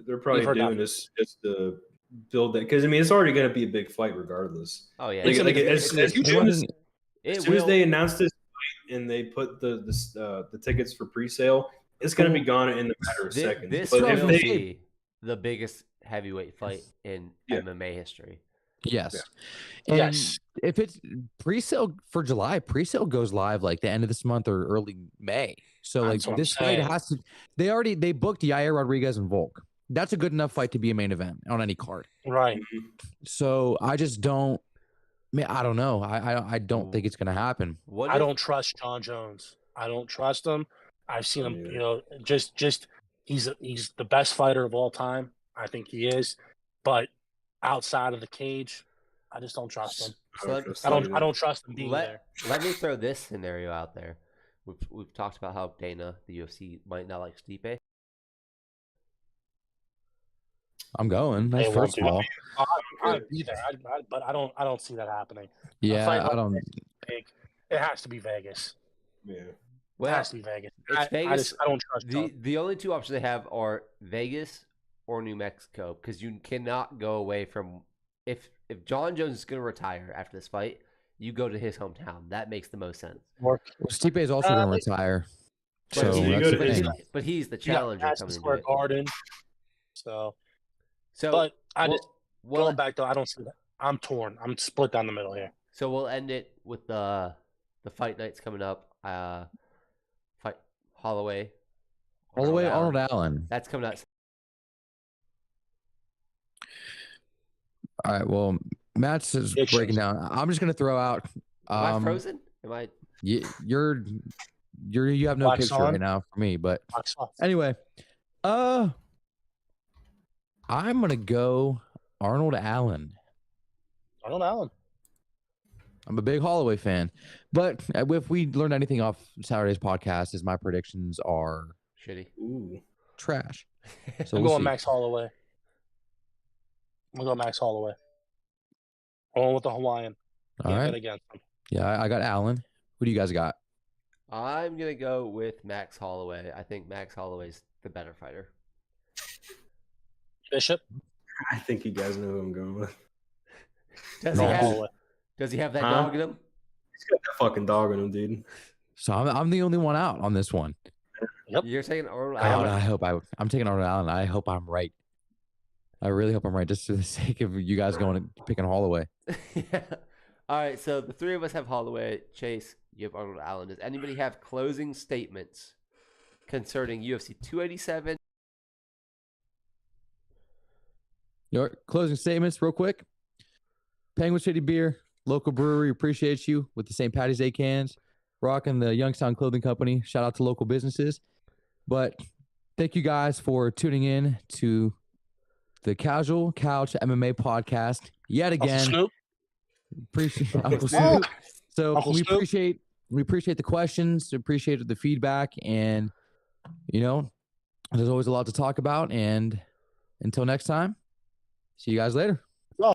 they're probably doing this just to build that, because I mean it's already going to be a big fight regardless. Oh yeah, as soon as they announced this fight and they put the tickets for pre-sale, it's going to be gone in a matter of seconds. This but will be the biggest heavyweight fight in MMA history. Yes. And yes. If it's pre-sale for July, pre-sale goes live like the end of this month or early May. So like this fight has to. They booked Yair Rodriguez and Volk. That's a good enough fight to be a main event on any card. Right. So I just don't. I mean, I don't know. I don't think it's going to happen. I don't trust John Jones. I don't trust him. I've seen him. You know, just he's the best fighter of all time. I think he is, but outside of the cage, I just don't trust him. I don't trust him being there. Let me throw this scenario out there. We've talked about how Dana, the UFC, might not like Stipe. I'm going. That's first of all. I'd be there, but I don't see that happening. Yeah, I don't. It has to be Vegas. Yeah. Well, it has to be Vegas. It's Vegas. I don't trust the only two options they have are Vegas or New Mexico, because you cannot go away from if John Jones is going to retire after this fight, you go to his hometown. That makes the most sense. Well, Stipe is also going to retire. So that's the thing. But he's the challenger coming Square into it. Garden. But going back though, I don't see that. I'm torn. I'm split down the middle here. So we'll end it with the the fight night's coming up. Fight Holloway. Arnold Allen. That's coming out. All right. Well, Matt's is breaking down. I'm just gonna throw out. Am I frozen? Am I? You have no Wax picture on? right now for me, but Box off. anyway, I'm gonna go Arnold Allen. Arnold Allen. I'm a big Holloway fan, but if we learned anything off Saturday's podcast, is my predictions are Shitty. Ooh. trash. So I'm we'll going see. Max Holloway. I'm going Max Holloway. Going with the Hawaiian. All Can't right. bet against him. Yeah, I got Allen. Who do you guys got? I'm gonna go with Max Holloway. I think Max Holloway's the better fighter. Bishop. I think you guys know who I'm going with. Does No, he have? Holloway. Does he have that Huh? dog in him? He's got that fucking dog in him, dude. So I'm the only one out on this one. Yep. You're saying Arnold God, Allen? I'm taking Arnold Allen. I hope I'm right. I really hope I'm right, just for the sake of you guys going and picking Holloway. Yeah. All right. So the three of us have Holloway. Chase, you have Arnold Allen. Does anybody have closing statements concerning UFC 287? Your closing statements, real quick. Penguin City Beer, local brewery, appreciates you with the St. Patty's Day cans. Rocking the Youngstown Clothing Company. Shout out to local businesses. But thank you guys for tuning in to the Casual Couch MMA podcast yet Uncle again. Snoop. Appreciate Uncle Snoop. Oh, So Uncle we Snoop. appreciate the questions, appreciate the feedback, and there's always a lot to talk about. And until next time, see you guys later.